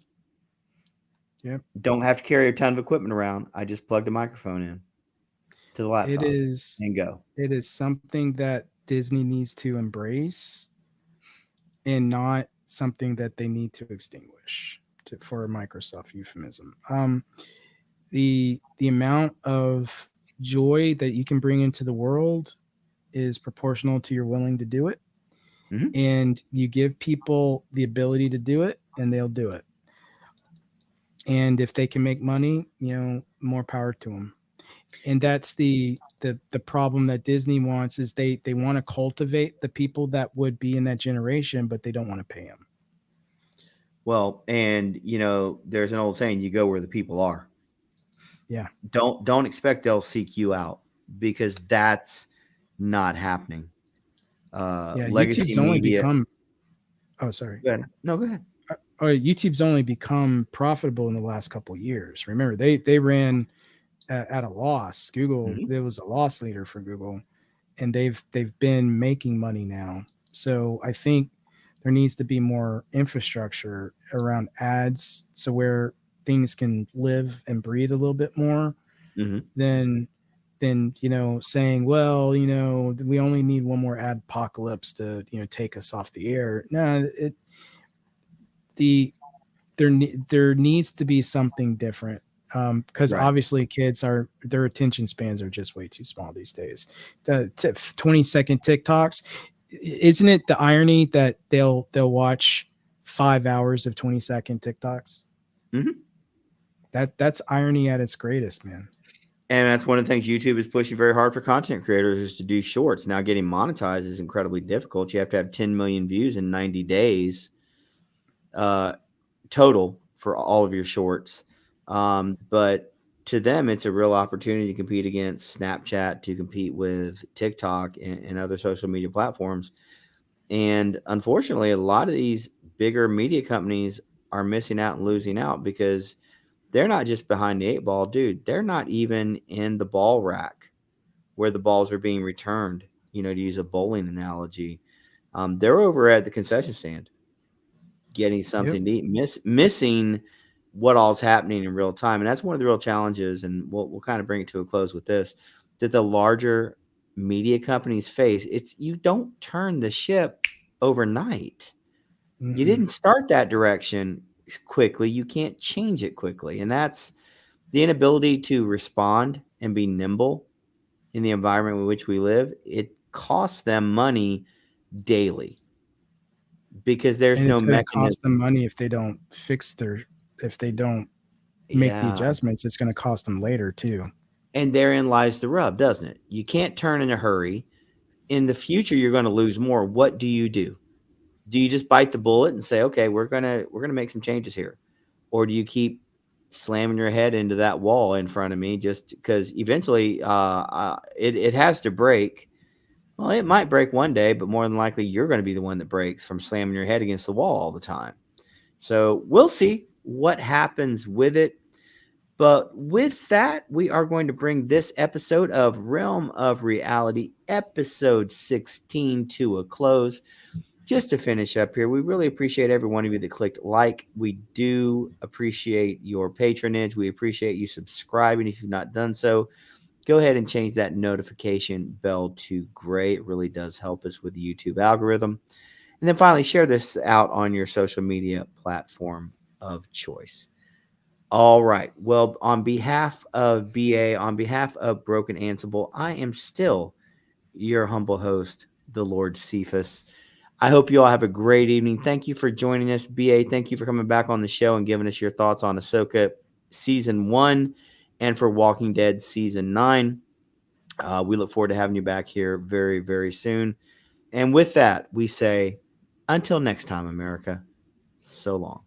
yeah. Don't have to carry a ton of equipment around. I just plugged a microphone in to the It laptop is and go. it is something that Disney needs to embrace and not something that they need to extinguish, for a Microsoft euphemism. The amount of joy that you can bring into the world is proportional to your willing to do it, Hmm. and you give people the ability to do it and they'll do it. And if they can make money, you know, more power to them. And that's the problem that Disney wants, is they want to cultivate the people that would be in that generation, but they don't want to pay them. Well, and there's an old saying: you go where the people are. Yeah. Don't expect they'll seek you out because that's not happening. Yeah, Legacy YouTube's only media. become oh sorry. Go ahead. No, go ahead. YouTube's only become profitable in the last couple of years. Remember, they ran at a loss. Google, Hmm. there was a loss leader for Google, and they've been making money now. So I think there needs to be more infrastructure around ads, so where things can live and breathe a little bit more Hmm. than you know, saying, well, you know, we only need one more ad apocalypse to, you know, take us off the air. No, the there needs to be something different, because Right. obviously kids are, their attention spans are just way too small these days. The 20-second TikToks, isn't it the irony that they'll watch 5 hours of 20-second TikToks? Hmm. That's irony at its greatest, man. And that's one of the things YouTube is pushing very hard for content creators is to do shorts. Now, getting monetized is incredibly difficult. You have to have 10 million views in 90 days uh, total for all of your shorts. But to them, it's a real opportunity to compete against Snapchat, to compete with TikTok and other social media platforms. And unfortunately, a lot of these bigger media companies are missing out and losing out because they're not just behind the eight ball, dude. They're not even in the ball rack where the balls are being returned, to use a bowling analogy. They're over at the concession stand getting Yep. something to eat, missing what all's happening in real time. And that's one of the real challenges. And we'll kind of bring it to a close with this, that the larger media companies face. It's you don't turn the ship overnight. You Mm-mm. didn't start that direction quickly. You can't change it quickly. And that's the inability to respond and be nimble in the environment in which we live. It costs them money daily because there's And no it's going to mechanism. cost them money if they don't if they don't make the Yeah. adjustments. It's going to cost them later too. And therein lies the rub, doesn't it? You can't turn in a hurry. In the future, you're going to lose more. What do you do? Do you just bite the bullet and say, "Okay, we're gonna make some changes here," or do you keep slamming your head into that wall in front of me just because eventually it has to break? Well, it might break one day, but more than likely, you're going to be the one that breaks from slamming your head against the wall all the time. So we'll see what happens with it. But with that, we are going to bring this episode of Realm of Reality, episode 16, to a close. Just to finish up here, we really appreciate every one of you that clicked like. We do appreciate your patronage. We appreciate you subscribing if you've not done so. Go ahead and change that notification bell to gray. It really does help us with the YouTube algorithm. And then finally, share this out on your social media platform of choice. All right. Well, on behalf of BA, on behalf of Broken Ansible, I am still your humble host, the Lord Cephas. I hope you all have a great evening. Thank you for joining us, BA. Thank you for coming back on the show and giving us your thoughts on Ahsoka season 1 and for Walking Dead season 9. We look forward to having you back here very, very soon. And with that, we say, until next time, America, so long.